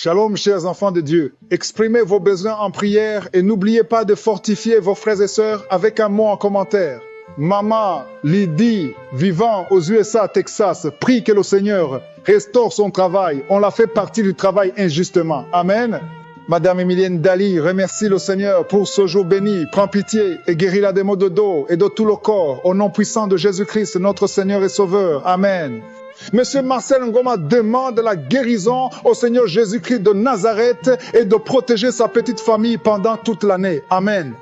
Shalom, chers enfants de Dieu. Exprimez vos besoins en prière et n'oubliez pas de fortifier vos frères et sœurs avec un mot en commentaire. Maman Lydie, vivant aux USA, Texas, prie que le Seigneur restaure son travail. On l'a fait partie du travail injustement. Amen. Madame Emilienne Dali remercie le Seigneur pour ce jour béni. Prends pitié et guéris-la des maux de dos et de tout le corps. Au nom puissant de Jésus-Christ, notre Seigneur et Sauveur. Amen. Monsieur Marcel Ngoma demande la guérison au Seigneur Jésus-Christ de Nazareth et de protéger sa petite famille pendant toute l'année. Amen.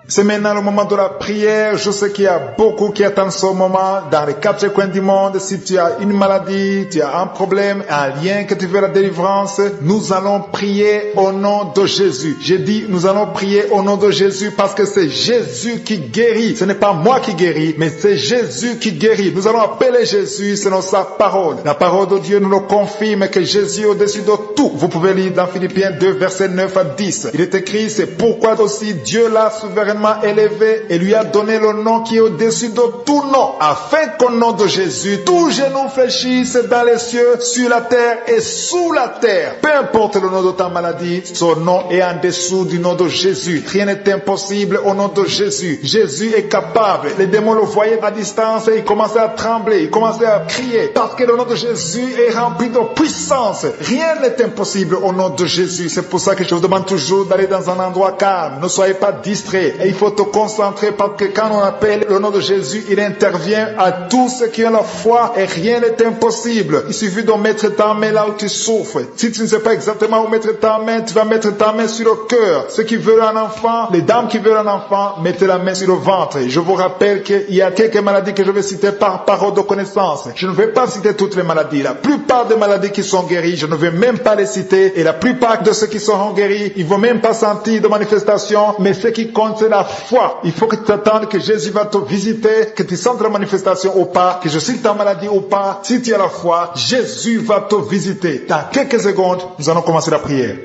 C'est maintenant le moment de la prière. Je sais qu'il y a beaucoup qui attendent ce moment dans les quatre coins du monde. Si tu as une maladie, tu as un problème, un lien que tu veux la délivrance, nous allons prier au nom de Jésus. J'ai dit, nous allons prier au nom de Jésus parce que c'est Jésus qui guérit. Ce n'est pas moi qui guéris, mais c'est Jésus qui guérit. Nous allons appeler Jésus selon sa parole. La parole de Dieu nous le confirme que Jésus est au-dessus de tout. Vous pouvez lire dans Philippiens 2, versets 9 à 10. Il est écrit, c'est pourquoi aussi Dieu l'a souverainement élevé et lui a donné le nom qui est au-dessus de tout nom, afin qu'au nom de Jésus, tout genou fléchisse dans les cieux, sur la terre et sous la terre. Peu importe le nom de ta maladie, son nom est en dessous du nom de Jésus. Rien n'est impossible au nom de Jésus. Jésus est capable. Les démons le voyaient à distance et ils commençaient à trembler, ils commençaient à crier, parce que le nom de Jésus est rempli de puissance. Rien n'est impossible au nom de Jésus. C'est pour ça que je vous demande toujours d'aller dans un endroit calme. Ne soyez pas distraits. Et il faut te concentrer parce que quand on appelle le nom de Jésus, il intervient à tous ceux qui ont la foi et rien n'est impossible. Il suffit de mettre ta main là où tu souffres. Si tu ne sais pas exactement où mettre ta main, tu vas mettre ta main sur le cœur. Ceux qui veulent un enfant, les dames qui veulent un enfant, mettez la main sur le ventre. Je vous rappelle qu'il y a quelques maladies que je vais citer par parole de connaissance. Je ne vais pas citer toutes les maladies. La plupart des maladies qui sont guéries, je ne vais même pas les citer. Et la plupart de ceux qui seront guéris, ils ne vont même pas sentir de manifestation. Mais ce qui compte, c'est la foi. Il faut que tu attendes que Jésus va te visiter, que tu sentes la manifestation ou pas, que je cite ta maladie ou pas. Si tu as la foi, Jésus va te visiter. Dans quelques secondes, nous allons commencer la prière.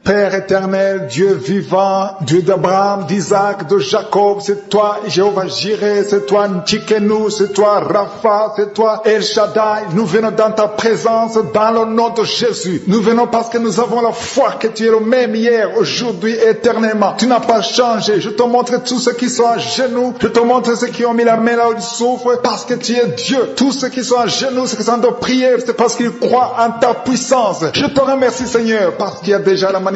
Père éternel, Dieu vivant, Dieu d'Abraham, d'Isaac, de Jacob, c'est toi Jéhovah Jireh, c'est toi Tchikenu, c'est toi Rapha, c'est toi El Shaddai. Nous venons dans ta présence dans le nom de Jésus. Nous venons parce que nous avons la foi que tu es le même hier, aujourd'hui, éternellement. Tu n'as pas changé. Je te montre tous ceux qui sont à genoux. Je te montre ceux qui ont mis la main là où ils souffrent parce que tu es Dieu. Tous ceux qui sont à genoux, ceux qui sont de prière, c'est parce qu'ils croient en ta puissance. Je te remercie Seigneur parce qu'il y a déjà la manifestation.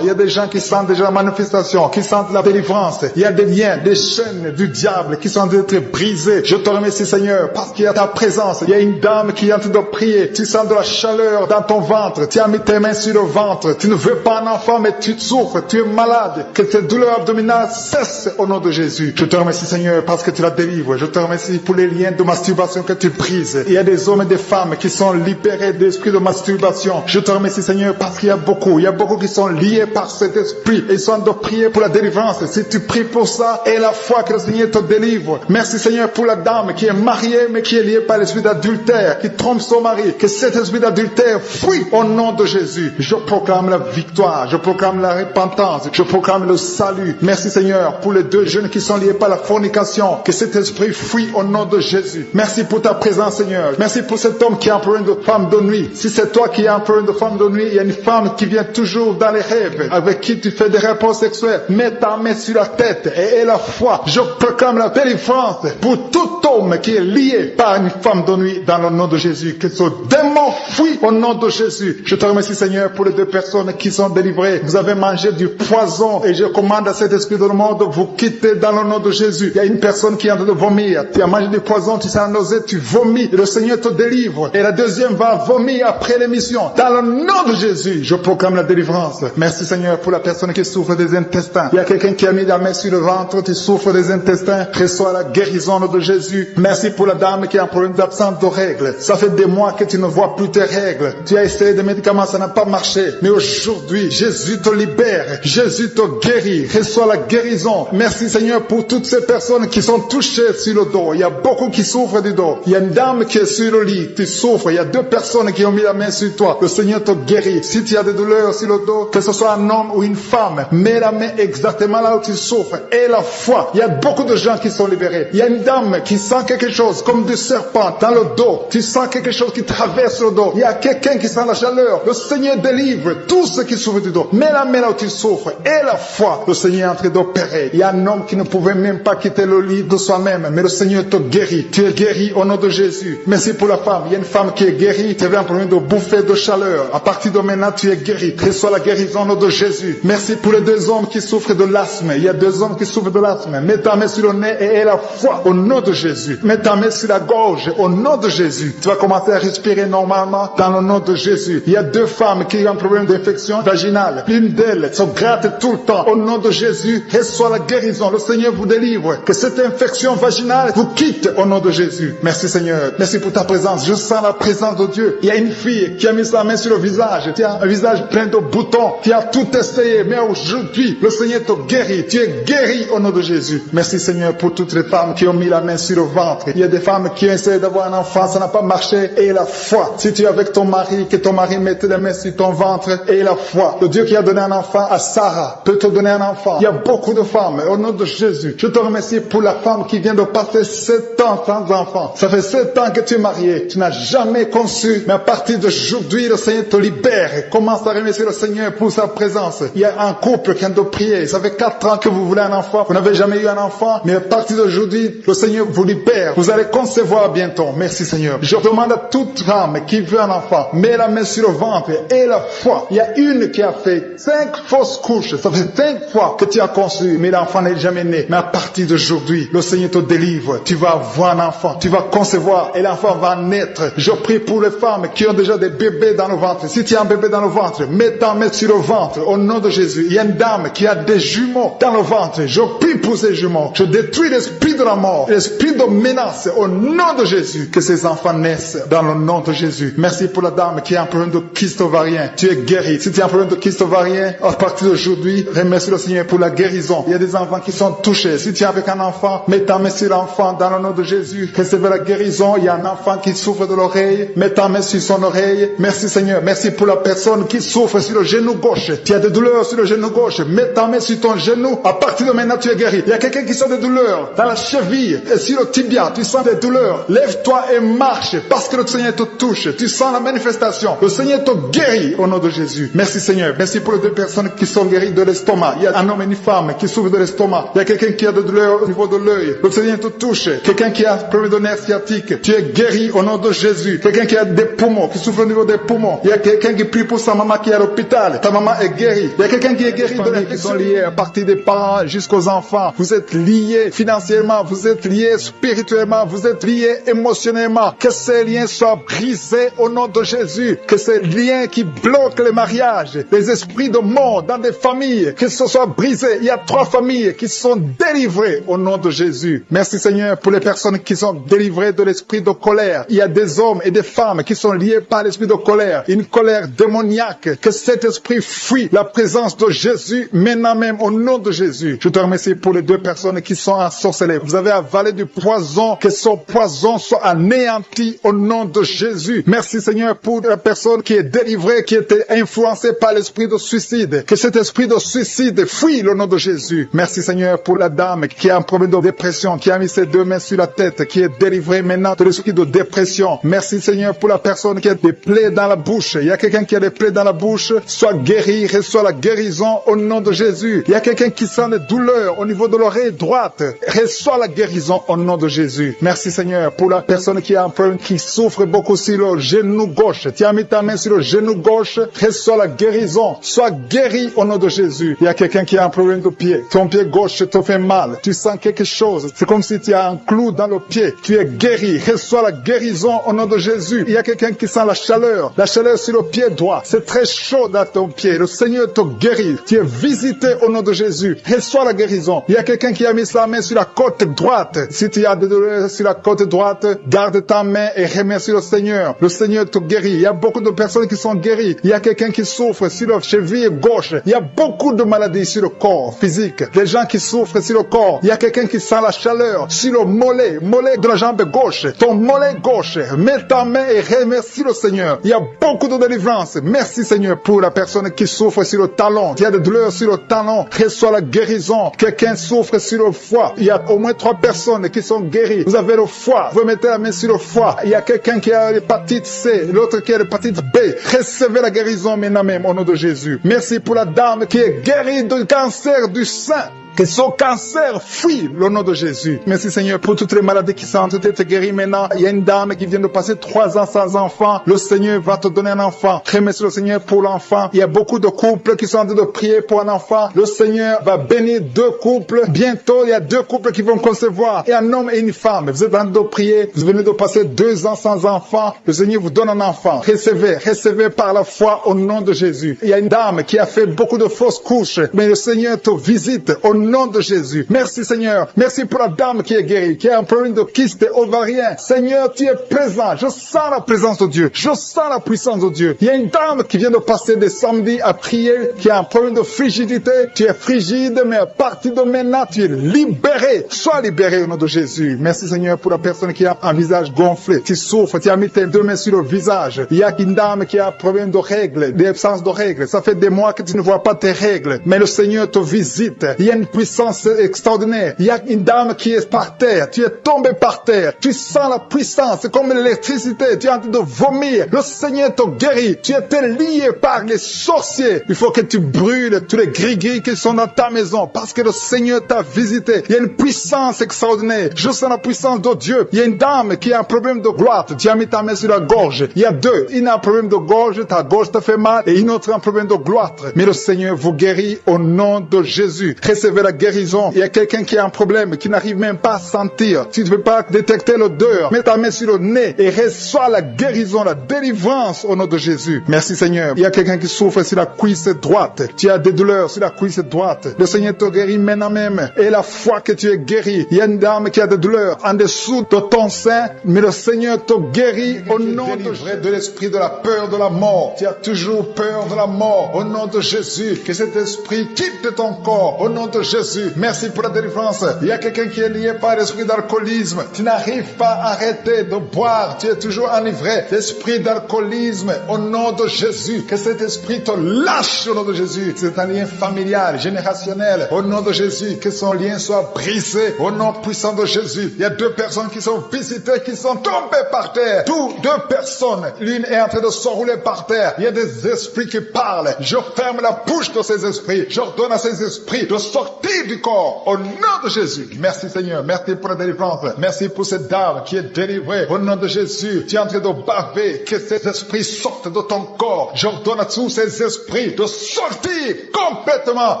Il y a des gens qui sentent déjà la manifestation, qui sentent la délivrance. Il y a des liens, des chaînes du diable qui sont en train d'être brisés. Je te remercie Seigneur parce qu'il y a ta présence. Il y a une dame qui est en train de prier. Tu sens de la chaleur dans ton ventre. Tu as mis tes mains sur le ventre. Tu ne veux pas un enfant mais tu souffres. Tu es malade. Que tes douleurs abdominales cessent au nom de Jésus. Je te remercie Seigneur parce que tu la délivres. Je te remercie pour les liens de masturbation que tu brises. Il y a des hommes et des femmes qui sont libérés de l'esprit de masturbation. Je te remercie Seigneur parce qu'il y a beaucoup qui sont liés par cet esprit et ils sont de prier pour la délivrance. Si tu pries pour ça et la foi que le Seigneur te délivre. Merci Seigneur pour la dame qui est mariée mais qui est liée par l'esprit d'adultère, qui trompe son mari, que cet esprit d'adultère fuit au nom de Jésus. Je proclame la victoire, je proclame la repentance, je proclame le salut. Merci Seigneur pour les deux jeunes qui sont liés par la fornication, que cet esprit fuit au nom de Jésus. Merci pour ta présence Seigneur. Merci pour cet homme qui est employé de femme de nuit. Si c'est toi qui es employé de femme de nuit, il y a une femme qui vient toujours dans les rêves, avec qui tu fais des rapports sexuels. Mets ta main sur la tête et aie la foi. Je proclame la délivrance pour tout homme qui est lié par une femme de nuit dans le nom de Jésus. Que ce démon fuit au nom de Jésus. Je te remercie Seigneur pour les deux personnes qui sont délivrées. Vous avez mangé du poison et je commande à cet esprit de le monde de vous quitter dans le nom de Jésus. Il y a une personne qui est en train de vomir. Tu as mangé du poison, tu sens nausée, tu vomis et le Seigneur te délivre. Et la deuxième va vomir après l'émission. Dans le nom de Jésus, je proclame la délivrance. Merci Seigneur pour la personne qui souffre des intestins. Il y a quelqu'un qui a mis la main sur le ventre, tu souffres des intestins, reçois la guérison de Jésus. Merci pour la dame qui a un problème d'absence de règles. Ça fait des mois que tu ne vois plus tes règles. Tu as essayé des médicaments, ça n'a pas marché. Mais aujourd'hui, Jésus te libère, Jésus te guérit, reçois la guérison. Merci Seigneur pour toutes ces personnes qui sont touchées sur le dos. Il y a beaucoup qui souffrent du dos. Il y a une dame qui est sur le lit, tu souffres. Il y a deux personnes qui ont mis la main sur toi. Le Seigneur te guérit. Si tu as des douleurs sur le dos, dos, que ce soit un homme ou une femme, mets la main exactement là où tu souffres. Et la foi, il y a beaucoup de gens qui sont libérés. Il y a une dame qui sent quelque chose comme du serpent dans le dos. Tu sens quelque chose qui traverse le dos. Il y a quelqu'un qui sent la chaleur. Le Seigneur délivre tous ceux qui souffrent du dos. Mets la main là où tu souffres. Et la foi, le Seigneur est en train d'opérer. Il y a un homme qui ne pouvait même pas quitter le lit de soi-même, mais le Seigneur te guérit. Tu es guéri au nom de Jésus. Merci pour la femme. Il y a une femme qui est guérie. Tu avais un problème de bouffée de chaleur. À partir de maintenant, tu es guéri. Reçois la guérison au nom de Jésus. Merci pour les 2 hommes qui souffrent de l'asthme. Il y a 2 hommes qui souffrent de l'asthme. Mets ta main sur le nez et aie la foi au nom de Jésus. Mets ta main sur la gorge au nom de Jésus. Tu vas commencer à respirer normalement dans le nom de Jésus. Il y a 2 femmes qui ont un problème d'infection vaginale. L'une d'elles se gratte tout le temps. Au nom de Jésus, reçois la guérison. Le Seigneur vous délivre. Que cette infection vaginale vous quitte au nom de Jésus. Merci Seigneur. Merci pour ta présence. Je sens la présence de Dieu. Il y a une fille qui a mis sa main sur le visage. Tu as un visage plein de boutons. Tu as tout essayé. Mais aujourd'hui, le Seigneur te guérit. Tu es guéri au nom de Jésus. Merci Seigneur pour toutes les femmes qui ont mis la main sur le ventre. Il y a des femmes qui ont essayé d'avoir un enfant. Ça n'a pas marché. Et la foi. Si tu es avec ton mari, que ton mari mette les mains sur ton ventre. Et la foi. Le Dieu qui a donné un enfant à Sarah peut te donner un enfant. Il y a beaucoup de femmes. Au nom de Jésus, je te remercie pour la femme qui vient de passer 7 ans sans enfant. Ça fait 7 ans que tu es marié. Tu n'as jamais conçu. Mais à partir d'aujourd'hui, le Seigneur te libère. Commence à remercier le Seigneur pour sa présence. Il y a un couple qui vient de prier. Ça fait 4 ans que vous voulez un enfant. Vous n'avez jamais eu un enfant. Mais à partir d'aujourd'hui, le Seigneur vous libère. Vous allez concevoir bientôt. Merci Seigneur. Je demande à toute femme qui veut un enfant, mets la main sur le ventre et la foi. Il y a une qui a fait 5 fausses couches. Ça fait 5 fois que tu as conçu, mais l'enfant n'est jamais né. Mais à partir d'aujourd'hui, le Seigneur te délivre. Tu vas avoir un enfant. Tu vas concevoir et l'enfant va naître. Je prie pour les femmes qui ont déjà des bébés dans le ventre. Si tu as un bébé dans le ventre, mets ta main sur le ventre au nom de Jésus. Il y a une dame qui a des jumeaux dans le ventre. Je prie pour ces jumeaux. Je détruis l'esprit de la mort, l'esprit de menace au nom de Jésus. Que ces enfants naissent dans le nom de Jésus. Merci pour la dame qui a un problème de kyste ovarien. Tu es guéri. Si tu as un problème de kyste ovarien, à partir d'aujourd'hui, remercie le Seigneur pour la guérison. Il y a des enfants qui sont touchés. Si tu es avec un enfant, mets ta main sur l'enfant dans le nom de Jésus. Recevez la guérison. Il y a un enfant qui souffre de l'oreille. Mets ta main sur son oreille. Merci Seigneur. Merci pour la personne qui souffre sur le genou gauche. Tu as des douleurs sur le genou gauche. Mets ta main sur ton genou. À partir de maintenant, tu es guéri. Il y a quelqu'un qui sent des douleurs dans la cheville et sur le tibia. Tu sens des douleurs. Lève-toi et marche parce que le Seigneur te touche. Tu sens la manifestation. Le Seigneur te guérit au nom de Jésus. Merci Seigneur. Merci pour les 2 personnes qui sont guéries de l'estomac. Il y a un homme et une femme qui souffrent de l'estomac. Il y a quelqu'un qui a des douleurs au niveau de l'œil. Le Seigneur te touche. Quelqu'un qui a un problème de nerf sciatique. Tu es guéri au nom de Jésus. Quelqu'un qui a des poumons, qui souffre au niveau des poumons. Il y a quelqu'un qui prie pour sa maman qui est à l'hôpital. Ta maman est guérie. Il y a quelqu'un qui est guéri de l'infection. Qui sont liés à partir des parents jusqu'aux enfants. Vous êtes liés financièrement. Vous êtes liés spirituellement. Vous êtes liés émotionnellement. Que ces liens soient brisés au nom de Jésus. Que ces liens qui bloquent les mariages, les esprits de mort dans des familles, que ce soit brisé. Il y a 3 familles qui sont délivrées au nom de Jésus. Merci Seigneur pour les personnes qui sont délivrées de l'esprit de colère. Il y a des hommes et des femmes qui sont liés par l'esprit de colère. Une colère démoniaque. Que cet esprit fuit la présence de Jésus maintenant même au nom de Jésus. Je te remercie pour les 2 personnes qui sont ensorcelées. Vous avez avalé du poison. Que son poison soit anéanti au nom de Jésus. Merci Seigneur pour la personne qui est délivrée, qui était influencée par l'esprit de suicide. Que cet esprit de suicide fuit au nom de Jésus. Merci Seigneur pour la dame qui a un problème de dépression, qui a mis ses 2 mains sur la tête, qui est délivrée maintenant de l'esprit de dépression. Merci Seigneur pour la personne qui a des plaies dans la bouche. Il y a quelqu'un qui a des plaies dans la bouche. Sois guéri, reçois la guérison au nom de Jésus. Il y a quelqu'un qui sent des douleurs au niveau de l'oreille droite. Reçois la guérison au nom de Jésus. Merci Seigneur pour la personne qui a un problème, qui souffre beaucoup sur le genou gauche. Tu as mis ta main sur le genou gauche. Reçois la guérison. Sois guéri au nom de Jésus. Il y a quelqu'un qui a un problème de pied. Ton pied gauche te fait mal. Tu sens quelque chose. C'est comme si tu as un clou dans le pied. Tu es guéri. Reçois la guérison au nom de Jésus. Il y a quelqu'un qui sent la chaleur. La chaleur sur le pied droit. C'est très chaud dans ton pied. Le Seigneur te guérit. Tu es visité au nom de Jésus. Reçois la guérison. Il y a quelqu'un qui a mis sa main sur la côte droite. Si tu as des douleurs sur la côte droite, garde ta main et remercie le Seigneur. Le Seigneur te guérit. Il y a beaucoup de personnes qui sont guéries. Il y a quelqu'un qui souffre sur la cheville gauche. Il y a beaucoup de maladies sur le corps physique. Des gens qui souffrent sur le corps. Il y a quelqu'un qui sent la chaleur sur le mollet de la jambe gauche. Ton mollet gauche. Mets ta main et remercie le Seigneur. Il y a beaucoup de délivrance. Merci Seigneur pour la personne personne qui souffre sur le talon, qui a des douleurs sur le talon, reçoit la guérison. Quelqu'un souffre sur le foie. Il y a au moins 3 personnes qui sont guéries. Vous avez le foie, vous mettez la main sur le foie. Il y a quelqu'un qui a l'hépatite C, l'autre qui a l'hépatite B. Recevez la guérison maintenant même au nom de Jésus. Merci pour la dame qui est guérie du cancer du sein. Que son cancer fuit le nom de Jésus. Merci Seigneur pour toutes les maladies qui sont en train d'être guéries maintenant. Il y a une dame qui vient de passer 3 ans sans enfant. Le Seigneur va te donner un enfant. Remercie le Seigneur pour l'enfant. Il y a beaucoup de couples qui sont en train de prier pour un enfant. Le Seigneur va bénir 2 couples. Bientôt, il y a 2 couples qui vont concevoir. Et un homme et une femme. Vous êtes en train de prier. Vous venez de passer 2 ans sans enfant. Le Seigneur vous donne un enfant. Recevez par la foi au nom de Jésus. Il y a une dame qui a fait beaucoup de fausses couches. Mais le Seigneur te visite au nom de Jésus. Merci Seigneur. Merci pour la dame qui est guérie, qui a un problème de kyste ovarien. Seigneur, tu es présent. Je sens la présence de Dieu. Je sens la puissance de Dieu. Il y a une dame qui vient de passer des samedis à prier, qui a un problème de frigidité. Tu es frigide, mais à partir de maintenant, tu es libéré. Sois libéré au nom de Jésus. Merci Seigneur pour la personne qui a un visage gonflé, qui souffre. Tu as mis tes 2 mains sur le visage. Il y a une dame qui a un problème de règles, d'absence de règles. Ça fait des mois que tu ne vois pas tes règles, mais le Seigneur te visite. Il y a une puissance extraordinaire. Il y a une dame qui est par terre. Tu es tombé par terre. Tu sens la puissance. C'est comme l'électricité. Tu es en train de vomir. Le Seigneur te guérit. Tu étais lié par les sorciers. Il faut que tu brûles tous les gris-gris qui sont dans ta maison parce que le Seigneur t'a visité. Il y a une puissance extraordinaire. Je sens la puissance de Dieu. Il y a une dame qui a un problème de gloire. Tu as mis ta main sur la gorge. Il y a 2. Une a un problème de gorge. Ta gorge te fait mal. Et une autre a un problème de gloire. Mais le Seigneur vous guérit au nom de Jésus. Recevez la guérison. Il y a quelqu'un qui a un problème, qui n'arrive même pas à sentir. Tu ne peux pas détecter l'odeur. Mets ta main sur le nez et reçois la guérison, la délivrance au nom de Jésus. Merci Seigneur. Il y a quelqu'un qui souffre sur la cuisse droite. Tu as des douleurs sur la cuisse droite. Le Seigneur te guérit maintenant même. Et la foi que tu es guéri. Il y a une dame qui a des douleurs en dessous de ton sein, mais le Seigneur te guérit au nom de l'esprit de la peur de la mort. Tu as toujours peur de la mort. Au nom de Jésus, que cet esprit quitte ton corps. Au nom de Jésus. Merci pour la délivrance. Il y a quelqu'un qui est lié par l'esprit d'alcoolisme. Tu n'arrives pas à arrêter de boire. Tu es toujours enivré. L'esprit d'alcoolisme, au nom de Jésus. Que cet esprit te lâche au nom de Jésus. C'est un lien familial, générationnel. Au nom de Jésus, que son lien soit brisé. Au nom puissant de Jésus. Il y a 2 personnes qui sont visitées, qui sont tombées par terre. 2 personnes. L'une est en train de s'enrouler par terre. Il y a des esprits qui parlent. Je ferme la bouche de ces esprits. J'ordonne à ces esprits de sortir du corps au nom de Jésus. Merci Seigneur. Merci pour la délivrance. Merci pour cette dame qui est délivrée au nom de Jésus. Tu es en train de baver. Que ces esprits sortent de ton corps. J'ordonne à tous ces esprits de sortir complètement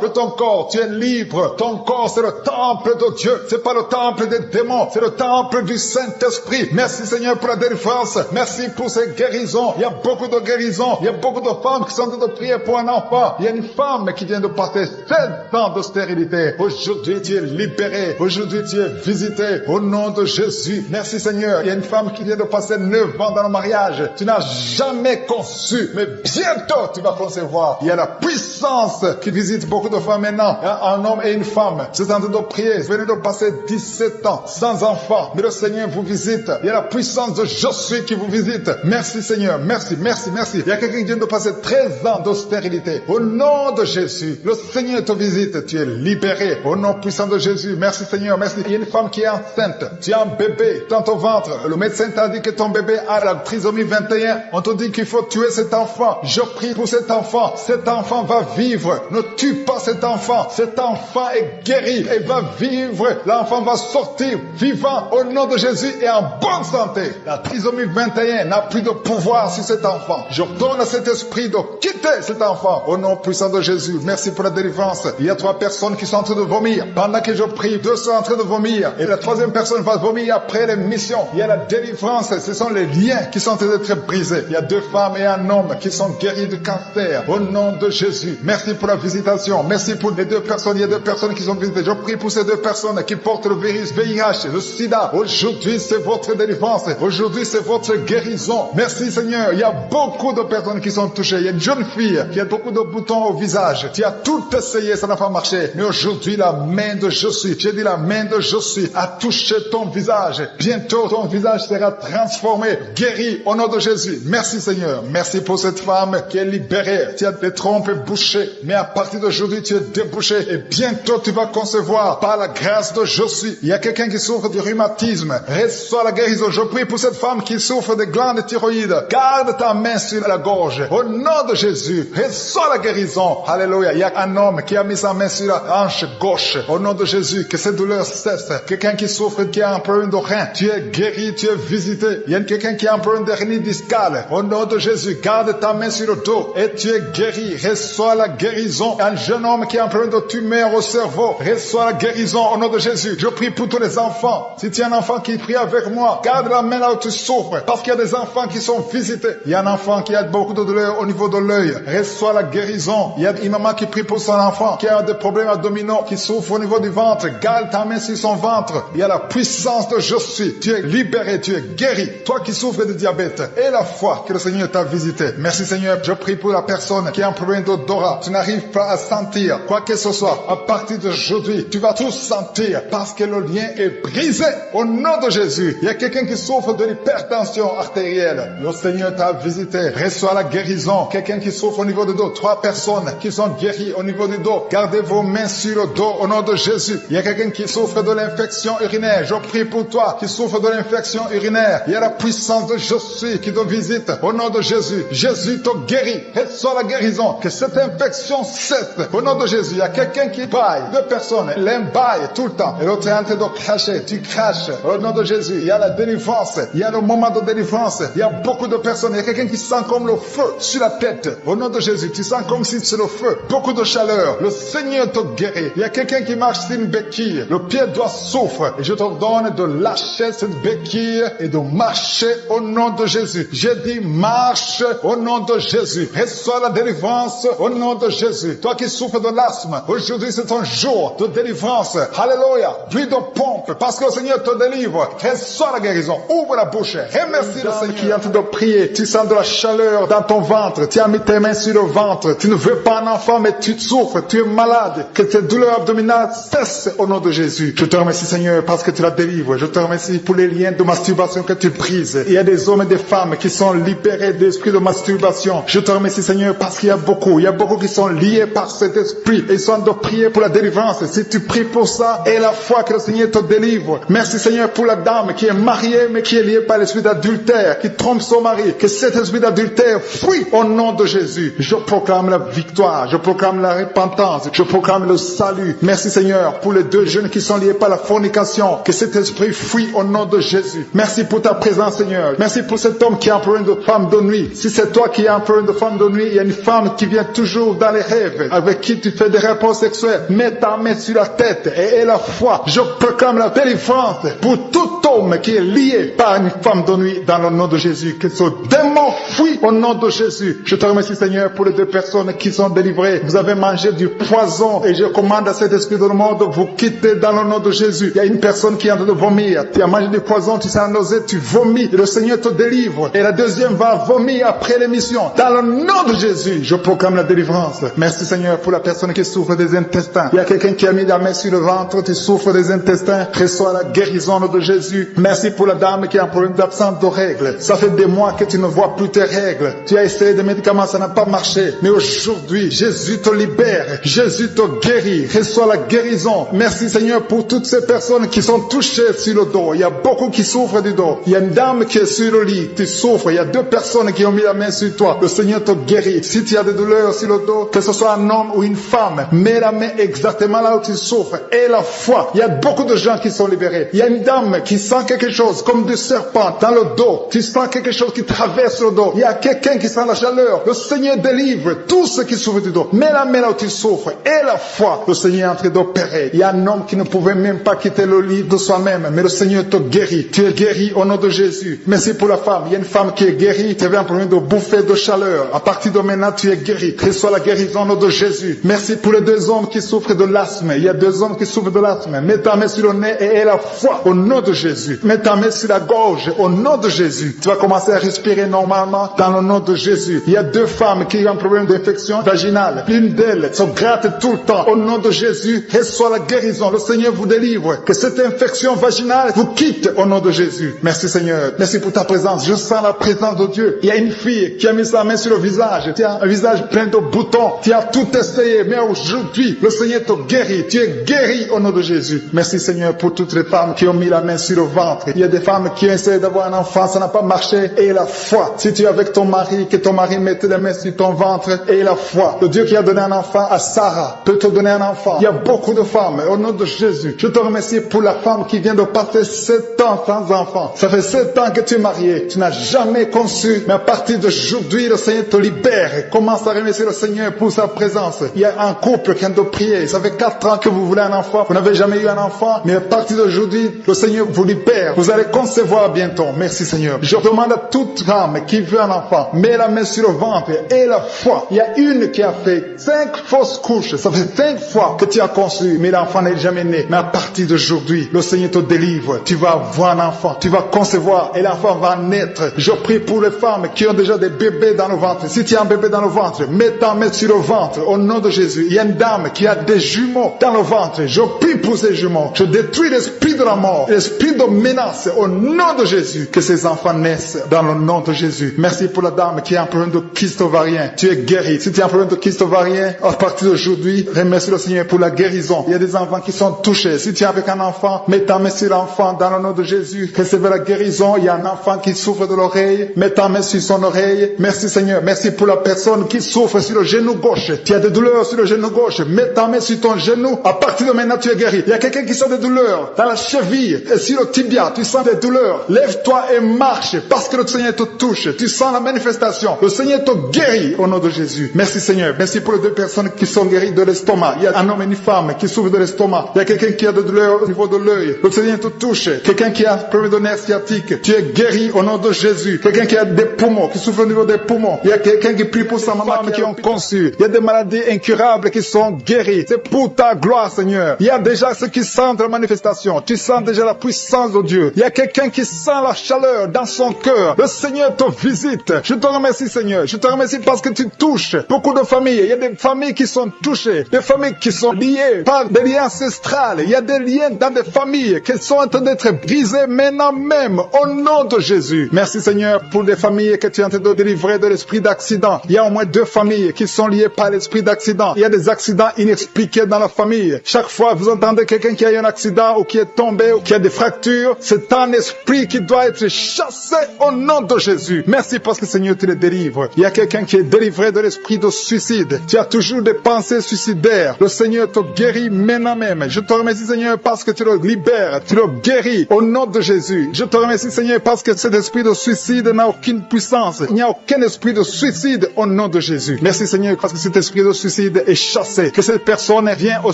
de ton corps. Tu es libre. Ton corps, c'est le temple de Dieu. C'est pas le temple des démons. C'est le temple du Saint-Esprit. Merci Seigneur pour la délivrance. Merci pour ces guérisons. Il y a beaucoup de guérisons. Il y a beaucoup de femmes qui sont en train de prier pour un enfant. Il y a une femme qui vient de passer 7 ans de stérilité. Aujourd'hui, tu es libéré. Aujourd'hui, tu es visité au nom de Jésus. Merci Seigneur. Il y a une femme qui vient de passer 9 ans dans le mariage. Tu n'as jamais conçu, mais bientôt tu vas concevoir. Il y a la puissance qui visite beaucoup de femmes maintenant. Il y a un homme et une femme. C'est en train de prier. Vous venez de passer 17 ans sans enfant. Mais le Seigneur vous visite. Il y a la puissance de Je suis qui vous visite. Merci Seigneur. Merci, merci, merci. Il y a quelqu'un qui vient de passer 13 ans de stérilité. Au nom de Jésus, le Seigneur te visite. Tu es libéré. Au nom puissant de Jésus. Merci Seigneur. Merci. Il y a une femme qui est enceinte. Tu as un bébé dans ton ventre. Le médecin t'a dit que ton bébé a la trisomie 21. On te dit qu'il faut tuer cet enfant. Je prie pour cet enfant. Cet enfant va vivre. Ne tue pas cet enfant. Cet enfant est guéri et va vivre. L'enfant va sortir vivant au nom de Jésus et en bonne santé. La trisomie 21 n'a plus de pouvoir sur cet enfant. Je donne à cet esprit de quitter cet enfant au nom puissant de Jésus. Merci pour la délivrance. Il y a 3 personnes qui sont en train de vomir. Pendant que je prie, 2 sont en train de vomir. Et la 3e personne va vomir après l'émission. Il y a la délivrance. Ce sont les liens qui sont en train d'être brisés. Il y a 2 femmes et un homme qui sont guéris du cancer. Au nom de Jésus. Merci pour la visitation. Merci pour les 2 personnes. Il y a 2 personnes qui sont visitées. Je prie pour ces 2 personnes qui portent le virus VIH, le sida. Aujourd'hui, c'est votre délivrance. Aujourd'hui, c'est votre guérison. Merci Seigneur. Il y a beaucoup de personnes qui sont touchées. Il y a une jeune fille qui a beaucoup de boutons au visage. Tu as tout essayé, ça n'a pas marché. Mais aujourd'hui, la main de je suis, j'ai dit la main de je suis, a touché ton visage. Bientôt, ton visage sera transformé, guéri au nom de Jésus. Merci Seigneur. Merci pour cette femme qui est libérée. Tu as des trompes bouchées, mais à partir d'aujourd'hui, tu es débouché. Et bientôt, tu vas concevoir par la grâce de je suis. Il y a quelqu'un qui souffre du rhumatisme. Reçois la guérison. Je prie pour cette femme qui souffre de glandes thyroïdes. Garde ta main sur la gorge. Au nom de Jésus, reçois la guérison. Alléluia. Il y a un homme qui a mis sa main sur la hanche gauche. Au nom de Jésus, que cette douleur cesse. Quelqu'un qui souffre, qui a un problème de rein. Tu es guéri, tu es visité. Il y a quelqu'un qui a un problème d'hernie discale. Au nom de Jésus, garde ta main sur le dos et tu es guéri. Reçois la guérison. Un jeune homme qui a un problème de tumeur au cerveau. Reçois la guérison au nom de Jésus. Je prie pour tous les enfants. Si tu as un enfant qui prie avec moi, garde la main là où tu souffres. Parce qu'il y a des enfants qui sont visités. Il y a un enfant qui a beaucoup de douleur au niveau de l'œil. Reçois la guérison. Il y a une maman qui prie pour son enfant qui a des problèmes abdominaux, qui souffre au niveau du ventre. Garde ta main sur son ventre. Il y a la puissance de je suis. Tu es libéré, tu es guéri. Toi qui souffres de diabète et la foi que le Seigneur t'a visité. Merci Seigneur. Je prie pour la personne qui a un problème d'odorat. Tu n'arrives pas à sentir quoi que ce soit. À partir d'aujourd'hui, tu vas tout sentir parce que le lien est brisé au nom de Jésus. Il y a quelqu'un qui souffre de l'hypertension artérielle. Le Seigneur t'a visité. Reçois la guérison. Quelqu'un qui souffre au niveau du dos. 3 personnes qui sont guéries au niveau du dos. Gardez vos mains sur le dos au nom de Jésus. Il y a quelqu'un qui souffre de l'infection urinaire. Je prie pour toi qui souffre de l'infection urinaire. Il y a la puissance de je suis qui te visite au nom de Jésus. Jésus te guérit. Reçois la guérison. Que cette infection cesse au nom de Jésus. Il y a quelqu'un qui baille. 2 personnes. L'un baille tout le temps. Et l'autre est en train de cracher. Tu craches au nom de Jésus. Il y a la délivrance. Il y a le moment de délivrance. Il y a beaucoup de personnes. Il y a quelqu'un qui sent comme le feu sur la tête. Au nom de Jésus. Tu sens comme si c'est le feu. Beaucoup de chaleur. Le Seigneur te guérit. Il y a quelqu'un qui marche sur une béquille. Le pied doit souffre. Et je te donne de lâcher cette béquille et de marcher au nom de Jésus. J'ai dit marche au nom de Jésus. Reçois la délivrance au nom de Jésus. Toi qui souffres de l'asthme, aujourd'hui c'est un jour de délivrance. Alléluia. Plus de pompe parce que le Seigneur te délivre. Reçois la guérison. Ouvre la bouche. Remercie le Seigneur qui est en train de prier. Tu sens de la chaleur dans ton ventre. Tu as mis tes mains sur le ventre. Tu ne veux pas un enfant mais tu souffres. Tu es malade. Que tes douleurs abdominales cessent au nom de Jésus. Je te remercie Seigneur parce que tu la délivres. Je te remercie pour les liens de masturbation que tu brises. Il y a des hommes et des femmes qui sont libérés d'esprit de masturbation. Je te remercie Seigneur parce qu'il y a beaucoup qui sont liés par cet esprit et ils sont en train de prier pour la délivrance. Si tu pries pour ça et la foi que le Seigneur te délivre. Merci Seigneur pour la dame qui est mariée mais qui est liée par l'esprit d'adultère, qui trompe son mari. Que cet esprit d'adultère fuit au nom de Jésus. Je proclame la victoire, je proclame la repentance, je proclame le salut. Merci Seigneur pour les 2 jeunes qui sont liés par la fornication. Que cet esprit fuit au nom de Jésus. Merci pour ta présence Seigneur. Merci pour cet homme qui a un problème de femme de nuit. Si c'est toi qui as un problème de femme de nuit, il y a une femme qui vient toujours dans les rêves, avec qui tu fais des rapports sexuels. Mets ta main sur la tête et la foi. Je proclame la délivrance pour tout homme qui est lié par une femme de nuit dans le nom de Jésus. Que ce démon fuit au nom de Jésus. Je te remercie Seigneur pour les 2 personnes qui sont délivrées. Vous avez mangé du poison et je commande à cet esprit de le monde de vous quitter dans le nom de Jésus. Il y a une personne qui est en train de vomir. Tu as mangé du poison, tu sens nausée, tu vomis et le Seigneur te délivre. Et la deuxième va vomir après l'émission. Dans le nom de Jésus, je proclame la délivrance. Merci Seigneur pour la personne qui souffre des intestins. Il y a quelqu'un qui a mis la main sur le ventre, tu souffres des intestins. Reçois la guérison de Jésus. Merci pour la dame qui a un problème d'absence de règles. Ça fait des mois que tu ne vois plus tes règles. Tu as essayé des médicaments, ça n'a pas marché. Mais aujourd'hui, Jésus te libère. Jésus te guérit. Reçois la guérison. Merci Seigneur pour toutes ces personnes qui sont touchées sur le dos. Il y a beaucoup qui souffrent du dos. Il y a une dame qui est sur le lit. Tu souffres. Il y a 2 personnes qui ont mis la main sur toi. Le Seigneur te guérit. Si tu as des douleurs sur le dos, que ce soit un homme ou une femme, mets la main exactement là où tu souffres. Et la foi. Il y a beaucoup de gens qui sont libérés. Il y a une dame qui sent quelque chose comme du serpent dans le dos. Tu sens quelque chose qui traverse le dos. Il y a quelqu'un qui sent la chaleur. Le Seigneur délivre tous ceux qui souffrent du dos. Mets la main là où tu souffres. Et la foi. Le Seigneur est en train d'opérer. Il y a un homme qui ne pouvait même pas quitter le lit de soi-même. Mais le Seigneur te guérit. Tu es guéri au nom de Jésus. Merci pour la femme. Il y a une femme qui est guérie. Tu avais un problème de bouffée de chaleur. À partir de maintenant, tu es guéri. Reçois la guérison au nom de Jésus. Merci pour les 2 hommes qui souffrent de l'asthme. Il y a 2 hommes qui souffrent de l'asthme. Mets ta main sur le nez et la foi au nom de Jésus. Mets ta main sur la gorge au nom de Jésus. Tu vas commencer à respirer normalement dans dans le nom de Jésus. Il y a 2 femmes qui ont un problème d'infection vaginale. L'une d'elles se gratte tout le temps. Au nom de Jésus, reçoit la guérison. Le Seigneur vous délivre. Que cette infection vaginale vous quitte au nom de Jésus. Merci Seigneur. Merci pour ta présence. Je sens la présence de Dieu. Il y a une fille qui a mis sa main sur le visage. Tu as un visage plein de boutons. Tu as tout essayé. Mais aujourd'hui, le Seigneur te guérit. Tu es guéri au nom de Jésus. Merci Seigneur pour toutes les femmes qui ont mis la main sur le ventre. Il y a des femmes qui ont essayé d'avoir un enfant. Ça n'a pas marché. Et la foi. Si tu es avec ton mari, que ton mari mette les mains sur ton ventre. Et la foi. Le Dieu qui a donné un enfant à Sarah peut te donner un enfant. Il y a beaucoup de femmes. Au nom de Jésus. Je te remercie pour la femme qui vient de passer 7 ans sans enfant. Ça fait 7 ans que tu es marié. Tu n'as jamais conçu. Mais à partir d'aujourd'hui, le Seigneur te libère. Commence à remercier le Seigneur pour sa présence. Il y a un couple qui vient de prier. Ça fait 4 ans que vous voulez un enfant. Vous n'avez jamais eu un enfant. Mais à partir d'aujourd'hui, le Seigneur vous libère. Vous allez concevoir bientôt. Merci Seigneur. Je demande à toute femme qui veut un enfant, mets la main sur le ventre et la foi. Il y a une qui a fait 5 fausses couches. Ça fait 5 fois que tu as conçu, mais l'enfant n'est jamais né. Mais à partir d'aujourd'hui, le Seigneur te délivre. Tu vas avoir un enfant. Tu vas concevoir et l'enfant va naître. Je prie pour les femmes qui ont déjà des bébés dans le ventre. Si tu as un bébé dans le ventre, mets ta main sur le ventre au nom de Jésus. Il y a une dame qui a des jumeaux dans le ventre. Je prie pour ces jumeaux. Je détruis l'esprit de la mort, l'esprit de menace au nom de Jésus. Que ces enfants naissent dans le nom de Jésus. Merci pour la dame qui a un problème de kyste ovarien. Tu es guéri. Si tu as un problème de kyste ovarien, à partir d'aujourd'hui, remercie le Seigneur pour la guérison. Il y a des enfants qui sont touchés. Si tu es avec un enfant, mets ta main sur l'enfant dans le nom de Jésus. Recevez la guérison. Il y a un enfant qui souffre de l'oreille. Mets ta main sur son oreille. Merci Seigneur. Merci pour la personne qui souffre sur le genou gauche. Tu as des douleurs sur le genou gauche. Mets ta main sur ton genou. À partir de maintenant, tu es guéri. Il y a quelqu'un qui sent des douleurs dans la cheville et sur le tibia. Tu sens des douleurs. Lève-toi et marche parce que le Seigneur te touche. Tu sens la manifestation. Le Seigneur te guérit au nom de Jésus. Merci Seigneur. Merci pour les 2 personnes qui sont guéries de l'estomac. Il y a un homme et une femme qui souffrent de l'estomac. Il y a quelqu'un qui a des douleurs au niveau de l'œil. Le Seigneur te touche. Quelqu'un qui a un problème de nerf sciatique. Tu es guéri au nom de Jésus. Quelqu'un qui a des poumons, qui souffre au niveau des poumons. Il y a quelqu'un qui prie pour sa maman qui ont conçu. Il y a des maladies incurables qui sont guéries. C'est pour ta gloire Seigneur. Il y a déjà ceux qui sentent la manifestation. Tu sens déjà la puissance de Dieu. Il y a quelqu'un qui sent la chaleur dans son cœur. Le Seigneur te visite. Je te remercie Seigneur. Je te remercie parce que tu touches beaucoup de familles. Il y a des familles qui sont touchées. Des familles qui sont liées par des liens ancestrales. Il y a des liens dans des familles qui sont en train d'être brisés maintenant même au nom de Jésus. Merci Seigneur pour les familles que tu es en train de délivrer de l'esprit d'accident. Il y a au moins 2 familles qui sont liées par l'esprit d'accident. Il y a des accidents inexpliqués dans la famille. Chaque fois vous entendez quelqu'un qui a eu un accident ou qui est tombé ou qui a des fractures, c'est un esprit qui doit être chassé au nom de Jésus. Merci parce que Seigneur tu les délivres. Il y a quelqu'un qui est délivré de l'esprit de suicide. Tu as toujours des pensées suicidaires. Le Seigneur te guérit maintenant même. Je te remercie Seigneur parce que tu le libères. Tu le guéris au nom de Jésus. Je te remercie Seigneur parce que cet esprit de suicide n'a aucune puissance. Il n'y a aucun esprit de suicide au nom de Jésus. Merci Seigneur parce que cet esprit de suicide est chassé. Que cette personne vienne au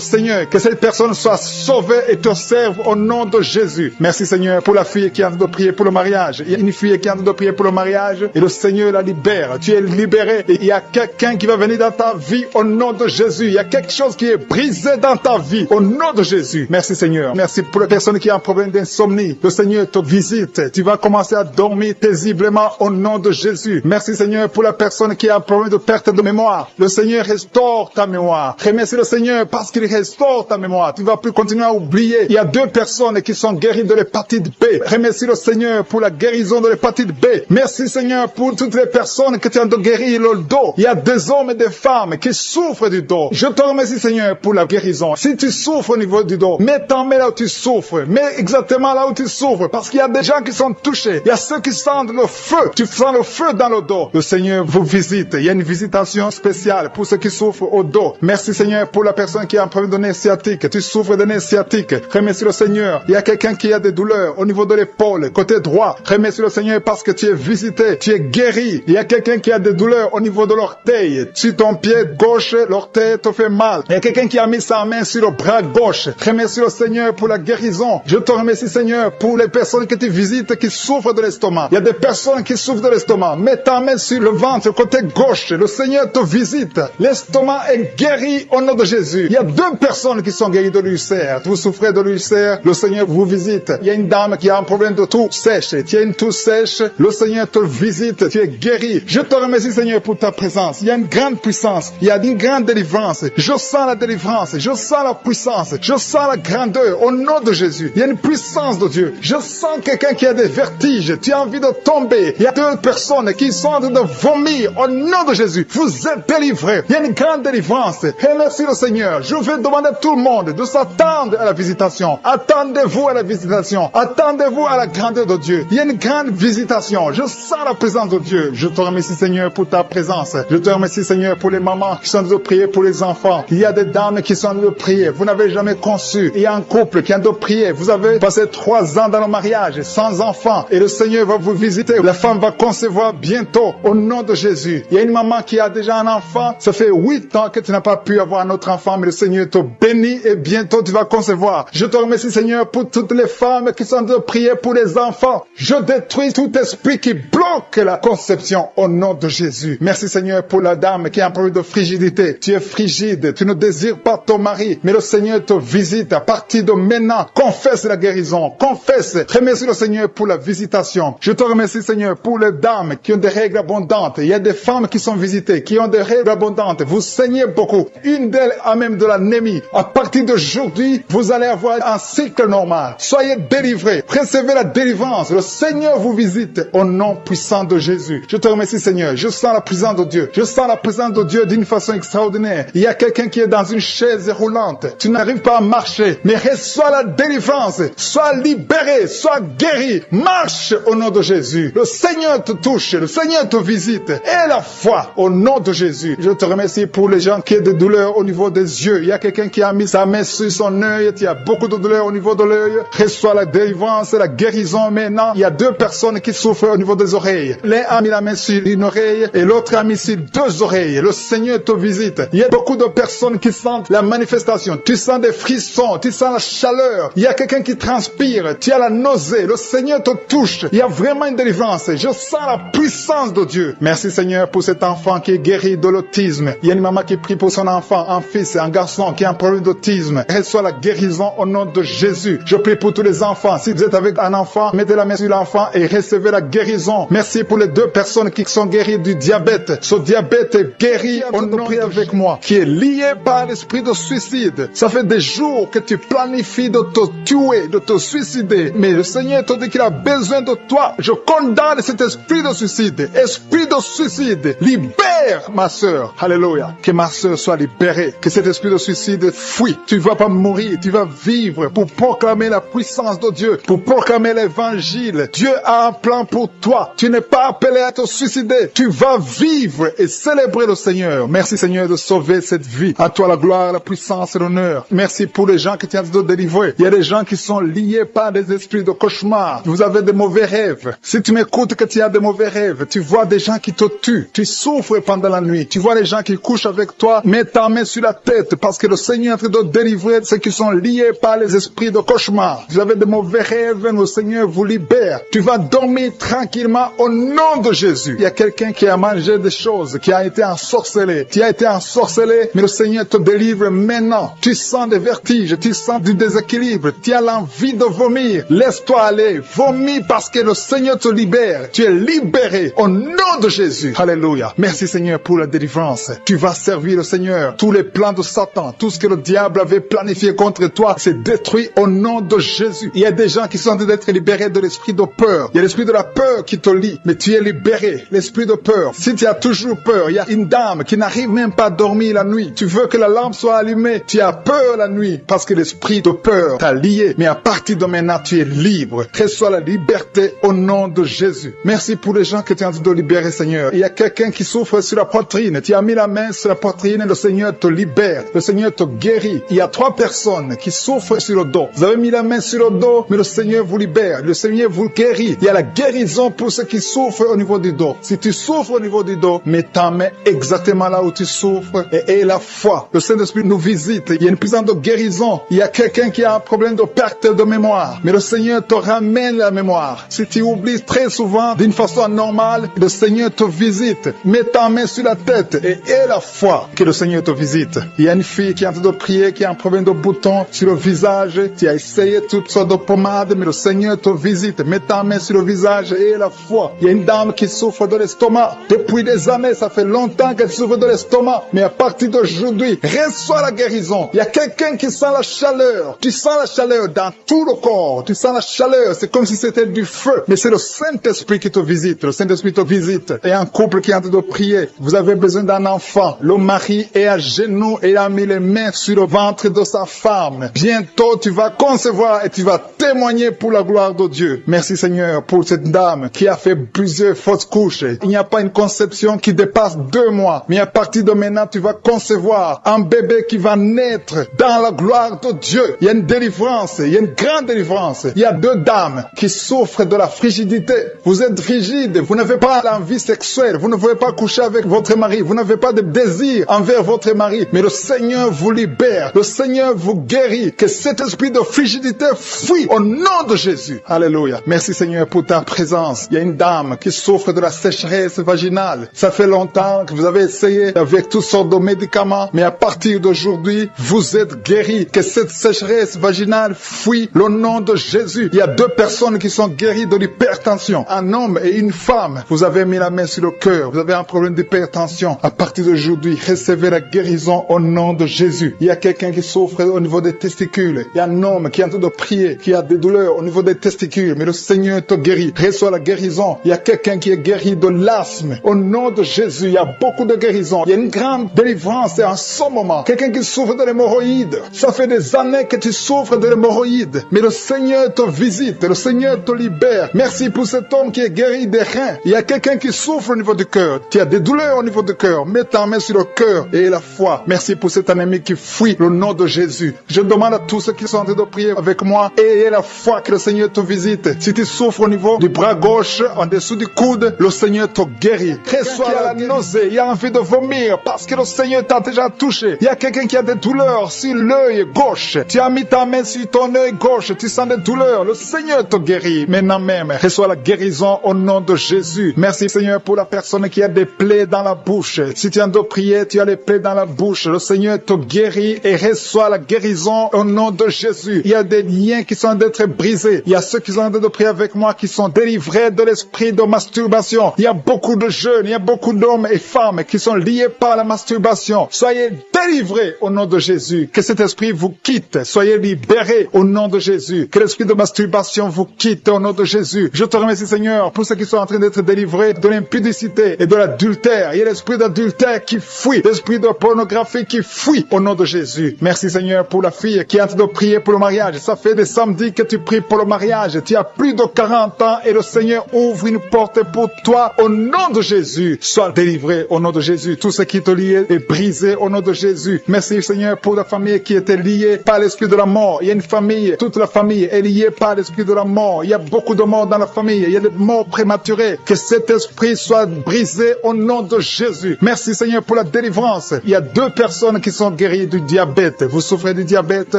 Seigneur. Que cette personne soit sauvée et te serve au nom de Jésus. Merci Seigneur pour la fille qui est en train de prier pour le mariage. Il y a une fille qui est en train de prier pour le mariage et le Seigneur la libère. Tu es libéré et il y a quelqu'un qui va venir dans ta vie au nom de Jésus. Il y a quelque chose qui est brisé dans ta vie au nom de Jésus. Merci Seigneur. Merci pour les personnes qui ont un problème d'insomnie. Le Seigneur te visite. Tu vas commencer à dormir paisiblement au nom de Jésus. Merci Seigneur pour la personne qui a un problème de perte de mémoire. Le Seigneur restaure ta mémoire. Remercie le Seigneur parce qu'il restaure ta mémoire. Tu ne vas plus continuer à oublier. Il y a 2 personnes qui sont guéries de l'hépatite B. Remercie le Seigneur pour la guérison de l'hépatite B. Merci Seigneur pour toutes les personnes que tu as de guérir le dos. Il y a des hommes et des femmes qui souffrent du dos. Je te remercie Seigneur pour la guérison. Si tu souffres au niveau du dos, mets ta main là où tu souffres. Mets exactement là où tu souffres parce qu'il y a des gens qui sont touchés. Il y a ceux qui sentent le feu. Tu sens le feu dans le dos. Le Seigneur vous visite. Il y a une visitation spéciale pour ceux qui souffrent au dos. Merci Seigneur pour la personne qui a un problème de nerf sciatique. Tu souffres de nerf sciatique. Remercie le Seigneur. Il y a quelqu'un qui a des douleurs au niveau de l'épaule, côté droit. Remercie le Seigneur parce que tu es visité. Tu es guéri. Il y a quelqu'un qui a des douleurs au niveau de l'orteil. Sur ton pied gauche, l'orteil te fait mal. Il y a quelqu'un qui a mis sa main sur le bras gauche. Remercie le Seigneur pour la guérison. Je te remercie Seigneur pour les personnes que tu visites qui souffrent de l'estomac. Il y a des personnes qui souffrent de l'estomac. Mets ta main sur le ventre, côté gauche. Le Seigneur te visite. L'estomac est guéri au nom de Jésus. Il y a 2 personnes qui sont guéries de l'ulcère. Vous souffrez de l'ulcère, le Seigneur vous visite. Il y a une dame qui a un problème de toux sèche. Tu as une toux sèche, le Seigneur te visite. visite, tu es guéri. Je te remercie, Seigneur, pour ta présence. Il y a une grande puissance, il y a une grande délivrance. Je sens la délivrance, je sens la puissance, je sens la grandeur au nom de Jésus. Il y a une puissance de Dieu. Je sens quelqu'un qui a des vertiges, tu as envie de tomber. Il y a 2 personnes qui sont en train de vomir au nom de Jésus. Vous êtes délivrés. Il y a une grande délivrance. Et merci le Seigneur. Je vais demander à tout le monde de s'attendre à la visitation. Attendez-vous à la visitation. Attendez-vous à la grandeur de Dieu. Il y a une grande visitation. Je sens la présence de Dieu. Je te remercie, Seigneur, pour ta présence. Je te remercie, Seigneur, pour les mamans qui sont en train de prier pour les enfants. Il y a des dames qui sont en train de prier. Vous n'avez jamais conçu. Il y a un couple qui est en train de prier. Vous avez passé 3 ans dans le mariage sans enfants. Et le Seigneur va vous visiter. La femme va concevoir bientôt au nom de Jésus. Il y a une maman qui a déjà un enfant. Ça fait 8 ans que tu n'as pas pu avoir un autre enfant, mais le Seigneur te bénit et bientôt tu vas concevoir. Je te remercie, Seigneur, pour toutes les femmes qui sont en train de prier pour les enfants. Je détruis tout esprit qui bloque la conception au nom de Jésus. Merci, Seigneur, pour la dame qui a un problème de frigidité. Tu es frigide, tu ne désires pas ton mari, mais le Seigneur te visite à partir de maintenant. Confesse la guérison, confesse. Remercie le Seigneur pour la visitation. Je te remercie, Seigneur, pour les dames qui ont des règles abondantes. Il y a des femmes qui sont visitées, qui ont des règles abondantes. Vous saignez beaucoup. Une d'elles a même de l'anémie. À partir d'aujourd'hui, vous allez avoir un cycle normal. Soyez délivrés. Recevez la délivrance. Le Seigneur vous visite au nom puissant de Jésus. Je te remercie, Seigneur. Je sens la présence de Dieu. Je sens la présence de Dieu d'une façon extraordinaire. Il y a quelqu'un qui est dans une chaise roulante. Tu n'arrives pas à marcher, mais reçois la délivrance. Sois libéré, sois guéri. Marche au nom de Jésus. Le Seigneur te touche. Le Seigneur te visite. Et la foi au nom de Jésus. Je te remercie pour les gens qui ont des douleurs au niveau des yeux. Il y a quelqu'un qui a mis sa main sur son œil. Il y a beaucoup de douleurs au niveau de l'œil. Reçois la délivrance et la guérison maintenant. Il y a 2 personnes qui souffrent au niveau des oreilles. L'un a mis la main sur une oreille et l'autre a mis sur 2 oreilles. Le Seigneur te visite. Il y a beaucoup de personnes qui sentent la manifestation. Tu sens des frissons. Tu sens la chaleur. Il y a quelqu'un qui transpire. Tu as la nausée. Le Seigneur te touche. Il y a vraiment une délivrance. Je sens la puissance de Dieu. Merci, Seigneur, pour cet enfant qui est guéri de l'autisme. Il y a une maman qui prie pour son enfant, un fils, un garçon qui a un problème d'autisme. Reçois la guérison au nom de Jésus. Je prie pour tous les enfants. Si vous êtes avec un enfant, mettez la main sur l'enfant et recevez la guérison. Merci pour les 2 personnes qui sont guéries du diabète. Ce diabète est guéri au nom de avec moi, qui est lié par l'esprit de suicide. Ça fait des jours que tu planifies de te tuer, de te suicider. Mais le Seigneur te dit qu'il a besoin de toi. Je condamne cet esprit de suicide. Esprit de suicide, libère ma sœur. Alléluia. Que ma sœur soit libérée. Que cet esprit de suicide fuit. Tu ne vas pas mourir. Tu vas vivre pour proclamer la puissance de Dieu. Pour proclamer l'évangile. Dieu a un plan pour toi. Tu n'es pas appelé à te suicider. Tu vas vivre et célébrer le Seigneur. Merci, Seigneur, de sauver cette vie. À toi la gloire, la puissance et l'honneur. Merci pour les gens que tu as de délivrer. Il y a des gens qui sont liés par des esprits de cauchemar. Vous avez des mauvais rêves. Si tu m'écoutes que tu as des mauvais rêves, tu vois des gens qui te tuent. Tu souffres pendant la nuit. Tu vois les gens qui couchent avec toi. Mets ta main sur la tête parce que le Seigneur est en train de délivrer ceux qui sont liés par les esprits de cauchemar. Vous avez des mauvais rêves, le Seigneur vous libère. Tu vas dormir tranquillement au nom de Jésus. Il y a quelqu'un qui a mangé des choses, qui a été ensorcelé. Tu as été ensorcelé, mais le Seigneur te délivre maintenant. Tu sens des vertiges, tu sens du déséquilibre, tu as l'envie de vomir. Laisse-toi aller, vomis parce que le Seigneur te libère. Tu es libéré au nom de Jésus. Alléluia. Merci, Seigneur, pour la délivrance. Tu vas servir le Seigneur. Tous les plans de Satan, tout ce que le diable avait planifié contre toi, c'est détruit au nom de Jésus. Il y a des gens qui sont en train d'être libérés de l'esprit de peur. Il y a l'esprit de la peur qui te lie, mais tu es libéré. L'esprit de peur. Si tu as toujours peur, il y a une dame qui n'arrive même pas à dormir la nuit. Tu veux que la lampe soit allumée. Tu as peur la nuit parce que l'esprit de peur t'a lié. Mais à partir de maintenant, tu es libre. Reçois la liberté au nom de Jésus. Merci pour les gens que tu es en train de libérer, Seigneur. Il y a quelqu'un qui souffre sur la poitrine. Tu as mis la main sur la poitrine et le Seigneur te libère. Le Seigneur te guérit. Il y a 3 personnes qui souffrent sur le dos. Vous avez mis la main sur le dos, mais le Seigneur vous libère. Le Seigneur vous guérit. Il y a la guérison pour ceux qui souffrent au niveau du dos. Si tu souffres au niveau du dos, mets ta main exactement là où tu souffres et aie la foi. Le Saint-Esprit nous visite. Il y a une puissance de guérison. Il y a quelqu'un qui a un problème de perte de mémoire. Mais le Seigneur te ramène la mémoire. Si tu oublies très souvent d'une façon anormale, le Seigneur te visite. Mets ta main sur la tête et aie la foi que le Seigneur te visite. Il y a une fille qui est en train de prier, qui a un problème de bouton sur le visage. Tu as essayé toutes sortes de pommades, mais le Seigneur te visite. Mets ta main sur le visage et aie la foi. Il y a une dame qui souffre de l'estomac. Depuis des années, ça fait longtemps qu'elle souffre de l'estomac. Mais à partir d'aujourd'hui, reçois la guérison. Il y a quelqu'un qui sent la chaleur. Tu sens la chaleur dans tout le corps. Tu sens la chaleur. C'est comme si c'était du feu. Mais c'est le Saint-Esprit qui te visite. Le Saint-Esprit te visite. Et un couple qui est en train de prier. Vous avez besoin d'un enfant. Le mari est à genoux et a mis les mains sur le ventre de sa femme. Bientôt, tu vas concevoir et tu vas témoigner pour la gloire de Dieu. Merci Seigneur pour cette dame qui a fait plusieurs fausses couches. Il n'y a pas une conception qui dépasse 2 mois. Mais à partir de maintenant, tu vas concevoir un bébé qui va naître dans la gloire de Dieu. Il y a une délivrance. Il y a une grande délivrance. Il y a 2 dames qui souffrent de la frigidité. Vous êtes frigide. Vous n'avez pas l'envie sexuelle. Vous ne pouvez pas coucher avec votre mari. Vous n'avez pas de désir envers votre mari. Mais le Seigneur vous libère. Le Seigneur vous guérit. Que cet esprit de frigidité fuit au nom de Jésus. Alléluia. Merci Seigneur pour ta présence. Il y a une dame qui souffre de la sécheresse vaginale. Ça fait longtemps que vous avez essayé avec toutes sortes de médicaments. Mais à partir d'aujourd'hui, vous êtes guéris. Que cette sécheresse vaginale fuit le nom de Jésus. Il y a 2 personnes qui sont guéries de l'hypertension. Un homme et une femme. Vous avez mis la main sur le cœur. Vous avez un problème d'hypertension. À partir d'aujourd'hui, recevez la guérison au nom de Jésus. Il y a quelqu'un qui souffre au niveau des testicules. Il y a un homme qui est en train de prier, qui a des douleurs au niveau des testicules. Mais le Seigneur te guérit. Reçois la guérison. Il y a quelqu'un qui est guéri de l'asthme. Au nom de Jésus, il y a beaucoup de guérisons. Il y a une grande délivrance en ce moment. Quelqu'un qui souffre de l'hémorroïde. Ça fait des années que tu souffres de l'hémorroïde. Mais le Seigneur te visite. Le Seigneur te libère. Merci pour cet homme qui est guéri des reins. Il y a quelqu'un qui souffre au niveau du cœur. Tu as des douleurs au niveau du cœur. Mets ta main sur le cœur et la foi. Merci pour cet ennemi qui fuit le nom de Jésus. Je demande à tous ceux qui sont en train de prier avec moi, ayez la foi que le Seigneur te visite. Si tu souffres au niveau du bras gauche, en dessous du coude, le Seigneur te guérit. Reçois la nausée, il y a envie de vomir parce que le Seigneur t'a déjà touché. Il y a quelqu'un qui a des douleurs sur l'œil gauche. Tu as mis ta main sur ton œil gauche, tu sens des douleurs. Le Seigneur te guérit. Maintenant même, reçois la guérison au nom de Jésus. Merci Seigneur pour la personne qui a des plaies dans la bouche. Si tu es en train de prier, tu as les plaies dans la bouche. Le Seigneur te guérit et reçoit la guérison au nom de Jésus. Il y a des liens qui sont en train d'être brisés. Il y a ceux qui sont en train de prier avec moi qui sont délivrés de l'esprit de masturbation. Il y a beaucoup de jeunes, il y a beaucoup d'hommes et femmes qui sont liés par la masturbation. Soyez délivrés au nom de Jésus. Que cet esprit vous quitte. Soyez libérés au nom de Jésus. Que l'esprit de masturbation vous quitte au nom de Jésus. Je te remercie Seigneur pour ceux qui sont en train d'être délivrés de l'impudicité et de l'adultère. Il y a l'esprit d'adultère qui fuit. L'esprit de pornographie qui fuit au nom de Jésus. Merci Seigneur pour la fille qui est en train de prier pour le mariage. Ça fait des samedis que tu pries pour le mariage. Tu as plus de 40 ans et le Seigneur ouvre une porte pour toi au nom de Jésus. Sois délivré au nom de Jésus. Tout ce qui te liait est brisé au nom de Jésus. Merci Seigneur pour la famille qui était liée par l'esprit de la mort. Il y a une famille, toute la famille est liée par l'esprit de la mort. Il y a beaucoup de morts dans la famille. Il y a des morts prématurées. Que cet esprit soit brisé au nom de Jésus. Merci Seigneur pour la délivrance. Il y a 2 personnes qui sont guéries du diabète. Vous souffrez du diabète,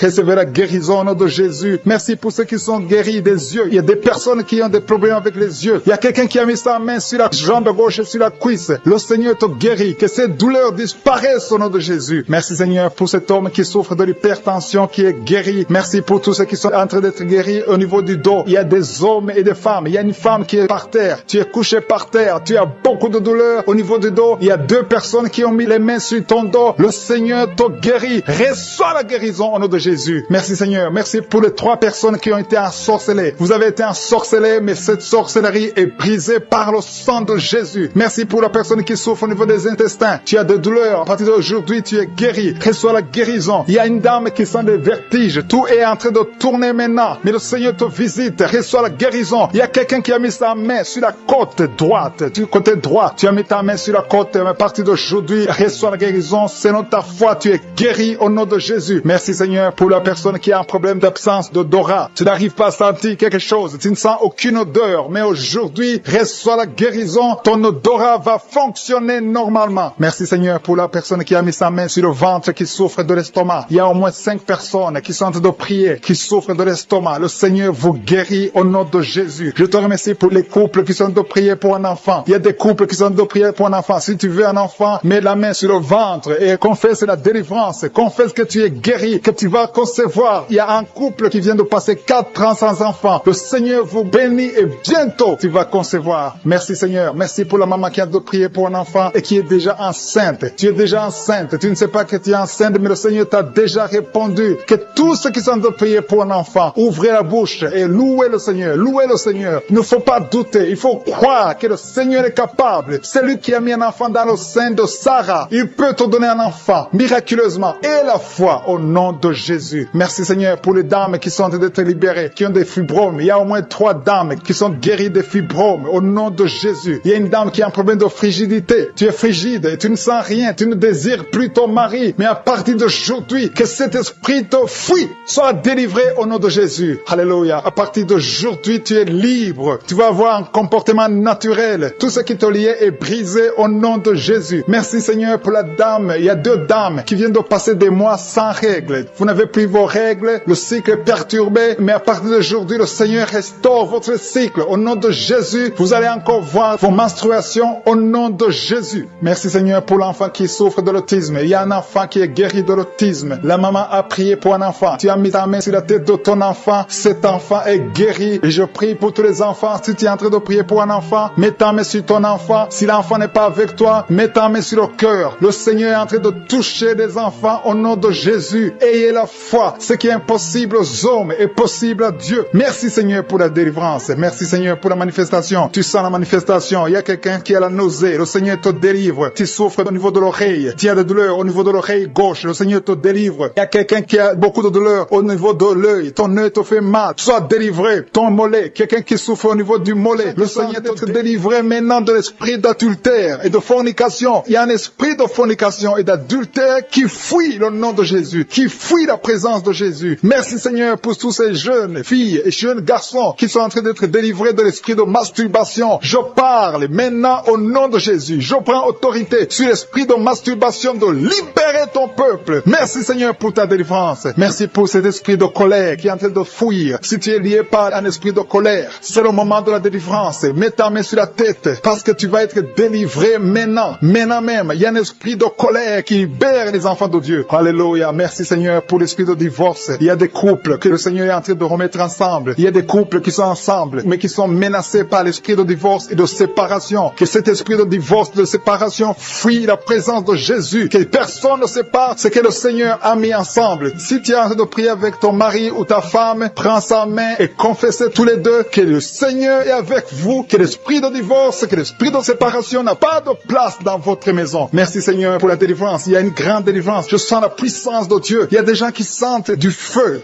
recevez la guérison au nom de Jésus. Merci pour ceux qui sont guéris des yeux. Il y a des personnes qui ont des problèmes avec les yeux. Il y a quelqu'un qui a mis sa main sur la jambe gauche et sur la cuisse. Le Seigneur te guérit. Que ces douleurs disparaissent au nom de Jésus. Merci Seigneur pour cet homme qui souffre de l'hypertension qui est guéri. Merci pour tous ceux qui sont en train d'être guéris au niveau du dos. Il y a des hommes et des femmes. Il y a une femme qui est par terre. Tu es couché par terre. Tu as beaucoup de douleurs au niveau du dos. Il y a 2 personnes qui ont mis les mains sur ton dos. Le Seigneur te guérit. Reçois la guérison au nom de Jésus. Merci Seigneur. Merci pour les 3 personnes qui ont été ensorcelées. Vous avez été ensorcelés, mais cette sorcellerie est brisée par le sang de Jésus. Merci pour la personne qui souffre au niveau des intestins. Tu as des douleurs. À partir d'aujourd'hui, tu es guéri. Reçois la guérison. Il y a une dame qui sent des vertiges. Tout est en train de tourner maintenant. Mais le Seigneur te visite. Reçois la guérison. Il y a quelqu'un qui a mis sa main sur la côte droite. Du côté droit, tu as mis ta main sur la côte. Mais à partir d'aujourd'hui, reçois la guérison. Selon ta foi, tu es guéri au nom de Jésus. Merci Seigneur pour la personne qui a un problème d'absence d'odorat. Tu n'arrives pas à sentir quelque chose. Tu ne sens aucune odeur. Mais aujourd'hui, reçois la guérison. Ton odorat va fonctionner normalement. Merci Seigneur pour la personne qui a mis sa main sur le ventre qui souffre de l'estomac. Il y a au moins 5 personnes qui sont en train de prier, qui souffrent de l'estomac. Le Seigneur vous guérit au nom de Jésus. Je te remercie pour les couples qui sont en train de prier pour un enfant. Il y a des couples qui sont en train de prier pour un enfant. Si tu veux un enfant, mets la main sur le ventre et confesse la délivrance. Confesse que tu es guéri, que tu vas concevoir. Il y a un couple qui vient de passer 4 ans sans enfant. Le Seigneur vous bénit et bientôt tu vas concevoir. concevoir. Merci Seigneur. Merci pour la maman qui a de prier pour un enfant et qui est déjà enceinte. Tu es déjà enceinte. Tu ne sais pas que tu es enceinte, mais le Seigneur t'a déjà répondu. Que tous ceux qui sont de prier pour un enfant, ouvrez la bouche et louez le Seigneur. Louez le Seigneur. Il ne faut pas douter. Il faut croire que le Seigneur est capable. C'est lui qui a mis un enfant dans le sein de Sarah. Il peut te donner un enfant miraculeusement. Et la foi au nom de Jésus. Merci Seigneur pour les dames qui sont en train d'être libérées, qui ont des fibromes. Il y a au moins 3 dames qui sont guéries des fibromes au nom de Jésus. Il y a une dame qui a un problème de frigidité. Tu es frigide et tu ne sens rien. Tu ne désires plus ton mari. Mais à partir d'aujourd'hui, que cet esprit te fuit. Sois délivré au nom de Jésus. Alléluia. À partir d'aujourd'hui, tu es libre. Tu vas avoir un comportement naturel. Tout ce qui te liait est brisé au nom de Jésus. Merci Seigneur pour la dame. Il y a 2 dames qui viennent de passer des mois sans règles. Vous n'avez plus vos règles. Le cycle est perturbé. Mais à partir d'aujourd'hui, le Seigneur restaure votre cycle. Au nom de Jésus, vous allez encore voir vos menstruations au nom de Jésus. Merci Seigneur pour l'enfant qui souffre de l'autisme. Il y a un enfant qui est guéri de l'autisme. La maman a prié pour un enfant. Tu as mis ta main sur la tête de ton enfant. Cet enfant est guéri. Et je prie pour tous les enfants. Si tu es en train de prier pour un enfant, mets ta main sur ton enfant. Si l'enfant n'est pas avec toi, mets ta main sur le cœur. Le Seigneur est en train de toucher les enfants au nom de Jésus. Ayez la foi. Ce qui est impossible aux hommes est possible à Dieu. Merci Seigneur pour la délivrance. Merci Seigneur pour la manifestation. Tu sens la manifestation. Il y a quelqu'un qui a la nausée. Le Seigneur te délivre. Tu souffres au niveau de l'oreille. Tu as des douleurs au niveau de l'oreille gauche. Le Seigneur te délivre. Il y a quelqu'un qui a beaucoup de douleurs au niveau de l'œil. Ton œil te fait mal. Sois délivré. Ton mollet. Quelqu'un qui souffre au niveau du mollet. Le Seigneur te délivré maintenant de l'esprit d'adultère et de fornication. Il y a un esprit de fornication et d'adultère qui fuit le nom de Jésus. Qui fuit la présence de Jésus. Merci Seigneur pour tous ces jeunes filles et jeunes garçons qui sont en train d'être délivrés de l'esprit de masturbation. Je parle maintenant au nom de Jésus. Je prends autorité sur l'esprit de masturbation de libérer ton peuple. Merci Seigneur pour ta délivrance. Merci pour cet esprit de colère qui est en train de fuir. Si tu es lié par un esprit de colère, c'est le moment de la délivrance. Mets ta main sur la tête parce que tu vas être délivré maintenant. Maintenant même, il y a un esprit de colère qui libère les enfants de Dieu. Alléluia. Merci Seigneur pour l'esprit de divorce. Il y a des couples que le Seigneur est en train de remettre ensemble. Il y a des couples qui sont ensemble, mais qui sont menacés par l'esprit de divorce et de séparation. Que cet esprit de divorce, de séparation, fuit la présence de Jésus. Que personne ne sépare ce que le Seigneur a mis ensemble. Si tu es en train de prier avec ton mari ou ta femme, prends sa main et confessez tous les deux que le Seigneur est avec vous. Que l'esprit de divorce, que l'esprit de séparation n'a pas de place dans votre maison. Merci Seigneur pour la délivrance. Il y a une grande délivrance. Je sens la puissance de Dieu. Il y a des gens qui sentent du feu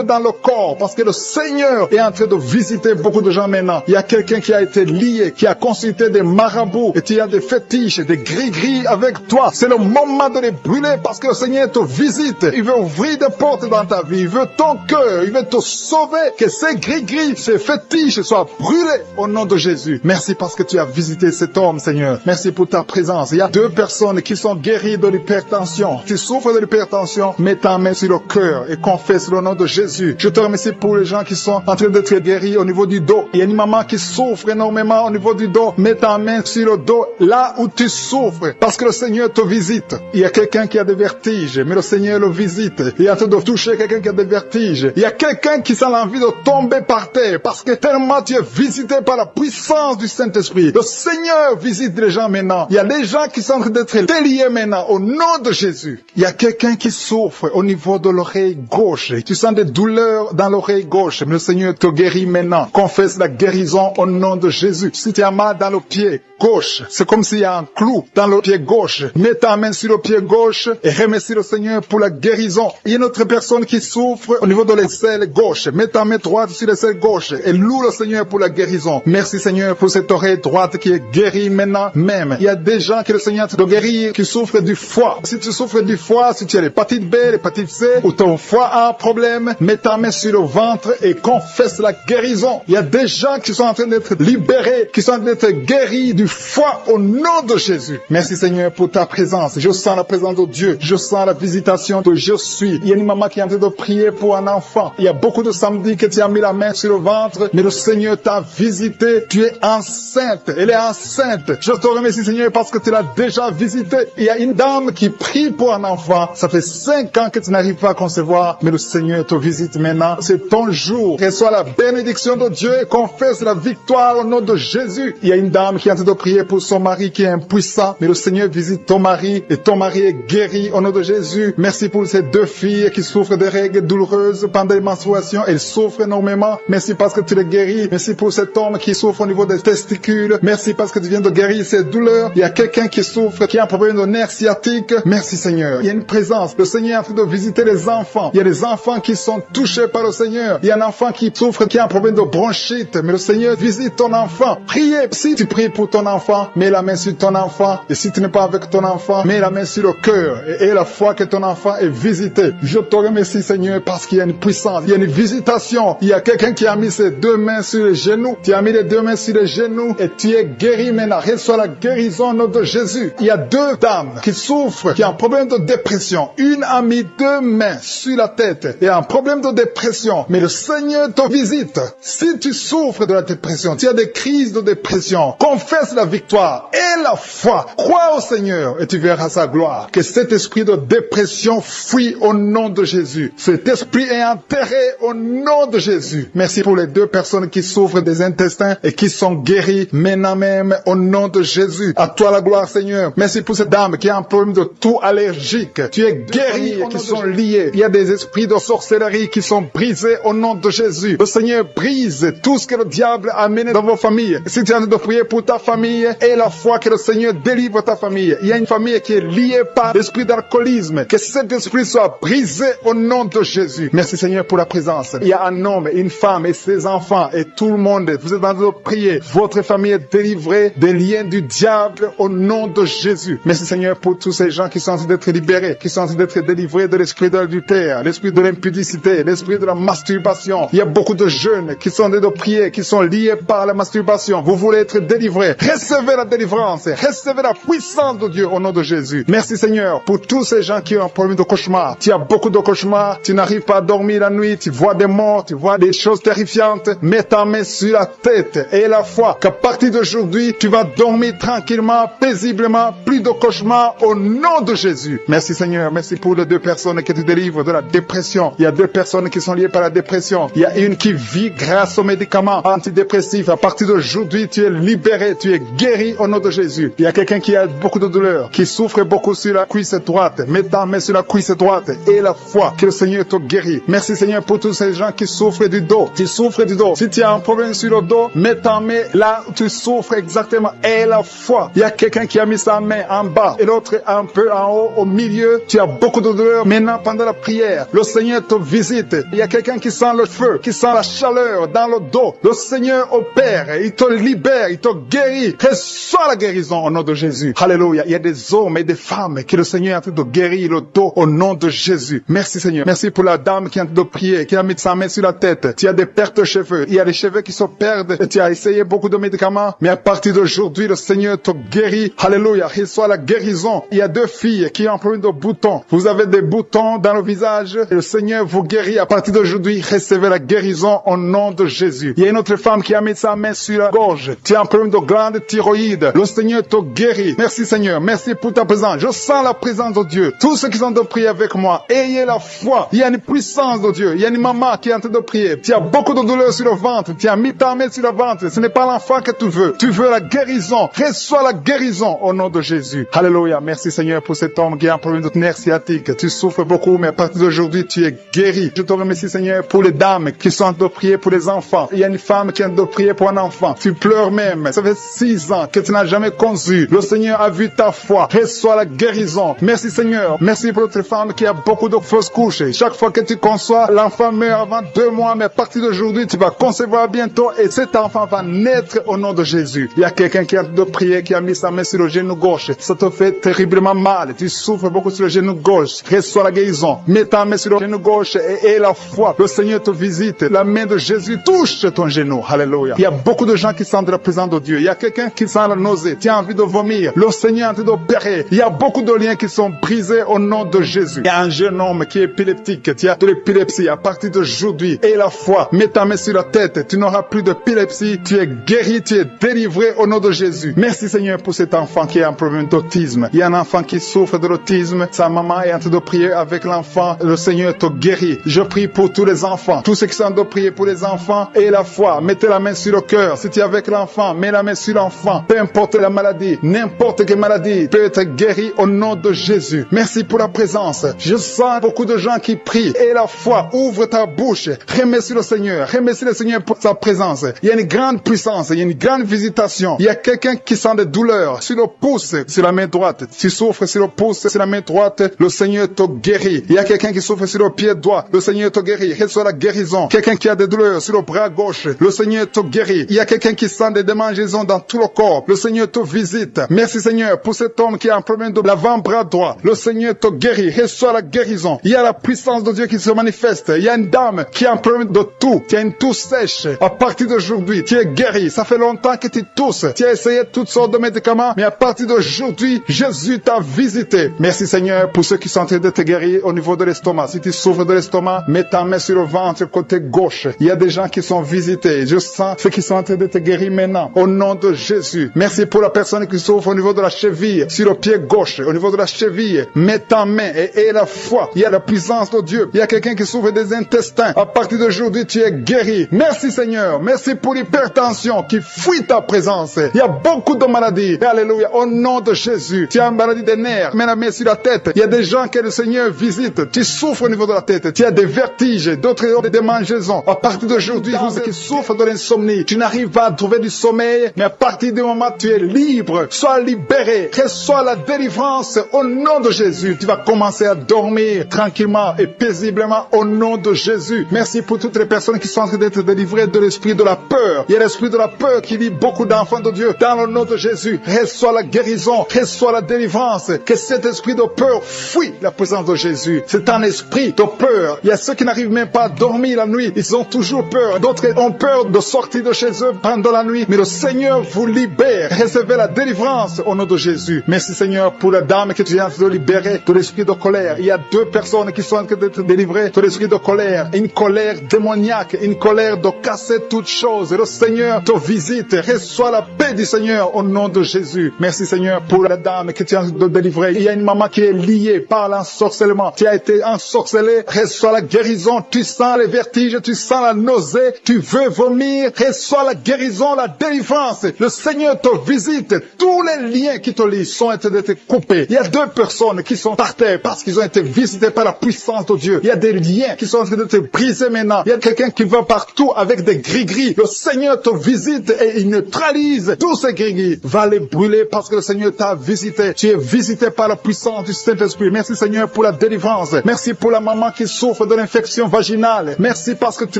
dans le corps parce que le Seigneur est en train de visiter beaucoup de gens maintenant. Il y a quelqu'un qui a été lié, qui a consulté des marabouts et tu as des fétiches, des gris-gris avec toi. C'est le moment de les brûler parce que le Seigneur te visite. Il veut ouvrir des portes dans ta vie. Il veut ton cœur. Il veut te sauver. Que ces gris-gris, ces fétiches soient brûlés au nom de Jésus. Merci parce que tu as visité cet homme, Seigneur. Merci pour ta présence. Il y a 2 personnes qui sont guéries de l'hypertension. Tu souffres de l'hypertension, mets ta main sur le cœur et confesse le nom de Jésus. Je te remercie pour les gens qui sont en train d'être guéris au niveau du dos. Il y a une maman qui souffre énormément au niveau du dos. Mets ta main sur le dos, là où tu souffres, parce que le Seigneur te visite. Il y a quelqu'un qui a des vertiges, mais le Seigneur le visite. Il est en train de toucher quelqu'un qui a des vertiges. Il y a quelqu'un qui sent l'envie de tomber par terre, parce que tellement tu es visité par la puissance du Saint-Esprit. Le Seigneur visite les gens maintenant. Il y a des gens qui sont en train d'être déliés maintenant, au nom de Jésus. Il y a quelqu'un qui souffre au niveau de l'oreille gauche. Tu sens des douleurs dans l'oreille gauche, mais le Seigneur te guérit maintenant. Confesse la guérison au nom de Jésus. Si tu as mal dans le pied gauche, c'est comme s'il y a un clou dans le pied gauche. Mets ta main sur le pied gauche et remercie le Seigneur pour la guérison. Il y a une autre personne qui souffre au niveau de l'aisselle gauche. Mets ta main droite sur l'aisselle gauche et loue le Seigneur pour la guérison. Merci Seigneur pour cette oreille droite qui est guérie maintenant même. Il y a des gens que le Seigneur te guérit qui souffrent du foie. Si tu souffres du foie, si tu as l'hépatite B, l'hépatite C, ou ton foie a un problème, mets ta main sur le ventre et confesse la guérison. Il y a des gens qui sont en train d'être libérés, qui sont en train d'être guéris du foie au nom de Jésus. Merci Seigneur pour ta présence. Je sens la présence de Dieu. Je sens la visitation de je suis. Il y a une maman qui est en train de prier pour un enfant. Il y a beaucoup de samedis que tu as mis la main sur le ventre, mais le Seigneur t'a visité. Tu es enceinte. Elle est enceinte. Je te remercie Seigneur parce que tu l'as déjà visité. Il y a une dame qui prie pour un enfant. Ça fait 5 ans que tu n'arrives pas à concevoir, mais le Seigneur te visite maintenant. C'est ton jour. Reçois la bénédiction de Dieu et confesse la victoire foi au nom de Jésus. Il y a une dame qui est en train de prier pour son mari qui est impuissant, mais le Seigneur visite ton mari et ton mari est guéri au nom de Jésus. Merci pour ces deux filles qui souffrent de règles douloureuses pendant les menstruations. Elles souffrent énormément. Merci parce que tu les guéris. Merci pour cet homme qui souffre au niveau des testicules. Merci parce que tu viens de guérir ces douleurs. Il y a quelqu'un qui souffre, qui a un problème de nerf sciatique. Merci Seigneur. Il y a une présence. Le Seigneur est en train de visiter les enfants. Il y a des enfants qui sont touchés par le Seigneur. Il y a un enfant qui souffre, qui a un problème de bronchite. Mais le Seigneur visite ton enfant. Priez. Si tu pries pour ton enfant, mets la main sur ton enfant. Et si tu n'es pas avec ton enfant, mets la main sur le cœur. Et la foi que ton enfant est visité. Je te remercie Seigneur parce qu'il y a une puissance. Il y a une visitation. Il y a quelqu'un qui a mis ses deux mains sur les genoux. Tu as mis les deux mains sur les genoux et tu es guéri maintenant. Reçois la guérison au nom de Jésus. Il y a deux dames qui souffrent, qui ont un problème de dépression. Une a mis deux mains sur la tête et a un problème de dépression. Mais le Seigneur te visite. Si tu souffres de la dépression, tu as des crises de dépression, confesse la victoire et la foi. Crois au Seigneur et tu verras sa gloire. Que cet esprit de dépression fuit au nom de Jésus. Cet esprit est enterré au nom de Jésus. Merci pour les deux personnes qui souffrent des intestins et qui sont guéries maintenant même au nom de Jésus. À toi la gloire Seigneur. Merci pour cette dame qui a un problème de toux allergique. Tu es guéri et qui sont liés. Il y a des esprits de sorcellerie qui sont brisés au nom de Jésus. Le Seigneur brise tout ce que le diable a mené dans vos familles. Si tu es en train de prier pour ta famille et la foi que le Seigneur délivre ta famille. Il y a une famille qui est liée par l'esprit d'alcoolisme. Que cet esprit soit brisé au nom de Jésus. Merci Seigneur pour la présence. Il y a un homme, une femme et ses enfants et tout le monde. Vous êtes en train de prier. Votre famille est délivrée des liens du diable au nom de Jésus. Merci Seigneur pour tous ces gens qui sont en train d'être libérés, qui sont en train d'être délivrés de l'esprit de l'adultère, l'esprit de l'impudicité, l'esprit de la masturbation. Il y a beaucoup de jeunes qui sont en train de prier, qui sont liés par la masturbation. Vous voulez être délivrés. Recevez la délivrance. Recevez la puissance de Dieu au nom de Jésus. Merci Seigneur pour tous ces gens qui ont un problème de cauchemar. Tu as beaucoup de cauchemars. Tu n'arrives pas à dormir la nuit. Tu vois des morts. Tu vois des choses terrifiantes. Mets ta main sur la tête et la foi qu'à partir d'aujourd'hui, tu vas dormir tranquillement, paisiblement, plus de cauchemars au nom de Jésus. Merci Seigneur. Merci pour les deux personnes qui te délivrent de la dépression. Il y a deux personnes qui sont liées par la dépression. Il y a une qui vit grâce aux médicaments antidépressifs. À partir d'aujourd'hui, tu es libéré, tu es guéri au nom de Jésus. Il y a quelqu'un qui a beaucoup de douleur, qui souffre beaucoup sur la cuisse droite. Mets ta main sur la cuisse droite et la foi que le Seigneur te guérit. Merci Seigneur pour tous ces gens qui souffrent du dos. Tu souffres du dos. Si tu as un problème sur le dos, mets ta main là où tu souffres exactement et la foi. Il y a quelqu'un qui a mis sa main en bas et l'autre un peu en haut, au milieu. Tu as beaucoup de douleur. Maintenant, pendant la prière, le Seigneur te visite. Il y a quelqu'un qui sent le feu, qui sent la chaleur dans le dos. Le Seigneur opère. Il te libère. Il te guérit. Reçois la guérison au nom de Jésus. Alléluia. Il y a des hommes et des femmes que le Seigneur est en train de guérir le dos au nom de Jésus. Merci Seigneur. Merci pour la dame qui est en train de prier, qui a mis sa main sur la tête. Tu as des pertes de cheveux. Il y a des cheveux qui se perdent. Et tu as essayé beaucoup de médicaments. Mais à partir d'aujourd'hui, le Seigneur te guérit. Alléluia. Reçois la guérison. Il y a deux filles qui ont un problème de boutons. Vous avez des boutons dans le visage. Et le Seigneur vous guérit. À partir d'aujourd'hui, recevez la guérison au nom de Jésus. Il y a une autre femme qui a mis sa main sur la gorge. Tu as un problème de glande thyroïde. Le Seigneur te guérit. Merci Seigneur. Merci pour ta présence. Je sens la présence de Dieu. Tous ceux qui sont en train de prier avec moi, ayez la foi. Il y a une puissance de Dieu. Il y a une maman qui est en train de prier. Tu as beaucoup de douleurs sur le ventre. Tu as mis ta main sur le ventre. Ce n'est pas l'enfant que tu veux. Tu veux la guérison. Reçois la guérison au nom de Jésus. Alléluia. Merci Seigneur pour cet homme qui a un problème de nerf sciatique. Tu souffres beaucoup, mais à partir d'aujourd'hui, tu es guéri. Je te remercie Seigneur pour les dames qui sont en train de prier pour les enfants. Il y a une femme qui est en train de prier pour un enfant. Tu pleures même. Ça fait 6 ans que tu n'as jamais conçu. Le Seigneur a vu ta foi. Reçois la guérison. Merci Seigneur. Merci pour notre femme qui a beaucoup de fausses couches. Chaque fois que tu conçois, l'enfant meurt avant 2 mois, mais à partir d'aujourd'hui, tu vas concevoir bientôt et cet enfant va naître au nom de Jésus. Il y a quelqu'un qui a de prier, qui a mis sa main sur le genou gauche. Ça te fait terriblement mal. Tu souffres beaucoup sur le genou gauche. Reçois la guérison. Mets ta main sur le genou gauche et la foi. Le Seigneur te visite. La main de Jésus touche ton genou. Alléluia. Il y a beaucoup de gens qui sentent la présence de Dieu. Il y a quelqu'un qui sent la nausée. Tu as envie de vomir. Le Seigneur est en train d'opérer. Il y a beaucoup de liens qui sont brisés au nom de Jésus. Il y a un jeune homme qui est épileptique. Tu as de l'épilepsie à partir d'aujourd'hui. Et la foi. Mets ta main sur la tête. Tu n'auras plus d'épilepsie. Tu es guéri. Tu es délivré au nom de Jésus. Merci Seigneur pour cet enfant qui a un problème d'autisme. Il y a un enfant qui souffre de l'autisme. Sa maman est en train de prier avec l'enfant. Le Seigneur te guérit. Je prie pour tous les enfants. Tous ceux qui sont en train de prier pour les enfants et la foi. Mettez la main sur sur le cœur. Si tu es avec l'enfant, mets la main sur l'enfant. Peu importe la maladie, n'importe quelle maladie peut être guérie au nom de Jésus. Merci pour la présence. Je sens beaucoup de gens qui prient. Et la foi, ouvre ta bouche. Remercie le Seigneur. Remercie le Seigneur pour sa présence. Il y a une grande puissance. Il y a une grande visitation. Il y a quelqu'un qui sent des douleurs sur le pouce, sur la main droite. Tu souffres sur le pouce, sur la main droite, le Seigneur te guérit. Il y a quelqu'un qui souffre sur le pied droit. Le Seigneur te guérit. Reçois la guérison. Quelqu'un qui a des douleurs sur le bras gauche. Le Seigneur te guérit. Il y a quelqu'un qui sent des démangeaisons dans tout le corps. Le Seigneur te visite. Merci Seigneur pour cet homme qui a un problème de l'avant-bras droit. Le Seigneur te guérit. Reçois la guérison. Il y a la puissance de Dieu qui se manifeste. Il y a une dame qui a un problème de toux. Tu as une toux sèche. À partir d'aujourd'hui, tu es guéri. Ça fait longtemps que tu tousses. Tu as essayé toutes sortes de médicaments, mais à partir d'aujourd'hui, Jésus t'a visité. Merci Seigneur pour ceux qui sont en train de te guérir au niveau de l'estomac. Si tu souffres de l'estomac, mets ta main sur le ventre côté gauche. Il y a des gens qui sont visités. Je sens ceux qui sont en train de te guérir maintenant. Au nom de Jésus. Merci pour la personne qui souffre au niveau de la cheville, sur le pied gauche, au niveau de la cheville. Mets ta main et la foi. Il y a la puissance de Dieu. Il y a quelqu'un qui souffre des intestins. À partir d'aujourd'hui, tu es guéri. Merci Seigneur. Merci pour l'hypertension qui fuit ta présence. Il y a beaucoup de maladies. Alléluia. Au nom de Jésus. Tu as une maladie des nerfs. Mets la main sur la tête. Il y a des gens que le Seigneur visite. Tu souffres au niveau de la tête. Tu as des vertiges, d'autres ont des démangeaisons. À partir d'aujourd'hui, vous qui souffrez de l'insomnie, tu n'arrives pas à trouver du sommeil, mais à partir du moment où tu es libre, sois libéré, reçois la délivrance au nom de Jésus. Tu vas commencer à dormir tranquillement et paisiblement au nom de Jésus. Merci pour toutes les personnes qui sont en train d'être délivrées de l'esprit de la peur. Il y a l'esprit de la peur qui lie beaucoup d'enfants de Dieu. Dans le nom de Jésus, reçois la guérison, reçois la délivrance. Que cet esprit de peur fuit la présence de Jésus. C'est un esprit de peur. Il y a ceux qui n'arrivent même pas à dormir la nuit. Ils ont toujours peur. D'autres ont peur de sortir de chez eux pendant la nuit. Mais le Seigneur vous libère. Recevez la délivrance au nom de Jésus. Merci Seigneur pour la dame que tu viens de libérer de l'esprit de colère. Il y a 2 personnes qui sont en train d'être délivrées de l'esprit de colère. Une colère démoniaque, une colère de casser toutes choses. Le Seigneur te visite. Reçois la paix du Seigneur au nom de Jésus. Merci Seigneur pour la dame que tu viens de délivrer. Il y a une maman qui est liée par l'ensorcellement. Tu as été ensorcelé. Reçois la guérison. Tu sens les vertiges, tu sens la nausée, tu veux vomir. Reçois la guérison, la délivrance. Le Seigneur te visite. Tous les liens qui te lient sont en train d'être coupés. Il y a 2 personnes qui sont par terre parce qu'ils ont été visités par la puissance de Dieu. Il y a des liens qui sont en train de te briser maintenant. Il y a quelqu'un qui va partout avec des gris-gris. Le Seigneur te visite et il neutralise tous ces gris-gris. Va les brûler parce que le Seigneur t'a visité. Tu es visité par la puissance du Saint-Esprit. Merci Seigneur pour la délivrance. Merci pour la maman qui souffre de l'infection vaginale. Merci parce que tu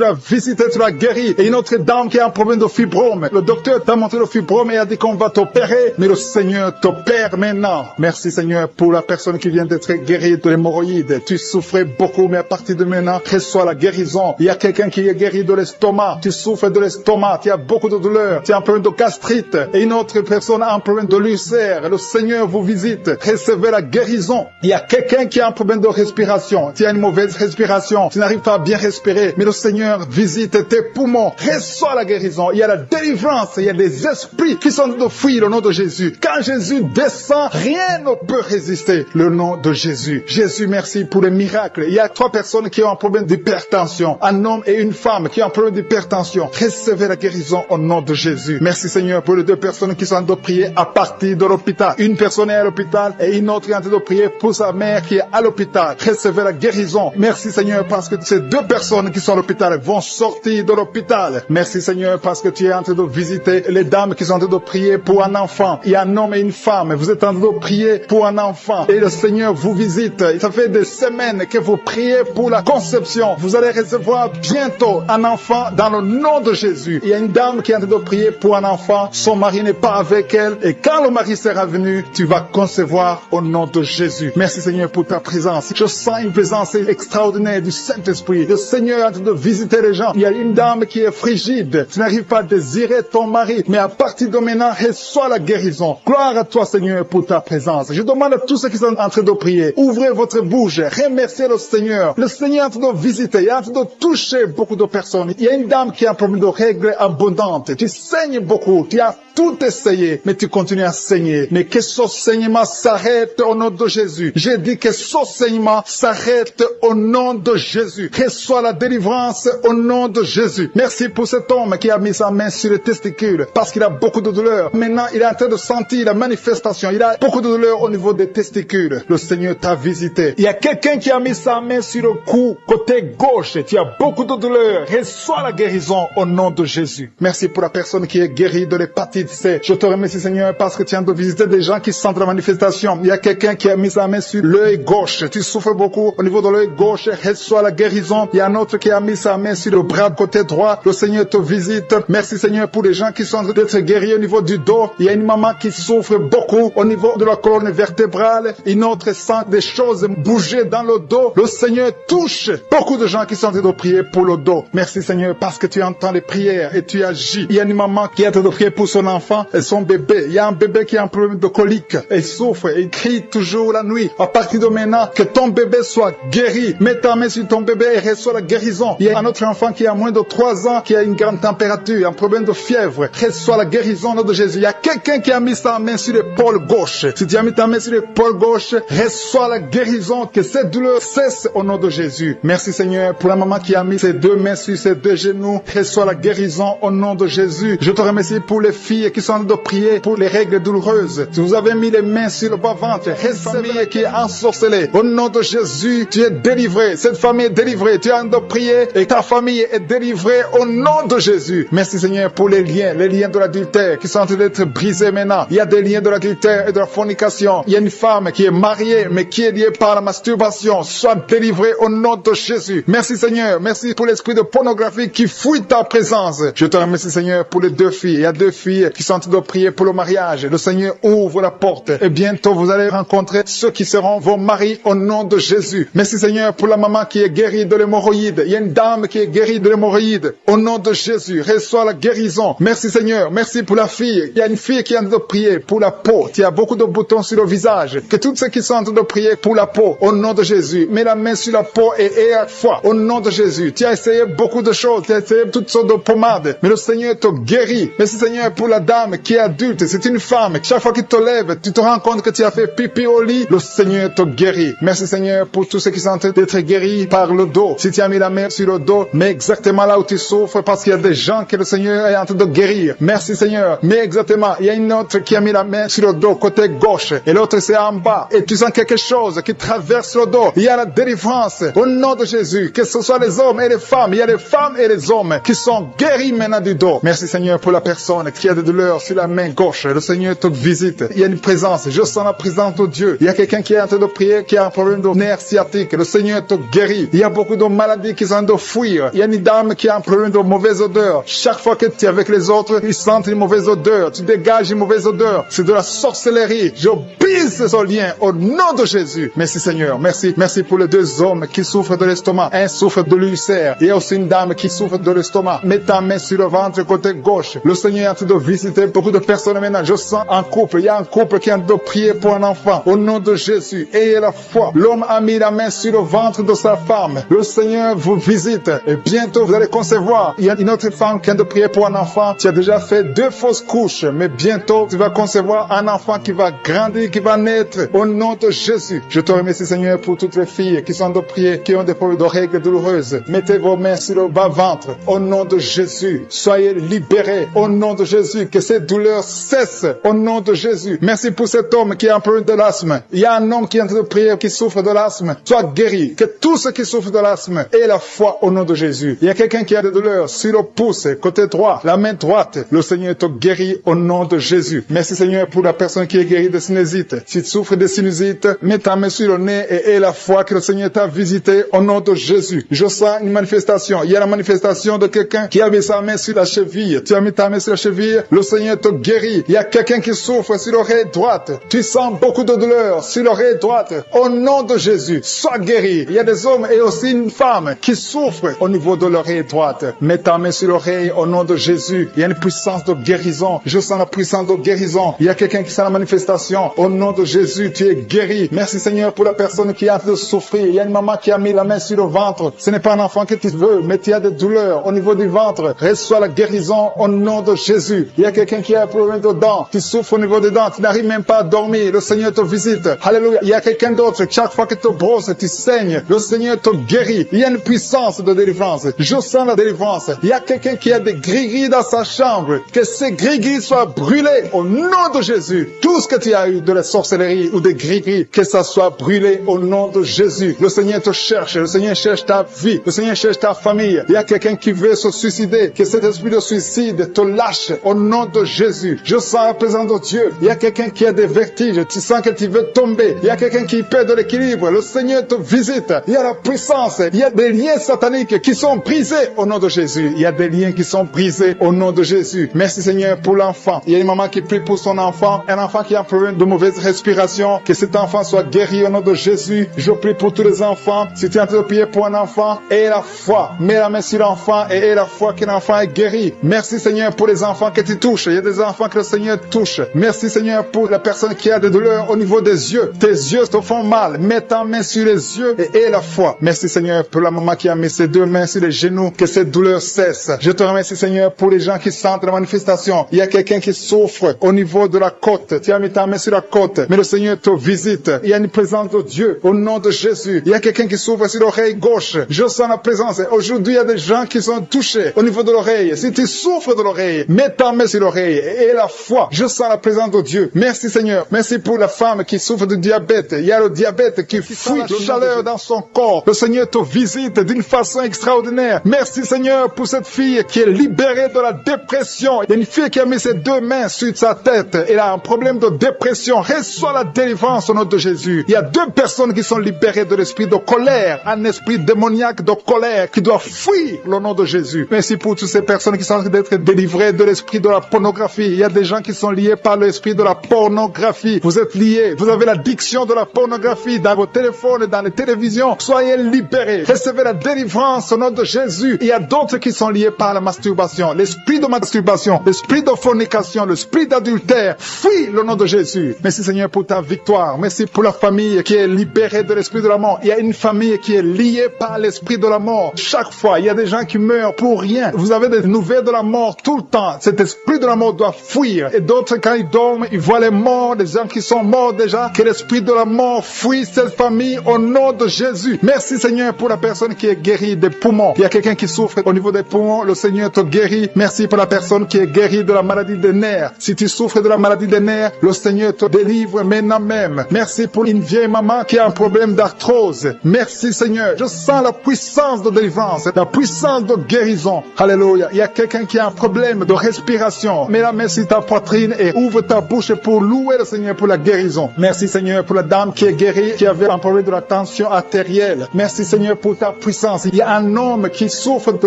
l'as visité, tu l'as guéri. Et une autre dame qui a un problème de fibrome. Le docteur t'a montré le fibrome et a dit qu'on va t'opérer. Mais le Seigneur t'opère maintenant. Merci Seigneur pour la personne qui vient d'être guérie de l'hémorroïde. Tu souffrais beaucoup, mais à partir de maintenant, reçois la guérison. Il y a quelqu'un qui est guéri de l'estomac. Tu souffres de l'estomac. Tu as beaucoup de douleurs. Tu as un problème de gastrite. Et une autre personne a un problème de l'ulcère. Le Seigneur vous visite. Recevez la guérison. Il y a quelqu'un qui a un problème de respiration. Tu as une mauvaise respiration. Tu n'arrives pas à bien respirer. Mais le Seigneur visite tes poumons. Reçois la guérison. Il y a la délivrance. Il y a des esprits qui sont de fuir au nom de Jésus. Quand Jésus descend, rien ne peut résister. Le nom de Jésus. Jésus, merci pour les miracles. Il y a 3 personnes qui ont un problème d'hypertension. Un homme et une femme qui ont un problème d'hypertension. Recevez la guérison au nom de Jésus. Merci Seigneur pour les 2 personnes qui sont en train de prier à partir de l'hôpital. Une personne est à l'hôpital et une autre est en train de prier pour sa mère qui est à l'hôpital. Recevez la guérison. Merci Seigneur parce que ces 2 personnes qui sont à l'hôpital vont sortir de l'hôpital. Merci Seigneur parce que tu es en train de visiter les dames qui sont en train de prier pour un enfant. Il y a un homme et une femme. Vous êtes en train de prier pour un enfant. Et le Seigneur vous visite. Ça fait des semaines que vous priez pour la conception. Vous allez recevoir bientôt un enfant dans le nom de Jésus. Il y a une dame qui est en train de prier pour un enfant. Son mari n'est pas avec elle. Et quand le mari sera venu, tu vas concevoir au nom de Jésus. Merci Seigneur pour ta présence. Je sens une présence extraordinaire du Saint-Esprit. Le Seigneur est en train de visiter les gens. Il y a une dame qui est frigide. Tu n'arrives pas à désirer ton mari. Mais à partir de maintenant, reçois la guérison. Gloire à toi Seigneur pour ta présence. Je demande à tous ceux qui sont en train de prier, ouvrez votre bouche, remerciez le Seigneur. Le Seigneur est en train de visiter, il est en train de toucher beaucoup de personnes. Il y a une dame qui a un problème de règles abondantes. Tu saignes beaucoup, tu as tout essayé, mais tu continues à saigner. Mais que ce saignement s'arrête au nom de Jésus. J'ai dit que ce saignement s'arrête au nom de Jésus. Reçois la délivrance au nom de Jésus. Merci pour cet homme qui a mis sa main sur les testicules parce qu'il a beaucoup de douleur. Maintenant, il est en train de sentir la manifestation. Il a beaucoup de douleur au niveau des testicules. Le Seigneur t'a visité. Il y a quelqu'un qui a mis sa main sur le cou, côté gauche. Tu as beaucoup de douleur. Reçois la guérison au nom de Jésus. Merci pour la personne qui est guérie de l'hépatite C. Je te remercie, Seigneur, parce que tu as de visiter des gens qui sentent la manifestation. Il y a quelqu'un qui a mis sa main sur l'œil gauche. Tu souffres beaucoup au niveau de l'œil gauche. Reçois la guérison. Il y a un autre qui a mis sa main sur le bras côté droit. Le Seigneur te visite. Merci, Seigneur, pour les gens qui sont en train d'être guéris au niveau du dos. Il y a une maman qui souffre beaucoup au niveau de la colonne vertébrale. Une autre sent des choses bouger dans le dos. Le Seigneur touche beaucoup de gens qui sont en train de prier pour le dos. Merci, Seigneur, parce que tu entends les prières et tu agis. Il y a une maman qui est en train de prier pour son enfant et son bébé. Il y a un bébé qui a un problème de colique. Il souffre, il crie toujours la nuit. À partir de maintenant, que ton bébé soit guéri. Mets ta main sur ton bébé et reçois la guérison. Il y a un autre enfant qui a moins de 3 ans, qui a une grande température, un problème de fièvre. Reçois la guérison au nom de Jésus. Il y a quelqu'un qui a mis sa main sur l'épaule gauche. Si tu as mis ta main sur l'épaule gauche, reçois la guérison. Que cette douleur cesse au nom de Jésus. Merci, Seigneur, pour la maman qui a mis ses 2 mains sur ses 2 genoux. Reçois la guérison au nom de Jésus. Je te remercie pour les filles qui sont en train de prier pour les règles douloureuses. Si vous avez mis les mains sur le bas-ventre, famille qui est ensorcelée, au nom de Jésus, tu es délivré. Cette famille est délivrée. Tu es en train de prier et ta famille est délivrée au nom de Jésus. Merci, Seigneur, pour les liens de l'adultère qui sont en train d'être brisés maintenant. Il y a des liens de l'adultère et de la fornication. Il y a une femme qui est mariée mais qui est liée par la masturbation. Sois délivrée au nom de Jésus. Merci, Seigneur. Merci pour l'esprit de pornographie qui fouille ta présence. Je te remercie, Seigneur, pour les 2 filles. Il y a 2 filles qui sont en train de prier pour le mariage. Le Seigneur ouvre la porte et bientôt vous allez rencontrer ceux qui seront vos maris au nom de Jésus. Merci, Seigneur, pour la maman qui est guérie de l'hémorroïde. Il y a une dame qui est guérie de l'hémorroïde. Au nom de Jésus, reçois la guérison. Merci, Seigneur. Merci pour la fille. Il y a une fille qui est en train de prier pour la peau. Il y a beaucoup de boutons sur le visage. Que tous ceux qui sont en train de prier pour la peau, au nom de Jésus, mets la main sur la peau et aie foi. Au nom de Jésus. Tu as essayé beaucoup de choses. Tu as essayé toutes sortes de pommades. Mais le Seigneur te guérit. Merci, Seigneur, pour la dame qui est adulte. C'est une femme. Chaque fois qu'il te lève, tu te rends compte que tu as fait pipi au lit. Le Seigneur te guérit. Merci, Seigneur, pour tous ceux qui sont en train d'être guéris par le dos. Si tu as mis la main sur le dos, mets exactement là où tu souffres parce qu'il y a des gens que le Seigneur est en train de guérir. Merci, Seigneur. Mais exactement, il y a une autre qui a mis la main sur le dos, côté gauche, et l'autre c'est en bas. Et tu sens quelque chose qui traverse le dos. Il y a la délivrance. Au nom de Jésus, que ce soit les hommes et les femmes, il y a les femmes et les hommes qui sont guéris maintenant du dos. Merci, Seigneur, pour la personne qui a des douleurs sur la main gauche. Le Seigneur te visite. Il y a une présence. Je sens la présence de Dieu. Il y a quelqu'un qui est en train de prier, qui a un problème de nerf sciatique. Le Seigneur te guérit. Il y a beaucoup de maladies qui sont en train de fuir. Il y a une dame qui a un problème de mauvaise odeur. Chaque fois que tu es avec les autres, ils sentent une mauvaise odeur. Tu dégages une mauvaise odeur. C'est de la sorcellerie. Je brise ce lien au nom de Jésus. Merci, Seigneur. Merci. Merci pour les 2 hommes qui souffrent de l'estomac. Un souffre de l'ulcère. Il y a aussi une dame qui souffre de l'estomac. Mets ta main sur le ventre côté gauche. Le Seigneur est en train de visiter beaucoup de personnes maintenant. Je sens un couple. Il y a un couple qui est en train de prier pour un enfant. Au nom de Jésus. Ayez la foi. L'homme a mis la main sur le ventre de sa femme. Le Seigneur vous visite. Et bientôt vous allez concevoir. Il y a une autre femme qui est en train de prier pour un enfant. Tu as déjà fait 2 fausses couches. Mais bientôt tu vas concevoir un enfant qui va grandir, qui va naître. Au nom de Jésus. Je te remercie, Seigneur, pour toutes les filles qui sont en train de prier, qui ont des problèmes de règles douloureuses. Mettez vos mains sur le bas-ventre. Au nom de Jésus. Soyez libérés. Au nom de Jésus. Que ces douleurs cessent. Au nom de Jésus. Merci pour cet homme qui a un problème de l'asthme. Il y a un homme qui est en train de prier, qui souffre de l'asthme. Sois guéri. Que tous ceux qui souffrent de l'asthme aient la foi au nom de Jésus. Il y a quelqu'un qui a des douleurs sur le pouce, côté droit, la main droite. Le Seigneur te guérit au nom de Jésus. Merci, Seigneur, pour la personne qui est guérie de sinusite. Si tu souffres de sinusite, mets ta main sur le nez et aie la foi que le Seigneur t'a visité au nom de Jésus. Je sens une manifestation. Il y a la manifestation de quelqu'un qui a mis sa main sur la cheville. Tu as mis ta main sur la cheville, le Seigneur te guérit. Il y a quelqu'un qui souffre sur l'oreille droite. Tu sens beaucoup de douleur sur l'oreille droite. Au nom de Jésus, sois guéri. Il y a des hommes et aussi une femme qui souffrent au niveau de l'oreille droite. Mets ta main sur l'oreille au nom de Jésus. Il y a une puissance de guérison. Je sens la puissance de guérison. Il y a quelqu'un qui sent la manifestation. Au nom de Jésus, tu es guéri. Merci, Seigneur, pour la personne qui a de souffrir. Il y a une maman qui a mis la main sur le ventre. Ce n'est pas un enfant que tu veux, mais tu as des douleurs au niveau du ventre. Reçois la guérison au nom de Jésus. Il y a quelqu'un qui a un problème de dents. Tu souffres au niveau des dents. Tu n'arrives même pas à dormir. Le Seigneur te visite. Alléluia. Il y a quelqu'un d'autre. Chaque fois que tu te brosses, tu saignes. Le Seigneur te guérit. Il y a une puissance de délivrance. Je sens la délivrance. Il y a quelqu'un quelqu'un qui a des gris-gris dans sa chambre, que ces gris-gris soient brûlés au nom de Jésus. Tout ce que tu as eu de la sorcellerie ou des gris-gris, que ça soit brûlé au nom de Jésus. Le Seigneur te cherche, le Seigneur cherche ta vie, le Seigneur cherche ta famille. Il y a quelqu'un qui veut se suicider, que cet esprit de suicide te lâche au nom de Jésus. Je sens la présence de Dieu. Il y a quelqu'un qui a des vertiges, tu sens que tu veux tomber. Il y a quelqu'un qui perd de l'équilibre, le Seigneur te visite. Il y a la puissance, il y a des liens sataniques qui sont brisés au nom de Jésus. Il y a des liens qui sont brisés au nom de Jésus. Merci Seigneur pour l'enfant. Il y a une maman qui prie pour son enfant, un enfant qui a un problème de mauvaise respiration, que cet enfant soit guéri au nom de Jésus. Je prie pour tous les enfants. Si tu es en train de prier pour un enfant, aie la foi. Mets la main sur l'enfant et aie la foi que l'enfant est guéri. Merci Seigneur pour les enfants que tu touches. Il y a des enfants que le Seigneur touche. Merci Seigneur pour la personne qui a des douleurs au niveau des yeux. Tes yeux te font mal. Mets ta main sur les yeux et aie la foi. Merci Seigneur pour la maman qui a mis ses deux mains sur les genoux, que cette douleur cesse. Je te remercie Seigneur pour les gens qui sentent la manifestation. Il y a quelqu'un qui souffre au niveau de la côte. Tu as mis ta main sur la côte, mais le Seigneur te visite. Il y a une présence de Dieu au nom de Jésus. Il y a quelqu'un qui souffre sur l'oreille gauche. Je sens la présence. Aujourd'hui, il y a des gens qui sont touchés au niveau de l'oreille. Si tu souffres de l'oreille, mets ta main sur l'oreille et la foi. Je sens la présence de Dieu. Merci Seigneur. Merci pour la femme qui souffre de diabète. Il y a le diabète qui fuit la chaleur dans son corps. Le Seigneur te visite d'une façon extraordinaire. Merci Seigneur pour cette fille qui est libérée de la dépression. Il y a une fille qui a mis ses deux mains sur sa tête. Elle a un problème de dépression. Reçois la délivrance au nom de Jésus. Il y a deux personnes qui sont libérées de l'esprit de colère. Un esprit démoniaque de colère qui doit fuir le nom de Jésus. Merci pour toutes ces personnes qui sont en train d'être délivrées de l'esprit de la pornographie. Il y a des gens qui sont liés par l'esprit de la pornographie. Vous êtes liés. Vous avez l'addiction de la pornographie dans vos téléphones, dans les télévisions. Soyez libérés. Recevez la délivrance au nom de Jésus. Il y a d'autres qui sont liés par la masturbation. L'esprit de masturbation, l'esprit de fornication, l'esprit d'adultère. Fuis le nom de Jésus. Merci Seigneur pour ta victoire. Merci pour la famille qui est libérée de l'esprit de la mort. Il y a une famille qui est liée par l'esprit de la mort. Chaque fois, il y a des gens qui meurent pour rien. Vous avez des nouvelles de la mort tout le temps. Cet esprit de la mort doit fuir. Et d'autres, quand ils dorment, ils voient les morts, des gens qui sont morts déjà. Que l'esprit de la mort fuit cette famille au nom de Jésus. Merci Seigneur pour la personne qui est guérie des poumons. Il y a quelqu'un qui souffre au niveau des poumons. Le Seigneur te guérit. Merci pour la personne qui est guérie de la maladie des nerfs. Si tu souffres de la maladie des nerfs, le Seigneur te délivre maintenant même. Merci pour une vieille maman qui a un problème d'arthrose. Merci Seigneur. Je sens la puissance de délivrance, la puissance de guérison. Alléluia. Il y a quelqu'un qui a un problème de respiration. Mets la main sur ta poitrine et ouvre ta bouche pour louer le Seigneur pour la guérison. Merci Seigneur pour la dame qui est guérie, qui avait un problème de la tension artérielle. Merci Seigneur pour ta puissance. Il y a un homme qui souffre de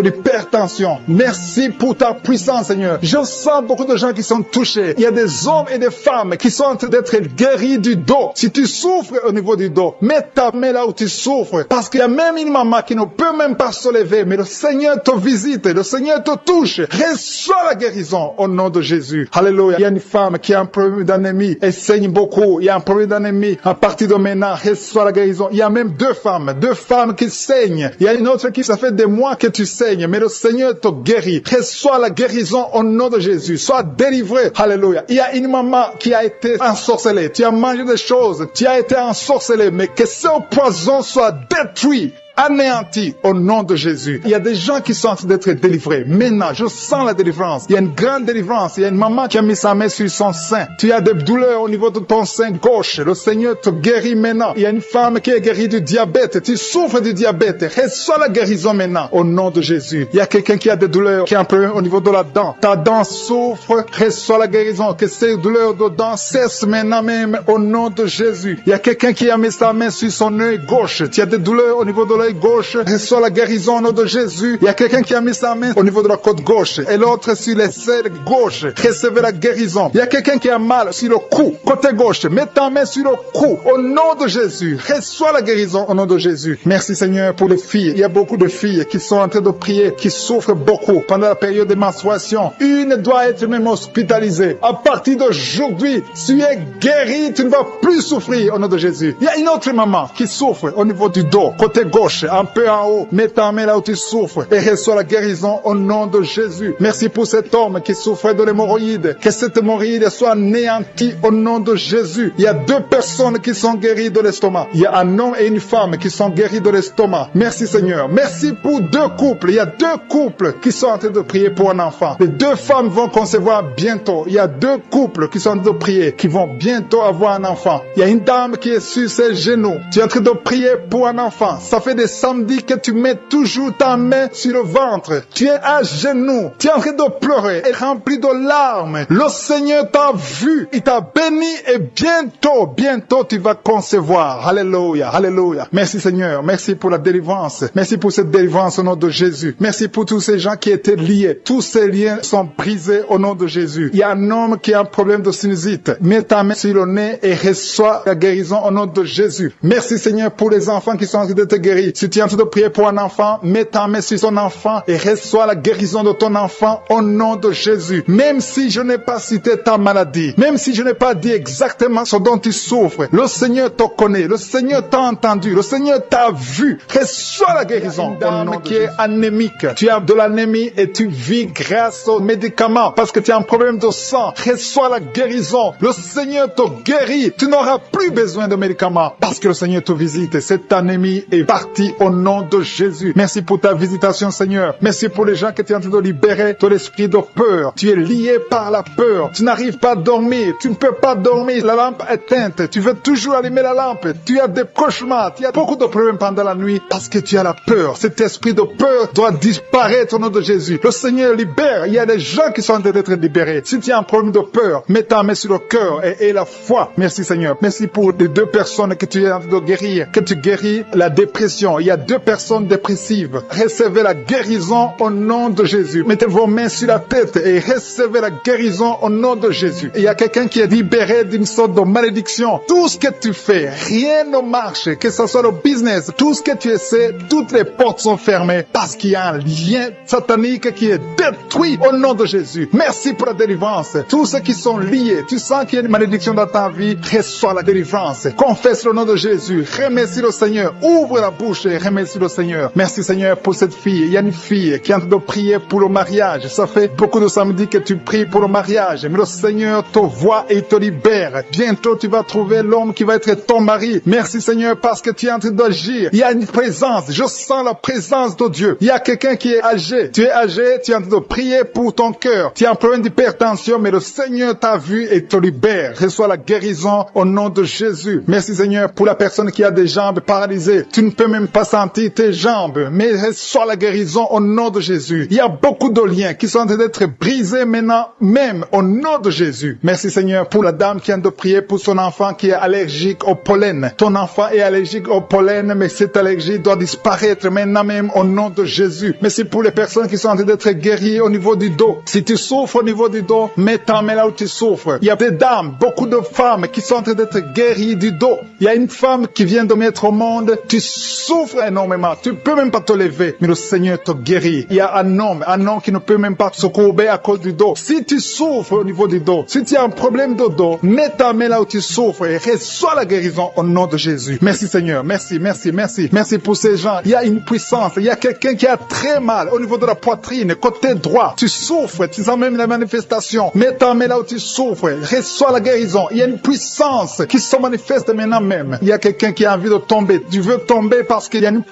l'hypertension. Merci pour ta puissance Seigneur. Je sens beaucoup de gens qui sont touchés. Il y a des hommes et des femmes qui sont en train d'être guéris du dos. Si tu souffres au niveau du dos, mets ta main là où tu souffres. Parce qu'il y a même une maman qui ne peut même pas se lever, mais le Seigneur te visite, le Seigneur te touche. Reçois la guérison au nom de Jésus. Alléluia. Il y a une femme qui a un problème d'anémie. Elle saigne beaucoup. Il y a un problème d'anémie. À partir de maintenant, reçois la guérison. Il y a même deux femmes qui saignent. Il y a une autre qui, ça fait des mois que tu saignes, mais le Seigneur te guérit. Reçois la guérison au nom de Jésus. Sois délivré. Alléluia. Il y a une maman qui a été ensorcelée. Tu as mangé des choses. Tu as été ensorcelé, mais que ce poison soit détruit. Anéanti au nom de Jésus. Il y a des gens qui sont en train d'être délivrés. Maintenant, je sens la délivrance. Il y a une grande délivrance. Il y a une maman qui a mis sa main sur son sein. Tu as des douleurs au niveau de ton sein gauche. Le Seigneur te guérit maintenant. Il y a une femme qui est guérie du diabète. Tu souffres du diabète. Reçois la guérison maintenant au nom de Jésus. Il y a quelqu'un qui a des douleurs, qui a un problème au niveau de la dent. Ta dent souffre. Reçois la guérison. Que ces douleurs de dents cessent maintenant même au nom de Jésus. Il y a quelqu'un qui a mis sa main sur son œil gauche. Tu as des douleurs au niveau de l'œil gauche, reçois la guérison au nom de Jésus. Il y a quelqu'un qui a mis sa main au niveau de la côte gauche et l'autre sur l'aisselle gauche. Recevez la guérison. Il y a quelqu'un qui a mal sur le cou, côté gauche. Mets ta main sur le cou au nom de Jésus. Reçois la guérison au nom de Jésus. Merci Seigneur pour les filles. Il y a beaucoup de filles qui sont en train de prier, qui souffrent beaucoup pendant la période de menstruation. Une doit être même hospitalisée. À partir d'aujourd'hui, tu es guéri, tu ne vas plus souffrir au nom de Jésus. Il y a une autre maman qui souffre au niveau du dos, côté gauche. gauche, un peu en haut. Mets ta main là où tu souffres et reçois la guérison au nom de Jésus. Merci pour cet homme qui souffrait de l'hémorroïde. Que cette hémorroïde soit anéantie au nom de Jésus. Il y a 2 personnes qui sont guéries de l'estomac. Il y a un homme et une femme qui sont guéris de l'estomac. Merci Seigneur. Merci pour 2 couples. Il y a 2 couples qui sont en train de prier pour un enfant. Les 2 femmes vont concevoir bientôt. Il y a 2 couples qui sont en train de prier, qui vont bientôt avoir un enfant. Il y a une dame qui est sur ses genoux. Tu es en train de prier pour un enfant. Ça fait des samedis que tu mets toujours ta main sur le ventre. Tu es à genoux. Tu es en train de pleurer et rempli de larmes. Le Seigneur t'a vu. Il t'a béni et bientôt tu vas concevoir. Alléluia, alléluia. Merci Seigneur. Merci pour la délivrance. Merci pour cette délivrance au nom de Jésus. Merci pour tous ces gens qui étaient liés. Tous ces liens sont brisés au nom de Jésus. Il y a un homme qui a un problème de sinusite. Mets ta main sur le nez et reçois la guérison au nom de Jésus. Merci Seigneur pour les enfants qui sont en train de te guérir. Si tu es en train de prier pour un enfant, mets ta main sur son enfant et reçois la guérison de ton enfant au nom de Jésus. Même si je n'ai pas cité ta maladie, même si je n'ai pas dit exactement ce dont tu souffres, le Seigneur te connaît, le Seigneur t'a entendu, le Seigneur t'a vu. Reçois la guérison. Une dame qui est anémique, tu as de l'anémie et tu vis grâce aux médicaments parce que tu as un problème de sang. Reçois la guérison. Le Seigneur te guérit. Tu n'auras plus besoin de médicaments parce que le Seigneur te visite et cette anémie est partie au nom de Jésus. Merci pour ta visitation, Seigneur. Merci pour les gens que tu es en train de libérer de l'esprit de peur. Tu es lié par la peur. Tu n'arrives pas à dormir. Tu ne peux pas dormir. La lampe est éteinte. Tu veux toujours allumer la lampe. Tu as des cauchemars. Tu as beaucoup de problèmes pendant la nuit parce que tu as la peur. Cet esprit de peur doit disparaître au nom de Jésus. Le Seigneur libère. Il y a des gens qui sont en train d'être libérés. Si tu as un problème de peur, mets ta main sur le cœur et la foi. Merci Seigneur. Merci pour les 2 personnes que tu es en train de guérir. Que tu guéris la dépression. Il y a 2 personnes dépressives. Recevez la guérison au nom de Jésus. Mettez vos mains sur la tête et recevez la guérison au nom de Jésus. Il y a quelqu'un qui est libéré d'une sorte de malédiction. Tout ce que tu fais, rien ne marche. Que ce soit le business, tout ce que tu essaies, toutes les portes sont fermées parce qu'il y a un lien satanique qui est détruit au nom de Jésus. Merci pour la délivrance. Tous ceux qui sont liés, tu sens qu'il y a une malédiction dans ta vie, reçois la délivrance. Confesse le nom de Jésus. Remercie le Seigneur. Ouvre la bouche et remercie le Seigneur. Merci Seigneur pour cette fille. Il y a une fille qui est en train de prier pour le mariage. Ça fait beaucoup de samedis que tu pries pour le mariage. Mais le Seigneur te voit et te libère. Bientôt tu vas trouver l'homme qui va être ton mari. Merci Seigneur parce que tu es en train d'agir. Il y a une présence. Je sens la présence de Dieu. Il y a quelqu'un qui est âgé. Tu es âgé, tu es en train de prier pour ton cœur. Tu as un problème d'hypertension, mais le Seigneur t'a vu et te libère. Reçois la guérison au nom de Jésus. Merci Seigneur pour la personne qui a des jambes paralysées. Tu ne peux même pas sentir tes jambes, mais reçois la guérison au nom de Jésus. Il y a beaucoup de liens qui sont en train d'être brisés maintenant, même au nom de Jésus. Merci Seigneur pour la dame qui vient de prier pour son enfant qui est allergique au pollen. Ton enfant est allergique au pollen, mais cette allergie doit disparaître maintenant même au nom de Jésus. Merci pour les personnes qui sont en train d'être guéries au niveau du dos. Si tu souffres au niveau du dos, mets ta main là où tu souffres. Il y a des dames, beaucoup de femmes qui sont en train d'être guéries du dos. Il y a une femme qui vient de mettre au monde. Tu souffres énormément. Tu peux même pas te lever, mais le Seigneur te guérit. Il y a un homme qui ne peut même pas se courber à cause du dos. Si tu souffres au niveau du dos, si tu as un problème de dos, mets ta main là où tu souffres et reçois la guérison au nom de Jésus. Merci Seigneur. Merci, merci, merci. Merci pour ces gens. Il y a une puissance. Il y a quelqu'un qui a très mal au niveau de la poitrine, côté droit. Tu souffres. Tu sens même la manifestation. Mets ta main là où tu souffres. Reçois la guérison. Il y a une puissance qui se manifeste maintenant même. Il y a quelqu'un qui a envie de tomber. Tu veux tomber parce qu'il y a une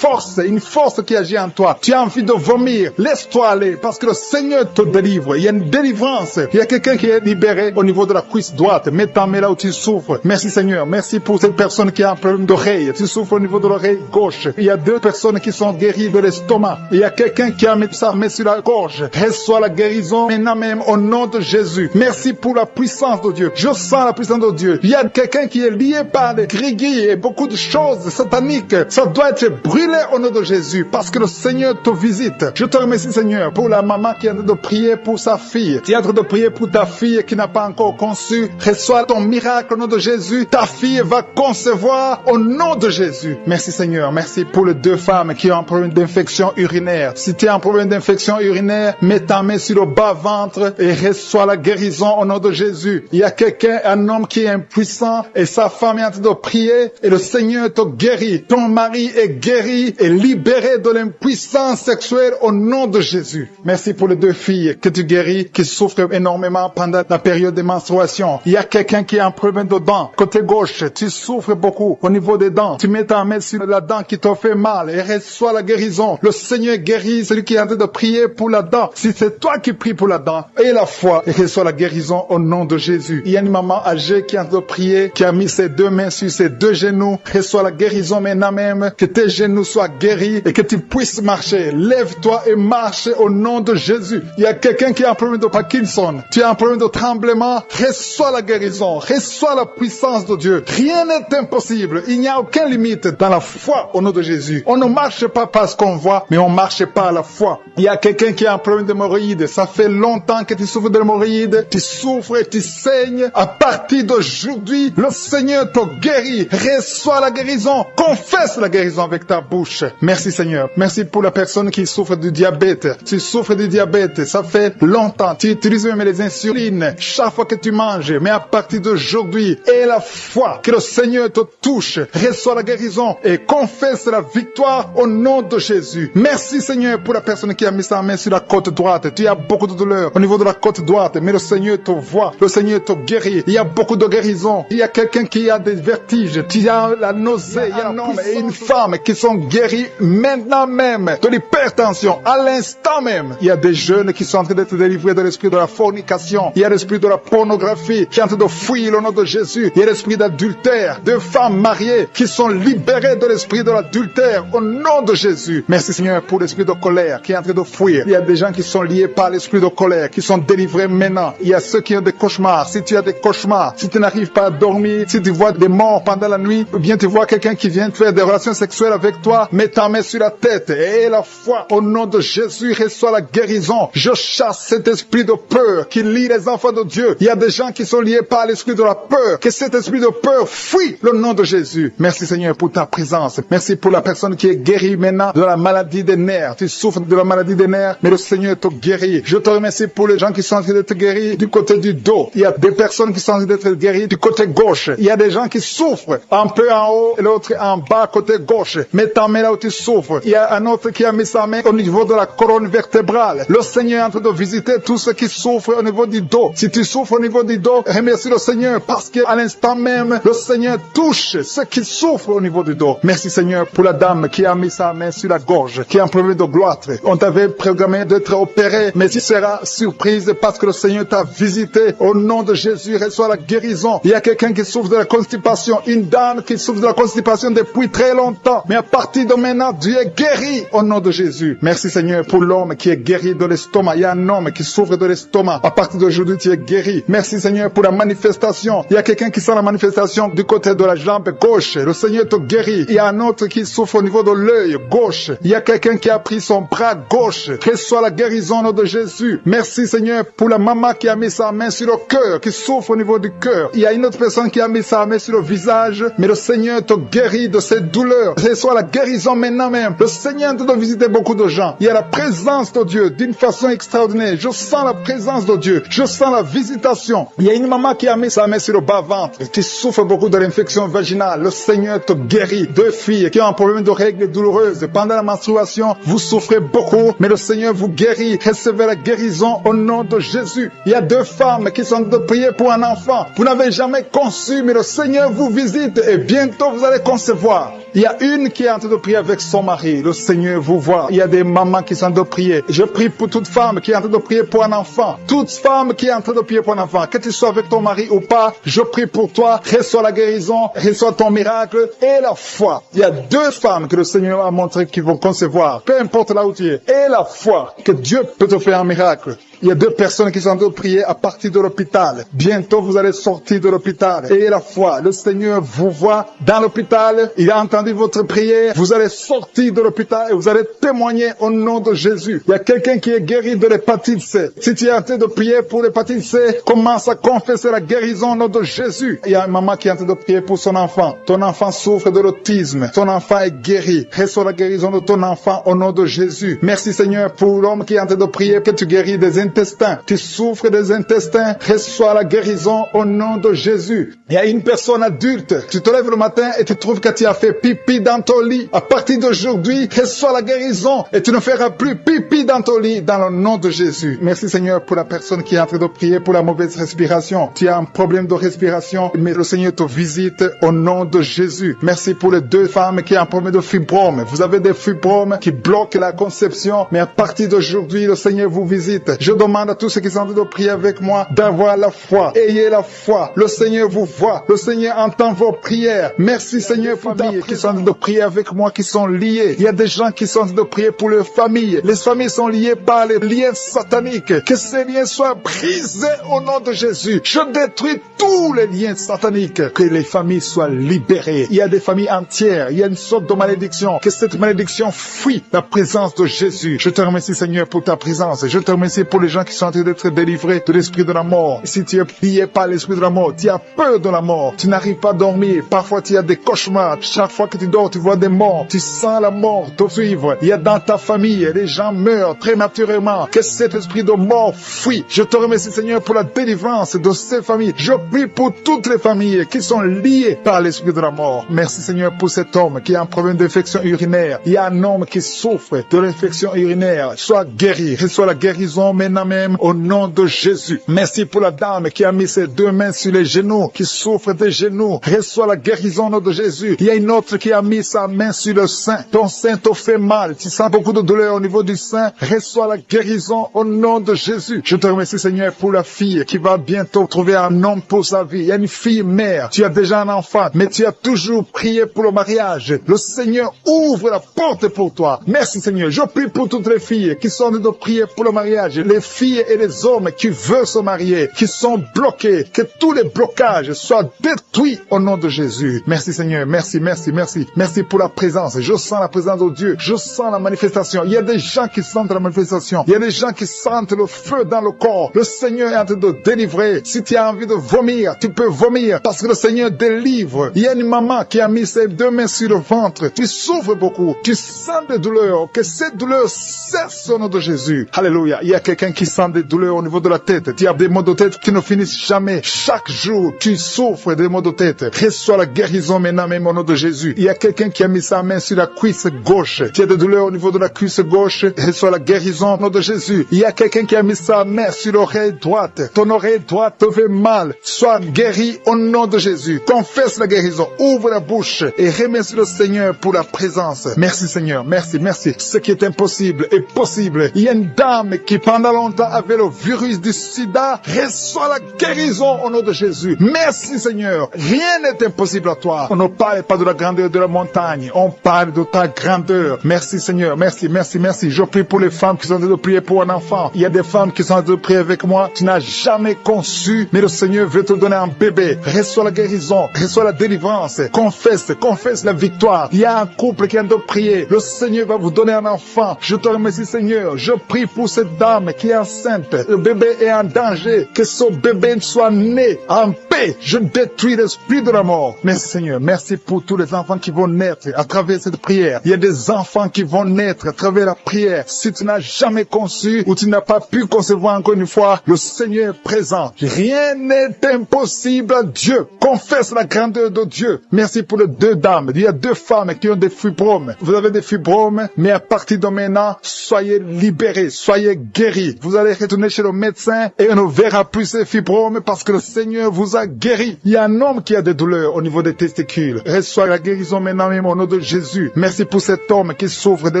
force qui agit en toi. Tu as envie de vomir. Laisse-toi aller parce que le Seigneur te délivre. Il y a une délivrance. Il y a quelqu'un qui est libéré au niveau de la cuisse droite. Mets ta main là où tu souffres. Merci Seigneur. Merci pour cette personne qui a un problème d'oreille. Tu souffres au niveau de l'oreille gauche. Il y a 2 personnes qui sont guéries de l'estomac. Il y a quelqu'un qui a mis sa main sur la gorge. Reçois la guérison maintenant même au nom de Jésus. Merci pour la puissance de Dieu. Je sens la puissance de Dieu. Il y a quelqu'un qui est lié par des grigui et beaucoup de choses sataniques. Ça doit être brûlé au nom de Jésus parce que le Seigneur te visite. Je te remercie Seigneur pour la maman qui est en train de prier pour sa fille. Tu es en train de prier pour ta fille qui n'a pas encore conçu. Reçois ton miracle au nom de Jésus. Ta fille va concevoir au nom de Jésus. Merci Seigneur. Merci pour les 2 femmes qui ont un problème d'infection urinaire. Si tu as un problème d'infection urinaire, mets ta main sur le bas-ventre et reçois la guérison au nom de Jésus. Il y a quelqu'un, un homme qui est impuissant et sa femme est en train de prier et le Seigneur te guérit. Ton mari est guéri et libéré de l'impuissance sexuelle au nom de Jésus. Merci pour les 2 filles que tu guéris, qui souffrent énormément pendant la période de menstruation. Il y a quelqu'un qui a un problème de dents. Côté gauche, tu souffres beaucoup au niveau des dents. Tu mets ta main sur la dent qui t'a fait mal et reçois la guérison. Le Seigneur guérit celui qui est en train de prier pour la dent. Si c'est toi qui pries pour la dent, et la foi, et reçois la guérison au nom de Jésus. Il y a une maman âgée qui est en train de prier, qui a mis ses 2 mains sur ses 2 genoux. Reçois la guérison maintenant même, que tes genoux soient guéris et que tu puisses marcher. Lève-toi et marche au nom de Jésus. Il y a quelqu'un qui a un problème de Parkinson. Tu as un problème de tremblement. Reçois la guérison. Reçois la puissance de Dieu. Rien n'est impossible. Il n'y a aucune limite dans la foi au nom de Jésus. On ne marche pas parce qu'on voit, mais on marche pas à la foi. Il y a quelqu'un qui a un problème d'hémorroïdes. Ça fait longtemps que tu souffres d'hémorroïdes. Tu souffres et tu saignes. À partir d'aujourd'hui, le Seigneur te guérit. Reçois la guérison. Confesse la guérison avec ta bouche. Merci Seigneur. Merci pour la personne qui souffre du diabète. Tu souffres du diabète. Ça fait longtemps. Tu utilises même les insulines chaque fois que tu manges. Mais à partir d'aujourd'hui, aie la foi que le Seigneur te touche. Reçois la guérison et confesse la victoire au nom de Jésus. Merci Seigneur pour la personne qui a mis sa main sur la côte droite. Tu as beaucoup de douleur au niveau de la côte droite, mais le Seigneur te voit. Le Seigneur te guérit. Il y a beaucoup de guérison. Il y a quelqu'un qui a des vertiges. Tu as la nausée. Il y a un homme et une femme qui sont guéris maintenant même de l'hypertension, à l'instant même. Il y a des jeunes qui sont en train d'être délivrés de l'esprit de la fornication. Il y a l'esprit de la pornographie qui est en train de fuir le nom de Jésus. Il y a l'esprit d'adultère. 2 femmes mariées qui sont libérées de l'esprit de l'adultère au nom de Jésus. Merci Seigneur pour l'esprit de colère qui est en train de fuir. Il y a des gens qui sont liés par l'esprit de colère, qui sont délivrés maintenant. Il y a ceux qui ont des cauchemars. Si tu as des cauchemars, si tu n'arrives pas à dormir, si tu vois des morts pendant la nuit, ou bien tu vois quelqu'un qui vient faire des relations sexuelles avec toi, mets ta main sur la tête et la foi au nom de Jésus reçoit la guérison. Je chasse cet esprit de peur qui lie les enfants de Dieu. Il y a des gens qui sont liés par l'esprit de la peur. Que cet esprit de peur fuit le nom de Jésus. Merci Seigneur pour ta présence. Merci pour la personne qui est guérie maintenant de la maladie des nerfs. Tu souffres de la maladie des nerfs, mais le Seigneur te guérit. Je te remercie pour les gens qui sont en train d'être guéris du côté du dos. Il y a des personnes qui sont en train d'être guéries du côté gauche. Il y a des gens qui souffrent un peu en haut et l'autre en bas côté gauche. Mets ta main là où tu souffres. Il y a un autre qui a mis sa main au niveau de la colonne vertébrale. Le Seigneur est en train de visiter tous ceux qui souffrent au niveau du dos. Si tu souffres au niveau du dos, remercie le Seigneur parce qu'à l'instant même, le Seigneur touche ceux qui souffrent au niveau du dos. Merci Seigneur pour la dame qui a mis sa main sur la gorge, qui a un problème de gloître. On t'avait programmé d'être opéré, mais tu seras surprise parce que le Seigneur t'a visité. Au nom de Jésus, reçois la guérison. Il y a quelqu'un qui souffre de la constipation, une dame qui souffre de la constipation depuis très longtemps. Mais à partir de maintenant, Dieu est guéri au nom de Jésus. Merci Seigneur pour l'homme qui est guéri de l'estomac. Il y a un homme qui souffre de l'estomac. À partir d'aujourd'hui, tu es guéri. Merci Seigneur pour la manifestation. Il y a quelqu'un qui sent la manifestation du côté de la jambe gauche. Le Seigneur te guérit. Il y a un autre qui souffre au niveau de l'œil gauche. Il y a quelqu'un qui a pris son bras gauche. Reçois la guérison au nom de Jésus. Merci Seigneur pour la maman qui a mis sa main sur le cœur, qui souffre au niveau du cœur. Il y a une autre personne qui a mis sa main sur le visage, mais le Seigneur te guérit de ces douleurs. Reçois la guérison maintenant même. Le Seigneur te doit visiter beaucoup de gens. Il y a la présence de Dieu d'une façon extraordinaire. Je sens la présence de Dieu. Je sens la visitation. Il y a une maman qui a mis sa main sur le bas-ventre. Tu souffres beaucoup de l'infection vaginale. Le Seigneur te guérit. 2 filles qui ont un problème de règles douloureuses. Pendant la menstruation, vous souffrez beaucoup, mais le Seigneur vous guérit. Recevez la guérison au nom de Jésus. Il y a 2 femmes qui sont en train de prier pour un enfant. Vous n'avez jamais conçu, mais le Seigneur vous visite et bientôt vous allez concevoir. Il y a une qui est en train de prier avec son mari. Le Seigneur vous voit. Il y a des mamans qui sont en train de prier. Je prie pour toute femme qui est en train de prier pour un enfant. Toute femme qui est en train de prier pour un enfant. Que tu sois avec ton mari ou pas, je prie pour toi. Reçois la guérison, reçois ton miracle et la foi. Il y a 2 femmes que le Seigneur a montré qui vont concevoir. Peu importe là où tu es. Et la foi que Dieu peut te faire un miracle. Il y a 2 personnes qui sont en train de prier à partir de l'hôpital. Bientôt, vous allez sortir de l'hôpital. Et la foi, le Seigneur vous voit dans l'hôpital. Il a entendu votre prière. Vous allez sortir de l'hôpital et vous allez témoigner au nom de Jésus. Il y a quelqu'un qui est guéri de l'hépatite C. Si tu es en train de prier pour l'hépatite C, commence à confesser la guérison au nom de Jésus. Il y a une maman qui est en train de prier pour son enfant. Ton enfant souffre de l'autisme. Ton enfant est guéri. Reçois la guérison de ton enfant au nom de Jésus. Merci Seigneur pour l'homme qui est en train de prier que tu guéris des intestins. Tu souffres des intestins. Reçois la guérison au nom de Jésus. Il y a une personne adulte. Tu te lèves le matin et tu trouves que tu as fait pipi dans ton lit. À partir d'aujourd'hui, reçois la guérison et tu ne feras plus pipi dans ton lit dans le nom de Jésus. Merci Seigneur pour la personne qui est en train de prier pour la mauvaise respiration. Tu as un problème de respiration, mais le Seigneur te visite au nom de Jésus. Merci pour les deux femmes qui ont un problème de fibrome. Vous avez des fibromes qui bloquent la conception, mais à partir d'aujourd'hui, le Seigneur vous visite. Je demande à tous ceux qui sont en train de prier avec moi d'avoir la foi. Ayez la foi. Le Seigneur vous voit. Le Seigneur entend vos prières. Merci Seigneur pour ta famille qui sont en train de prier avec moi, qui sont liés. Il y a des gens qui sont en train de prier pour leurs familles. Les familles sont liées par les liens sataniques. Que ces liens soient brisés au nom de Jésus. Je détruis tous les liens sataniques. Que les familles soient libérées. Il y a des familles entières. Il y a une sorte de malédiction. Que cette malédiction fuit la présence de Jésus. Je te remercie Seigneur pour ta présence. Je te remercie pour les gens qui sont en train d'être délivrés de l'esprit de la mort. Si tu es plié par l'esprit de la mort, tu as peur de la mort. Tu n'arrives pas à dormir. Parfois tu as des cauchemars. Chaque fois que tu dors, tu vois des morts. Tu sens la mort te suivre. Il y a dans ta famille, les gens meurent prématurément. Que cet esprit de mort fuit. Je te remercie Seigneur pour la délivrance de ces familles. Je prie pour toutes les familles qui sont liées par l'esprit de la mort. Merci Seigneur pour cet homme qui a un problème d'infection urinaire. Il y a un homme qui souffre de l'infection urinaire. Sois guéri. Reçois la guérison maintenant même au nom de Jésus. Merci pour la dame qui a mis ses deux mains sur les genoux, qui souffre des genoux. Reçois la guérison au nom de Jésus. Il y a une autre qui a mis sa main sur le sein. Ton sein te fait mal. Tu sens beaucoup de douleur au niveau du sein. Reçois la guérison au nom de Jésus. Je te remercie Seigneur pour la fille qui va bientôt trouver un homme pour sa vie. Il y a une fille mère. Tu as déjà un enfant, mais tu as toujours prié pour le mariage. Le Seigneur ouvre la porte pour toi. Merci Seigneur. Je prie pour toutes les filles qui sont en train de prier pour le mariage. Les filles et les hommes qui veulent se marier, qui sont bloqués. Que tous les blocages soient détruits au nom de Jésus. Merci Seigneur. Merci, merci, merci. Merci pour la présence. Je sens la présence de Dieu. Je sens la manifestation. Il y a des gens qui sentent la manifestation. Il y a des gens qui sentent le feu dans le corps. Le Seigneur est en train de délivrer. Si tu as envie de vomir, tu peux vomir parce que le Seigneur délivre. Il y a une maman qui a mis ses deux mains sur le ventre. Tu souffres beaucoup. Tu sens des douleurs. Que cette douleur cesse au nom de Jésus. Alléluia. Il y a quelqu'un qui sent des douleurs au niveau de la tête. Tu as des maux de tête qui ne finissent jamais. Chaque jour, tu souffres des maux de tête. Reçois la guérison maintenant même au nom de Jésus. Il y a quelqu'un qui a mis sa main sur la cuisse gauche. Tu as des douleurs au niveau de la cuisse gauche. Reçois la guérison au nom de Jésus. Il y a quelqu'un qui a mis sa main sur l'oreille droite. Ton oreille droite te fait mal. Sois guéri au nom de Jésus. Confesse la guérison. Ouvre la bouche et remercie le Seigneur pour la présence. Merci Seigneur. Merci, merci. Ce qui est impossible est possible. Il y a une dame qui pendant longtemps avait le virus du sida. Reçois la guérison au nom de Jésus. Merci Seigneur. Rien n'est impossible à toi. On ne parle pas de la grandeur de la montagne. On parle de ta grandeur. Merci Seigneur. Merci, merci, merci. Je prie pour les femmes qui sont en train de prier pour un enfant. Il y a des femmes qui sont en train de prier avec moi. Tu n'as jamais conçu, mais le Seigneur veut te donner un bébé. Reçois la guérison. Reçois la délivrance. Confesse la victoire. Il y a un couple qui est en train de prier. Le Seigneur va vous donner un enfant. Je te remercie Seigneur. Je prie pour cette dame qui est enceinte. Le bébé est en danger. Que ce bébé soit né en paix. Je détruis l'esprit de la mort. Merci Seigneur. Merci pour tous les enfants qui vont naître à travers cette prière. Il y a des enfants qui vont naître à travers la prière. Si tu n'as jamais conçu ou tu n'as pas pu concevoir encore une fois, le Seigneur est présent. Rien n'est impossible à Dieu. Confesse la grandeur de Dieu. Merci pour les deux dames. Il y a deux femmes qui ont des fibromes. Vous avez des fibromes, mais à partir de maintenant, soyez libérés, soyez guéris. Vous allez retourner chez le médecin et on ne verra plus ces fibromes parce que le Seigneur vous a guéri. Il y a un homme qui a des douleurs au niveau des testicules. Reçois la guérison maintenant même au nom de Jésus. Merci pour cet homme qui souffre de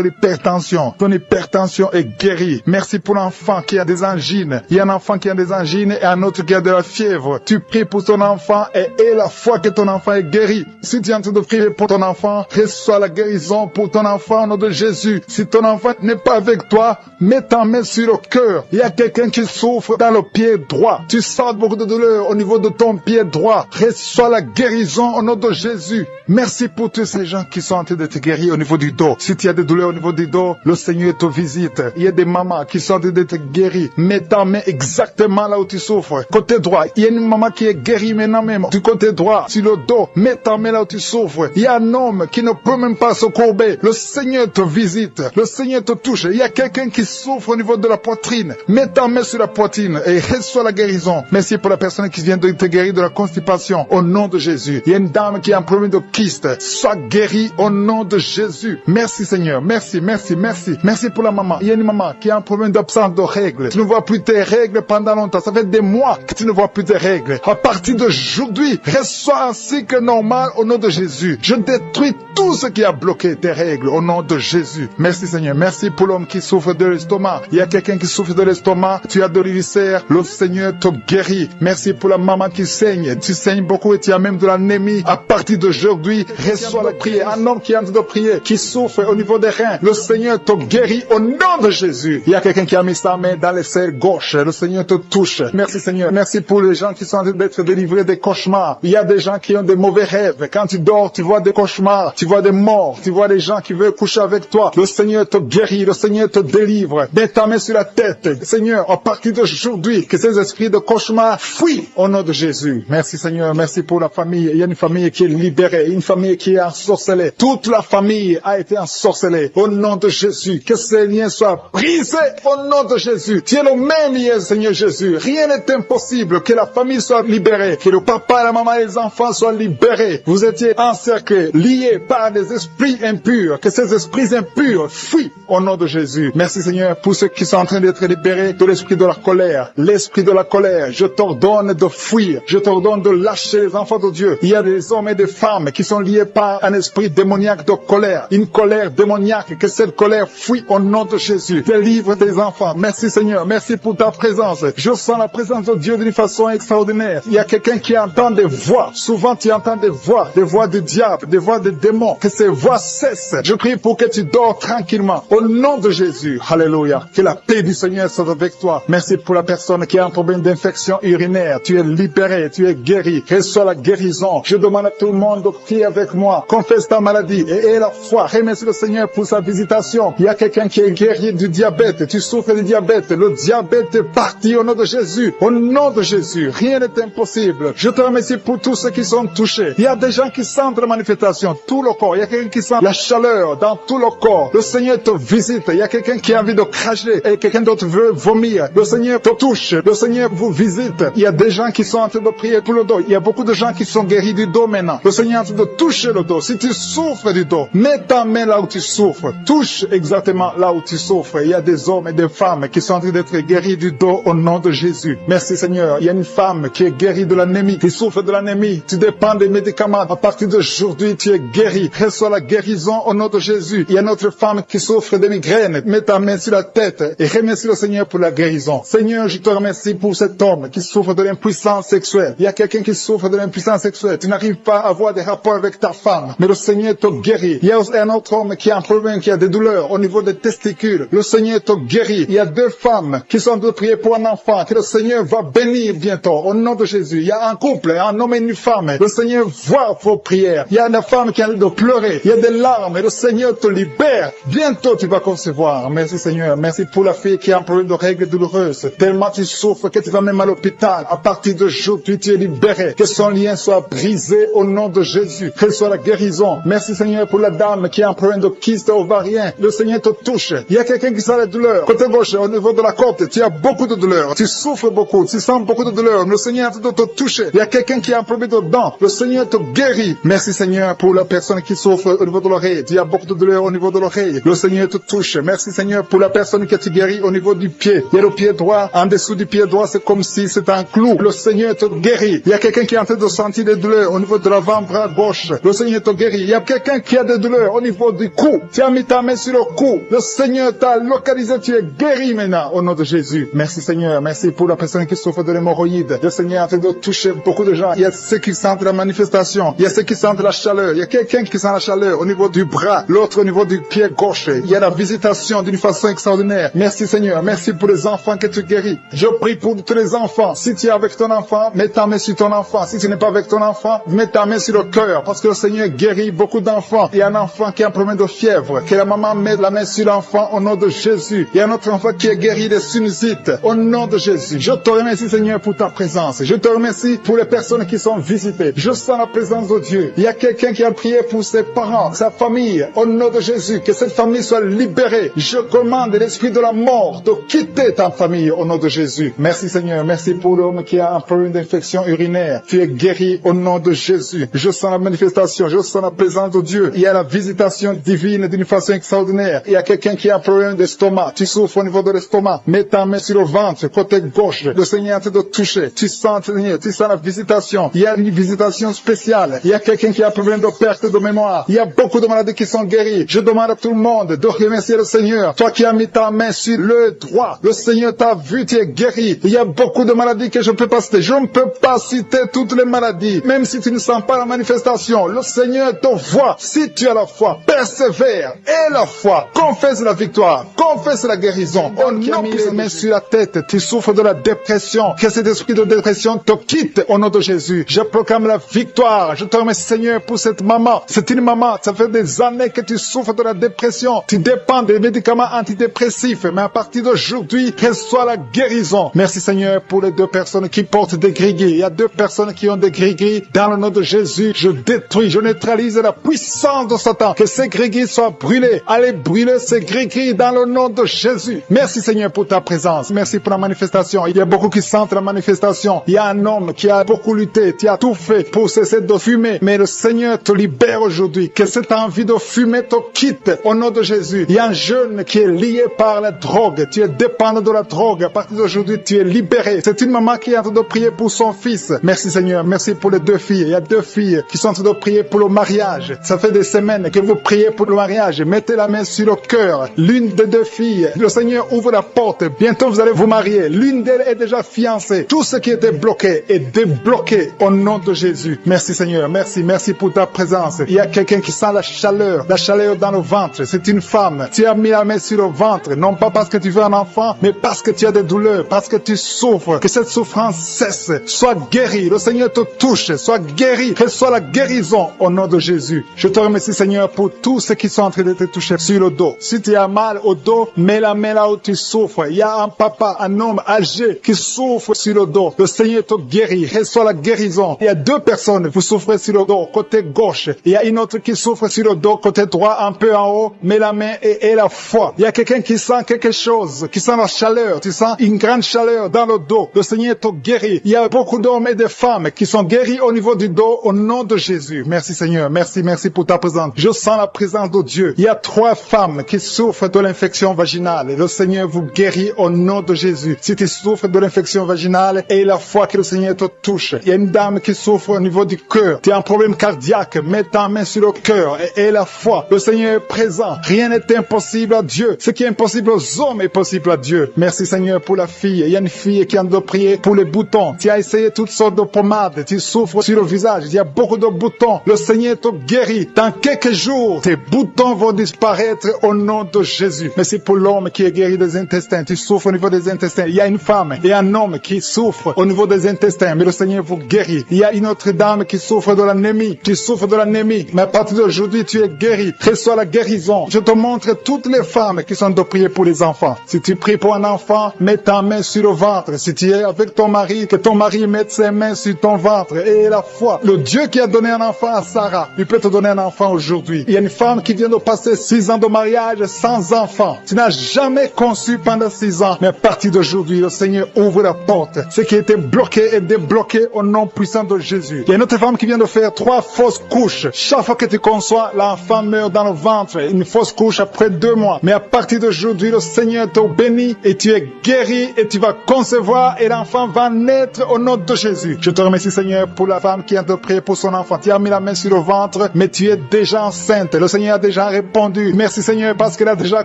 l'hypertension. Ton hypertension est guérie. Merci pour l'enfant qui a des angines. Il y a un enfant qui a des angines et un autre qui a de la fièvre. Tu pries pour ton enfant et aie la foi que ton enfant est guéri. Si tu es en train de prier pour ton enfant, reçois la guérison pour ton enfant au nom de Jésus. Si ton enfant n'est pas avec toi, mets ta main sur le cœur. Il y a quelqu'un qui souffre dans le pied droit. Tu sens beaucoup de douleur au niveau de ton pied droit. Reçois la guérison au nom de Jésus. Merci pour tous ces gens qui sont en train de te guérir au niveau du dos. Si tu as des douleurs au niveau du dos, le Seigneur te visite. Il y a des mamans qui sont en train de te guérir. Mets ta main exactement là où tu souffres. Côté droit, il y a une maman qui est guérie maintenant même. Du côté droit, sur le dos, mets ta main là où tu souffres. Il y a un homme qui ne peut même pas se courber. Le Seigneur te visite. Le Seigneur te touche. Il y a quelqu'un qui souffre au niveau de la poitrine. poitrine. Mets ta main sur la poitrine et reçois la guérison. Merci pour la personne qui vient de te guérir de la constipation. Au nom de Jésus. Il y a une dame qui a un problème de kyste. Sois guérie au nom de Jésus. Merci Seigneur. Merci, merci, merci. Merci pour la maman. Il y a une maman qui a un problème d'absence de règles. Tu ne vois plus tes règles pendant longtemps. Ça fait des mois que tu ne vois plus tes règles. À partir d'aujourd'hui, reçois un cycle normal au nom de Jésus. Je détruis tout ce qui a bloqué tes règles au nom de Jésus. Merci Seigneur. Merci pour l'homme qui souffre de l'estomac. Il y a quelqu'un qui souffre de l'estomac. Tu as de l'ulcère. Le Seigneur te guérit. Merci pour la maman qui saigne. Tu saignes beaucoup et tu as même de l'anémie. À partir d'aujourd'hui, reçois la prière. Un homme qui est en train de prier, qui souffre au niveau des reins. Le Seigneur te guérit au nom de Jésus. Il y a quelqu'un qui a mis sa main dans l'aisselle gauche. Le Seigneur te touche. Merci Seigneur. Merci pour les gens qui sont en train d'être délivrés des cauchemars. Il y a des gens qui ont des mauvais rêves. Quand tu dors, tu vois des cauchemars. Tu vois des morts. Tu vois des gens qui veulent coucher avec toi. Le Seigneur te guérit. Le Seigneur te délivre. Mets ta main sur la tête. Seigneur, à partir d'aujourd'hui, que ces esprits de cauchemar fuient au nom de Jésus. Merci Seigneur. Merci pour la famille. Il y a une famille qui est libérée. Une famille qui est ensorcelée. Toute la famille a été ensorcelée. Au nom de Jésus. Que ces liens soient brisés au nom de Jésus. Tu es le même hier, Seigneur Jésus. Rien n'est impossible. Que la famille soit libérée. Que le papa, la maman et les enfants soient libérés. Vous étiez encerclés, liés par des esprits impurs. Que ces esprits impurs fuient au nom de Jésus. Merci Seigneur pour ceux qui sont en train d'être libérés de l'esprit de la colère. L'esprit de la colère. Je t'ordonne de fuir. Je t'ordonne de lâcher les enfants de Dieu. Il y a des hommes et des femmes qui sont liés par un esprit démoniaque de colère. Une colère démoniaque. Que cette colère fuit au nom de Jésus. Délivre tes enfants. Merci Seigneur. Merci pour ta présence. Je sens la présence de Dieu d'une façon extraordinaire. Il y a quelqu'un qui entend des voix. Souvent tu entends des voix du diable, des voix des démons. Que ces voix cessent. Je prie pour que tu dors tranquillement. Au nom de Jésus. Alléluia. Que la paix du Seigneur soit avec toi. Merci pour la personne qui a un problème d'infection urinaire. Tu es libéré, tu es guéri. Reçois la guérison. Je demande à tout le monde de prier avec moi. Confesse ta maladie et aie la foi. Remercie le Seigneur pour sa visitation. Il y a quelqu'un qui est guéri du diabète. Tu souffres du diabète. Le diabète est parti au nom de Jésus. Au nom de Jésus. Rien n'est impossible. Je te remercie pour tous ceux qui sont touchés. Il y a des gens qui sentent la manifestation. Tout le corps. Il y a quelqu'un qui sent la chaleur dans tout le corps. Le Seigneur te visite. Il y a quelqu'un qui a envie de cracher et quelqu'un d'autre veut vomir. Le Seigneur te touche. Le Seigneur vous visite. Il y a des gens qui sont en train de prier pour le dos. Il y a beaucoup de gens qui sont guéris du dos maintenant. Le Seigneur est en train de toucher le dos. Si tu souffres du dos, mets ta main là où tu souffres. Touche exactement là où tu souffres. Il y a des hommes et des femmes qui sont en train d'être guéris du dos au nom de Jésus. Merci Seigneur. Il y a une femme qui est guérie de l'anémie, qui souffre de l'anémie. Tu dépends des médicaments. À partir d'aujourd'hui, tu es guéri. Reçois la guérison au nom de Jésus. Il y a une autre femme qui souffre de migraine. Mets ta main sur la tête et remercie le Seigneur pour la guérison. Seigneur, je te remercie pour cet homme qui souffre de l'impuissance sexuelle. Il y a quelqu'un qui souffre de l'impuissance sexuelle. Tu n'arrives pas à avoir des rapports avec ta femme, mais le Seigneur te guérit. Il y a un autre homme qui a un problème, qui a des douleurs au niveau des testicules. Le Seigneur te guérit. Il y a deux femmes qui sont en train de prier pour un enfant que le Seigneur va bénir bientôt au nom de Jésus. Il y a un couple, un homme et une femme. Le Seigneur voit vos prières. Il y a une femme qui a envie de pleurer. Il y a des larmes et le Seigneur te libère. Bientôt tu vas concevoir. Merci Seigneur. Merci pour la fille qui a un problème de règles douloureuses. Tellement tu souffres que tu vas même à l'hôpital. À partir d'aujourd'hui, tu es libéré. Que son lien soit brisé au nom de Jésus. Que soit la guérison. Merci Seigneur pour la dame qui a un problème de kyste ovarien. Le Seigneur te touche. Il y a quelqu'un qui sent la douleur. Côté gauche, au niveau de la côte, tu as beaucoup de douleur. Tu souffres beaucoup. Tu sens beaucoup de douleur. Le Seigneur te touche. Il y a quelqu'un qui a un problème de dents. Le Seigneur te guérit. Merci Seigneur pour la personne qui souffre au niveau de l'oreille. Tu as beaucoup de douleur au niveau de l'oreille. Le Seigneur te touche. Merci Seigneur pour la personne qui te guérit au niveau du pied. Il y a le pied droit. En dessous du pied droit, c'est comme si c'était un clou. Le Seigneur te guérit. Il y a quelqu'un qui est en train de sentir des douleurs au niveau de l'avant-bras gauche. Le Seigneur te guérit. Il y a quelqu'un qui a des douleurs au niveau du cou. Tu as mis ta main sur le cou. Le Seigneur t'a localisé. Tu es guéri maintenant au nom de Jésus. Merci Seigneur. Merci pour la personne qui souffre de l'hémorroïde. Le Seigneur est en train de toucher beaucoup de gens. Il y a ceux qui sentent la manifestation. Il y a ceux qui sentent la chaleur. Il y a quelqu'un qui sent la chaleur au niveau du bras. L'autre au niveau du pied gauche. Il y a la visitation d'une façon extraordinaire. Merci Seigneur. Merci pour les enfants que tu guéris. Je prie pour tous les enfants. Si tu es avec ton enfant, mets ta main sur ton enfant. Si tu n'es pas avec ton enfant, mets ta main sur le cœur. Parce que le Seigneur guérit beaucoup d'enfants. Il y a un enfant qui a un problème de fièvre. Que la maman mette la main sur l'enfant au nom de Jésus. Il y a un autre enfant qui est guéri des sinusites. Au nom de Jésus. Je te remercie Seigneur pour ta présence. Je te remercie pour les personnes qui sont visitées. Je sens la présence de Dieu. Il y a quelqu'un qui a prié pour ses parents, sa famille. Au nom de Jésus. Que cette famille soit libérée. Je commande l'esprit de la mort te quitter ta famille au nom de Jésus. Merci Seigneur, merci pour l'homme qui a un problème d'infection urinaire. Tu es guéri au nom de Jésus. Je sens la manifestation, je sens la présence de Dieu. Il y a la visitation divine d'une façon extraordinaire. Il y a quelqu'un qui a un problème d'estomac. Tu souffres au niveau de l'estomac. Mets ta main sur le ventre, côté gauche. Le Seigneur est en train de toucher. Tu sens, Seigneur, tu sens la visitation. Il y a une visitation spéciale. Il y a quelqu'un qui a un problème de perte de mémoire. Il y a beaucoup de maladies qui sont guéries. Je demande à tout le monde de remercier le Seigneur. Toi qui as mis ta main sur le droit, le Seigneur t'a vu, tu es guéri. Il y a beaucoup de maladies que je ne peux pas citer. Je ne peux pas citer toutes les maladies. Même si tu ne sens pas la manifestation, le Seigneur te voit. Si tu as la foi, persévère. Et la foi, confesse la victoire, confesse la guérison. On a mis les mains sur la tête. Tu souffres de la dépression. Que cet esprit de dépression te quitte au nom de Jésus. Je proclame la victoire. Je te remercie Seigneur pour cette maman. C'est une maman. Ça fait des années que tu souffres de la dépression. Tu dépends des médicaments antidépressifs. Mais à partir d'aujourd'hui, reçois la guérison. Merci Seigneur pour les 2 personnes qui portent des gris-gris. Il y a 2 personnes qui ont des gris-gris. Dans le nom de Jésus, je détruis, je neutralise la puissance de Satan. Que ces gris-gris soient brûlés. Allez brûler ces gris-gris dans le nom de Jésus. Merci Seigneur pour ta présence. Merci pour la manifestation. Il y a beaucoup qui sentent la manifestation. Il y a un homme qui a beaucoup lutté. Tu as tout fait pour cesser de fumer. Mais le Seigneur te libère aujourd'hui. Que cette envie de fumer te quitte au nom de Jésus. Il y a un jeune qui est lié par la drogue. Tu es dépendant de la drogue. À partir d'aujourd'hui, tu es libéré. C'est une maman qui est en train de prier pour son fils. Merci Seigneur. Merci pour les 2 filles. Il y a 2 filles qui sont en train de prier pour le mariage. Ça fait des semaines que vous priez pour le mariage. Mettez la main sur le cœur. L'une des 2 filles, le Seigneur ouvre la porte. Bientôt vous allez vous marier. L'une d'elles est déjà fiancée. Tout ce qui était bloqué est débloqué au nom de Jésus. Merci Seigneur. Merci. Merci pour ta présence. Il y a quelqu'un qui sent la chaleur dans le ventre. C'est une femme. Tu as mis la main sur le ventre. Non pas parce que tu veux un enfant, mais parce que tu as des douleurs, parce que tu souffres. Que cette souffrance cesse. Sois guéri. Le Seigneur te touche. Sois guéri. Que soit la guérison au nom de Jésus. Je te remercie Seigneur pour tous ceux qui sont en train de te toucher sur le dos. Si tu as mal au dos, mets la main là où tu souffres. Il y a un papa, un homme âgé qui souffre sur le dos. Le Seigneur te guérit. Reçois la guérison. Il y a 2 personnes, vous souffrez sur le dos, côté gauche. Il y a une autre qui souffre sur le dos, côté droit, un peu en haut. Mets la main et la foi. Il y a quelqu'un qui sent quelque chose, qui sent la chaleur. Tu sens une grande chaleur dans le dos. Le Seigneur te guérit. Il y a beaucoup d'hommes et de femmes qui sont guéris au niveau du dos au nom de Jésus. Merci Seigneur. Merci pour ta présence. Je sens la présence de Dieu. Il y a 3 femmes qui souffrent de l'infection vaginale. Le Seigneur vous guérit au nom de Jésus. Si tu souffres de l'infection vaginale, et la foi que le Seigneur te touche. Il y a une dame qui souffre au niveau du cœur. Tu as un problème cardiaque. Mets ta main sur le cœur et la foi. Le Seigneur est présent. Rien n'est impossible à Dieu. Ce qui est impossible aux hommes est possible à Dieu. Merci Seigneur pour la fille. Il y a une fille qui a de prier pour les boutons. Tu as essayé toutes sortes de pommades. Tu souffres sur le visage. Il y a beaucoup de boutons. Le Seigneur te guérit. Dans quelques jours, tes boutons vont disparaître au nom de Jésus. Merci pour l'homme qui est guéri des intestins. Tu souffres au niveau des intestins. Il y a une femme et un homme qui souffrent au niveau des intestins. Mais le Seigneur vous guérit. Il y a une autre dame qui souffre de l'anémie. Tu souffres de l'anémie. Mais à partir d'aujourd'hui, tu es guéri. Reçois la guérison. Je te montre toutes les femmes qui sont de prier pour les enfants. Si tu pries pour un enfant, mets ta main sur le ventre. Si tu es avec ton mari, que ton mari mette ses mains sur ton ventre. Et la foi. Le Dieu qui a donné un enfant à Sarah, il peut te donner un enfant aujourd'hui. Il y a une femme qui vient de passer 6 ans de mariage sans enfant. Tu n'as jamais conçu pendant 6 ans. Mais à partir d'aujourd'hui, le Seigneur ouvre la porte. Ce qui était bloqué est débloqué au nom puissant de Jésus. Il y a une autre femme qui vient de faire 3 fausses couches. Chaque fois que tu conçois, l'enfant meurt dans le ventre. Une fausse couche après 2 mois. Mais à partir d'aujourd'hui, le Seigneur te bénit et tu es guéri et tu vas concevoir et l'enfant va naître au nom de Jésus. Je te remercie Seigneur pour la femme qui a de prier pour son enfant. Tu as mis la main sur le ventre, mais tu es déjà enceinte. Le Seigneur a déjà répondu. Merci Seigneur parce qu'il a déjà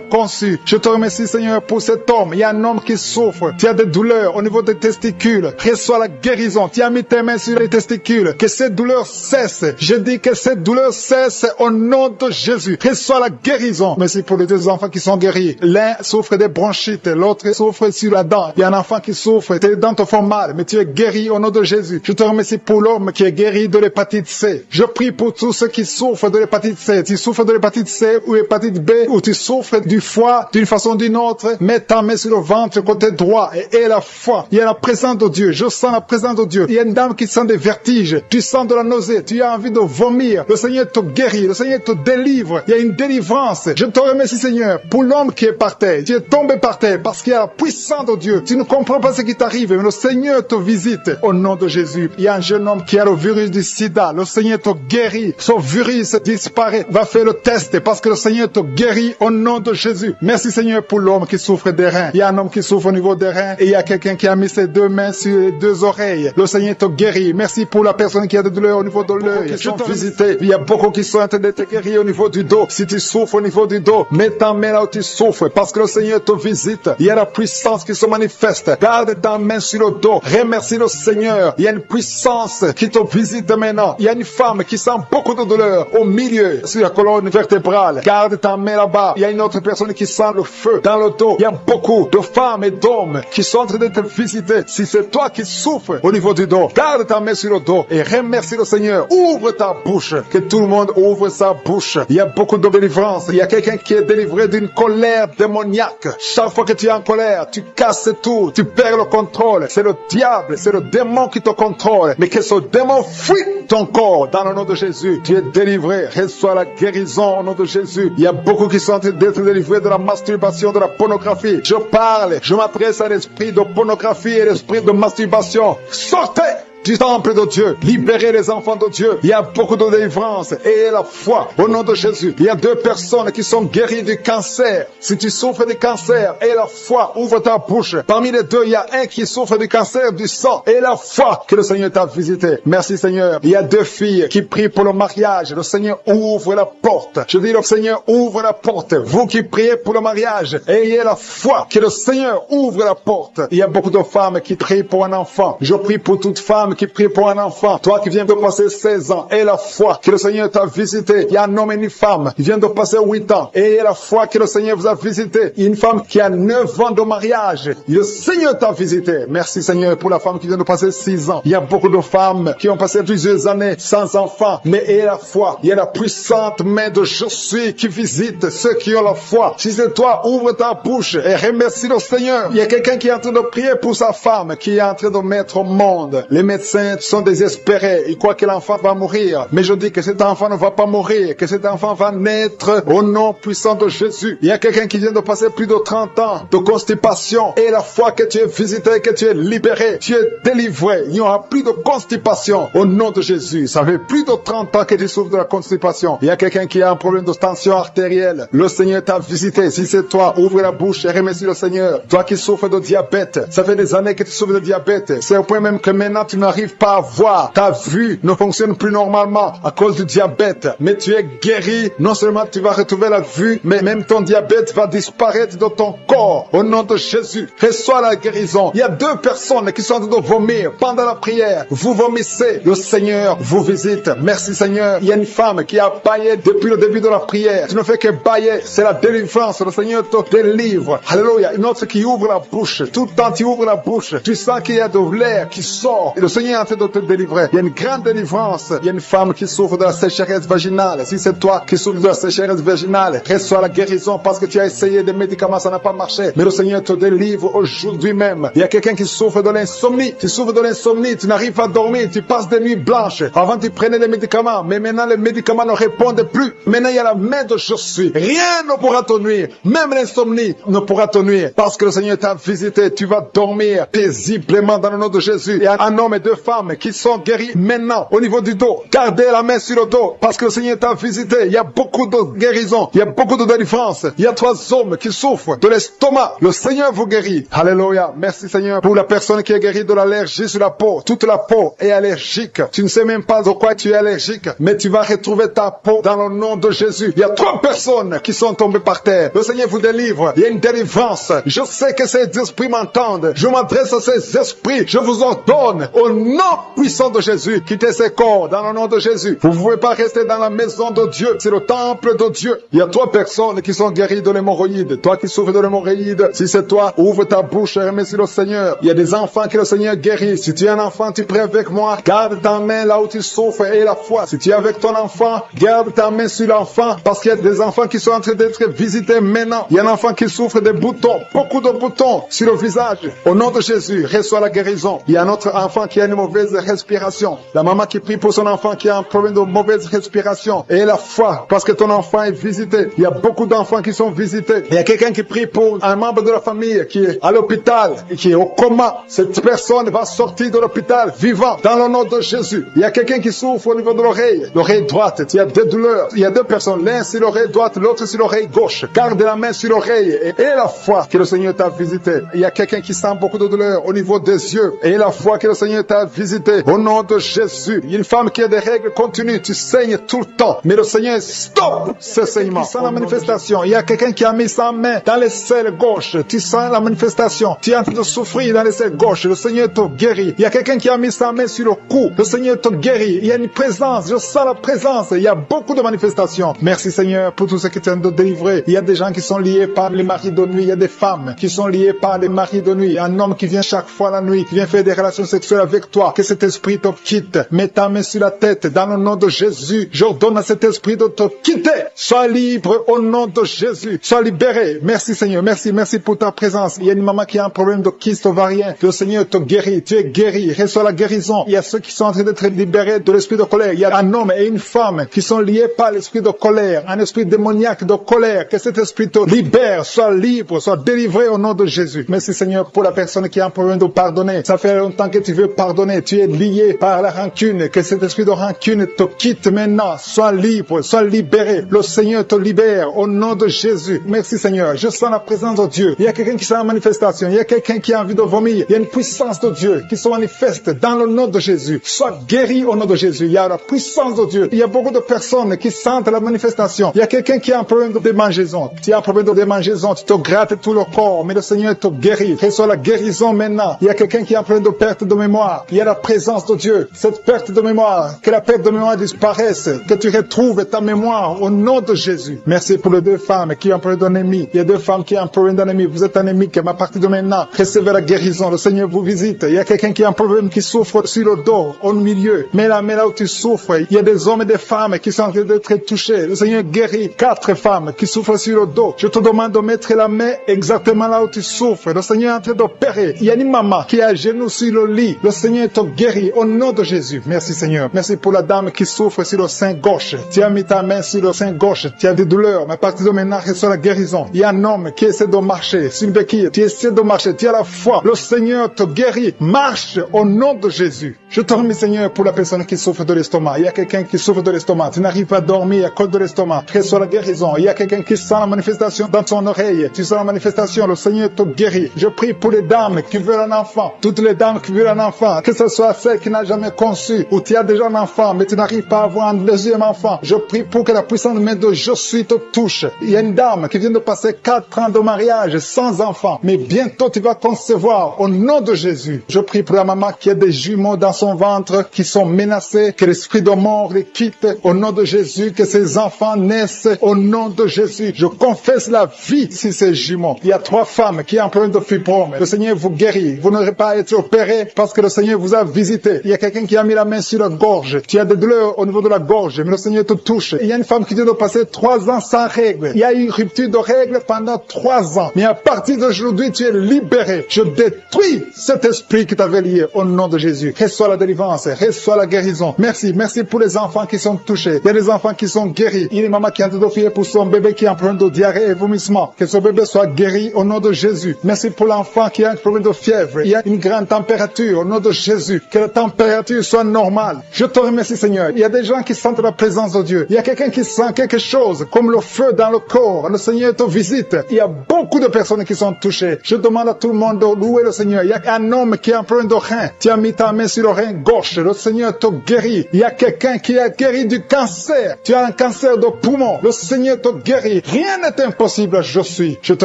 conçu. Je te remercie Seigneur pour cet homme. Il y a un homme qui souffre. Tu as des douleurs au niveau des testicules. Reçois la guérison. Tu as mis tes mains sur les testicules. Que cette douleur cesse. Je dis que cette douleur cesse au nom de Jésus. Reçois la guérison. Merci pour les 2 enfants qui sont guéris. L'un souffre des bronchites, l'autre souffre sur la dent. Il y a un enfant qui souffre. Tes dents te font mal, mais tu es guéri au nom de Jésus. Je te remercie pour l'homme qui est guéri de l'hépatite C. Je prie pour tous ceux qui souffrent de l'hépatite C. Tu souffres de l'hépatite C ou hépatite B, ou tu souffres du foie d'une façon ou d'une autre, mets ta main sur le ventre côté droit et aie la foi. Il y a la présence de Dieu. Je sens la présence de Dieu. Il y a une dame qui sent des vertiges. Tu sens de la nausée. Tu as envie de vomir. Le Seigneur te guérit. Le Seigneur te délivre. Il y a une délivrance. Je te remercie Seigneur pour l'homme qui est par terre. Tu es tombé tomber par terre parce qu'il y a la puissance de Dieu. Tu ne comprends pas ce qui t'arrive, mais le Seigneur te visite au nom de Jésus. Il y a un jeune homme qui a le virus du sida. Le Seigneur te guérit. Son virus disparaît. Va faire le test parce que le Seigneur te guérit au nom de Jésus. Merci Seigneur pour l'homme qui souffre des reins. Il y a un homme qui souffre au niveau des reins et il y a quelqu'un qui a mis ses deux mains sur les deux oreilles. Le Seigneur te guérit. Merci pour la personne qui a des douleurs au niveau de l'œil. Je te visiter. Il y a beaucoup qui sont en train d'être guéris au niveau du dos. Si tu souffres au niveau du dos, mets ta main là où tu souffres parce que le Seigneur te visite. Il y a la puissance qui se manifeste. Garde ta main sur le dos. Remercie le Seigneur. Il y a une puissance qui te visite maintenant. Il y a une femme qui sent beaucoup de douleur au milieu, sur la colonne vertébrale. Garde ta main là-bas. Il y a une autre personne qui sent le feu dans le dos. Il y a beaucoup de femmes et d'hommes qui sont en train de te visiter. Si c'est toi qui souffres au niveau du dos, garde ta main sur le dos et remercie le Seigneur. Ouvre ta bouche. Que tout le monde ouvre sa bouche. Il y a beaucoup de délivrance. Il y a quelqu'un qui est délivré d'une colère démoniaque. Chaque fois que tu es en colère, tu casses tout. Tu perds le contrôle. C'est le diable, c'est le démon qui te contrôle. Mais que ce démon fuit ton corps dans le nom de Jésus. Tu es délivré. Reçois la guérison au nom de Jésus. Il y a beaucoup qui sont en train d'être délivrés de la masturbation, de la pornographie. Je parle, je m'adresse à l'esprit de pornographie et l'esprit de masturbation. Sortez du temple de Dieu, libérez les enfants de Dieu. Il y a beaucoup de délivrance et la foi au nom de Jésus. Il y a 2 personnes qui sont guéries du cancer. Si tu souffres du cancer et la foi, ouvre ta bouche. Parmi les 2, il y a un qui souffre du cancer du sang et la foi que le Seigneur t'a visité. Merci Seigneur. Il y a 2 filles qui prient pour le mariage. Le Seigneur ouvre la porte. Je dis le Seigneur ouvre la porte. Vous qui priez pour le mariage, ayez la foi que le Seigneur ouvre la porte. Il y a beaucoup de femmes qui prient pour un enfant. Je prie pour toute femme qui prie pour un enfant. Toi qui viens de passer 16 ans, et la foi que le Seigneur t'a visité. Il y a un homme et une femme qui vient de passer 8 ans. Et la foi que le Seigneur vous a visité. Il y a une femme qui a 9 ans de mariage. Le Seigneur t'a visité. Merci Seigneur pour la femme qui vient de passer 6 ans. Il y a beaucoup de femmes qui ont passé plusieurs années sans enfant. Mais et la foi. Il y a la puissante main de je suis qui visite ceux qui ont la foi. Si c'est toi, ouvre ta bouche et remercie le Seigneur. Il y a quelqu'un qui est en train de prier pour sa femme qui est en train de mettre au monde. Les médecins sont désespérés. Ils croient que l'enfant va mourir. Mais je dis que cet enfant ne va pas mourir. Que cet enfant va naître au nom puissant de Jésus. Il y a quelqu'un qui vient de passer plus de 30 ans de constipation. Et la fois que tu es visité, que tu es libéré, tu es délivré. Il n'y aura plus de constipation au nom de Jésus. Ça fait plus de 30 ans que tu souffres de la constipation. Il y a quelqu'un qui a un problème de tension artérielle. Le Seigneur t'a visité. Si c'est toi, ouvre la bouche et remercie le Seigneur. Toi qui souffres de diabète. Ça fait des années que tu souffres de diabète. C'est au point même que maintenant tu n'arrives pas à voir. Ta vue ne fonctionne plus normalement à cause du diabète. Mais tu es guéri. Non seulement tu vas retrouver la vue, mais même ton diabète va disparaître de ton corps. Au nom de Jésus, reçois la guérison. Il y a 2 personnes qui sont en train de vomir pendant la prière. Vous vomissez. Le Seigneur vous visite. Merci Seigneur. Il y a une femme qui a baillé depuis le début de la prière. Tu ne fais que bailler. C'est la délivrance. Le Seigneur te délivre. Alléluia. Une autre qui ouvre la bouche. Tout le temps tu ouvres la bouche. Tu sens qu'il y a de l'air qui sort. Et le Seigneur est en train de te délivrer. Il y a une grande délivrance. Il y a une femme qui souffre de la sécheresse vaginale. Si c'est toi qui souffres de la sécheresse vaginale, reçois la guérison parce que tu as essayé des médicaments, ça n'a pas marché. Mais le Seigneur te délivre aujourd'hui même. Il y a quelqu'un qui souffre de l'insomnie. Tu souffres de l'insomnie, tu n'arrives pas à dormir, tu passes des nuits blanches. Avant tu prenais les médicaments, mais maintenant les médicaments ne répondent plus. Maintenant il y a la main de je suis. Rien ne pourra te nuire. Même l'insomnie ne pourra te nuire. Parce que le Seigneur t'a visité, tu vas dormir paisiblement dans le nom de Jésus. Il y a un homme et 2 femmes qui sont guéris maintenant au niveau du dos. Gardez la main sur le dos parce que le Seigneur t'a visité. Il y a beaucoup de guérison, il y a beaucoup de délivrance. Il y a 3 hommes qui souffrent de l'estomac. Le Seigneur vous guérit. Alléluia. Merci Seigneur pour la personne qui est guérie de l'allergie sur la peau. Toute la peau est allergique. Tu ne sais même pas de quoi tu es allergique, mais tu vas retrouver ta peau dans le nom de Jésus. Il y a 3 personnes qui sont tombées par terre. Le Seigneur vous délivre. Il y a une délivrance. Je sais que ces esprits m'entendent. Je m'adresse à ces esprits. Je vous ordonne au nom puissant de Jésus, quittez ces corps dans le nom de Jésus. Vous ne pouvez pas rester dans la maison de Dieu. C'est le temple de Dieu. Il y a 3 personnes qui sont guéries de l'hémorroïde. Toi qui souffres de l'hémorroïde, si c'est toi, ouvre ta bouche et remercie le Seigneur. Il y a des enfants que le Seigneur guérit. Si tu es un enfant, tu pries avec moi. Garde ta main là où tu souffres et la foi. Si tu es avec ton enfant, garde ta main sur l'enfant parce qu'il y a des enfants qui sont en train d'être visités maintenant. Il y a un enfant qui souffre des boutons, beaucoup de boutons sur le visage. Au nom de Jésus, reçois la guérison. Il y a un autre enfant qui a une mauvaise respiration. La maman qui prie pour son enfant qui a un problème de mauvaise respiration. Et la foi, parce que ton enfant est visité. Il y a beaucoup d'enfants qui sont visités. Il y a quelqu'un qui prie pour un membre de la famille qui est à l'hôpital et qui est au coma. Cette personne va sortir de l'hôpital vivant dans le nom de Jésus. Il y a quelqu'un qui souffre au niveau de l'oreille droite. Il y a des douleurs. Il y a deux personnes, l'un sur l'oreille droite, l'autre sur l'oreille gauche. Garde la main sur l'oreille et la foi que le Seigneur t'a visité. Il y a quelqu'un qui sent beaucoup de douleur au niveau des yeux et la foi que le Seigneur t'a visité au nom de Jésus. Il y a une femme qui a des règles continues, tu saignes tout le temps, mais le Seigneur stop ce saignement. Tu sens la manifestation. Il y a quelqu'un qui a mis sa main dans les selles gauches, tu sens la manifestation. Tu es en train de souffrir dans les selles gauches, le Seigneur te guérit. Il y a quelqu'un qui a mis sa main sur le cou, le Seigneur te guérit. Il y a une présence, je sens la présence. Il y a beaucoup de manifestations. Merci Seigneur pour tout ce que tu viens de délivrer. Il y a des gens qui sont liés par les maris de nuit, il y a des femmes qui sont liées par les maris de nuit. Un homme qui vient chaque fois la nuit, qui vient faire des relations sexuelles avec toi. Que cet esprit te quitte. Mets ta main sur la tête dans le nom de Jésus. J'ordonne à cet esprit de te quitter. Sois libre au nom de Jésus. Sois libéré. Merci Seigneur. Merci pour ta présence. Il y a une maman qui a un problème de kyste ovarien. Le Seigneur te guérit. Tu es guéri. Reçois la guérison. Il y a ceux qui sont en train d'être libérés de l'esprit de colère. Il y a un homme et une femme qui sont liés par l'esprit de colère. Un esprit démoniaque de colère. Que cet esprit te libère. Sois libre. Sois délivré au nom de Jésus. Merci Seigneur pour la personne qui a un problème de pardonner. Ça fait longtemps que tu veux pardonner. Tu es lié par la rancune. Que cet esprit de rancune te quitte maintenant. Sois libre. Sois libéré. Le Seigneur te libère au nom de Jésus. Merci Seigneur. Je sens la présence de Dieu. Il y a quelqu'un qui sent la manifestation. Il y a quelqu'un qui a envie de vomir. Il y a une puissance de Dieu qui se manifeste dans le nom de Jésus. Sois guéri au nom de Jésus. Il y a la puissance de Dieu. Il y a beaucoup de personnes qui sentent la manifestation. Il y a quelqu'un qui a un problème de démangeaison. Tu as un problème de démangeaison. Tu te grattes tout le corps. Mais le Seigneur te guérit. Reçois la guérison maintenant. Il y a quelqu'un qui a un problème de perte de mémoire. Il y a la présence de Dieu. Cette perte de mémoire. Que la perte de mémoire disparaisse. Que tu retrouves ta mémoire au nom de Jésus. Merci pour les deux femmes qui ont un problème d'anémie. Il y a deux femmes qui ont un problème d'anémie. Vous êtes anémique. Mais à partir de maintenant, recevez la guérison. Le Seigneur vous visite. Il y a quelqu'un qui a un problème qui souffre sur le dos, au milieu. Mais là où tu souffres, il y a des hommes et des femmes qui sont en train d'être touchés. Le Seigneur guérit 4 femmes qui souffrent sur le dos. Je te demande de mettre la main exactement là où tu souffres. Le Seigneur est en train d'opérer. Il y a une maman qui est à genoux sur le lit. Le Seigneur te guérit au nom de Jésus. Merci Seigneur. Merci pour la dame qui souffre sur le sein gauche. Tu as mis ta main sur le sein gauche. Tu as des douleurs. Mais à partir de maintenant, reçois la guérison. Il y a un homme qui essaie de marcher sur une béquille. Tu essaies de marcher. Tu as la foi. Le Seigneur te guérit. Marche au nom de Jésus. Je te remercie Seigneur pour la personne qui souffre de l'estomac. Il y a quelqu'un qui souffre de l'estomac. Tu n'arrives pas à dormir à cause de l'estomac. Reçois la guérison. Il y a quelqu'un qui sent la manifestation dans son oreille. Tu sens la manifestation. Le Seigneur te guérit. Je prie pour les dames qui veulent un enfant. Toutes les dames qui veulent un enfant. Que ce soit celle qui n'a jamais conçu ou tu as déjà un enfant mais tu n'arrives pas à avoir un deuxième enfant. Je prie pour que la puissante main de Je suis te touche. Il y a une dame qui vient de passer 4 ans de mariage sans enfant. Mais bientôt tu vas concevoir au nom de Jésus. Je prie pour la maman qui a des jumeaux dans son ventre qui sont menacés. Que l'esprit de mort les quitte au nom de Jésus. Que ces enfants naissent au nom de Jésus. Je confesse la vie sur ces jumeaux. Il y a 3 femmes qui ont un problème de fibrome. Le Seigneur vous guérit. Vous n'aurez pas à être opéré parce que le Seigneur vous a visité. Il y a quelqu'un qui a mis la main sur la gorge. Tu as des douleurs au niveau de la gorge, mais le Seigneur te touche. Il y a une femme qui vient de passer 3 ans sans règles. Il y a eu une rupture de règles pendant 3 ans. Mais à partir d'aujourd'hui, tu es libéré. Je détruis cet esprit qui t'avait lié au nom de Jésus. Reçois la délivrance, reçois la guérison. Merci pour les enfants qui sont touchés. Il y a des enfants qui sont guéris. Il y a une maman qui est en train d'offrir pour son bébé qui a un problème de diarrhée et vomissement. Que ce bébé soit guéri au nom de Jésus. Merci pour l'enfant qui a un problème de fièvre. Il y a une grande température au nom de Jésus. Que la température soit normale. Je te remercie Seigneur. Il y a des gens qui sentent la présence de Dieu. Il y a quelqu'un qui sent quelque chose comme le feu dans le corps. Le Seigneur te visite. Il y a beaucoup de personnes qui sont touchées. Je demande à tout le monde de louer le Seigneur. Il y a un homme qui a un problème de rein. Tu as mis ta main sur le rein gauche. Le Seigneur te guérit. Il y a quelqu'un qui a guéri du cancer. Tu as un cancer de poumon. Le Seigneur te guérit. Rien n'est impossible. Je suis. Je te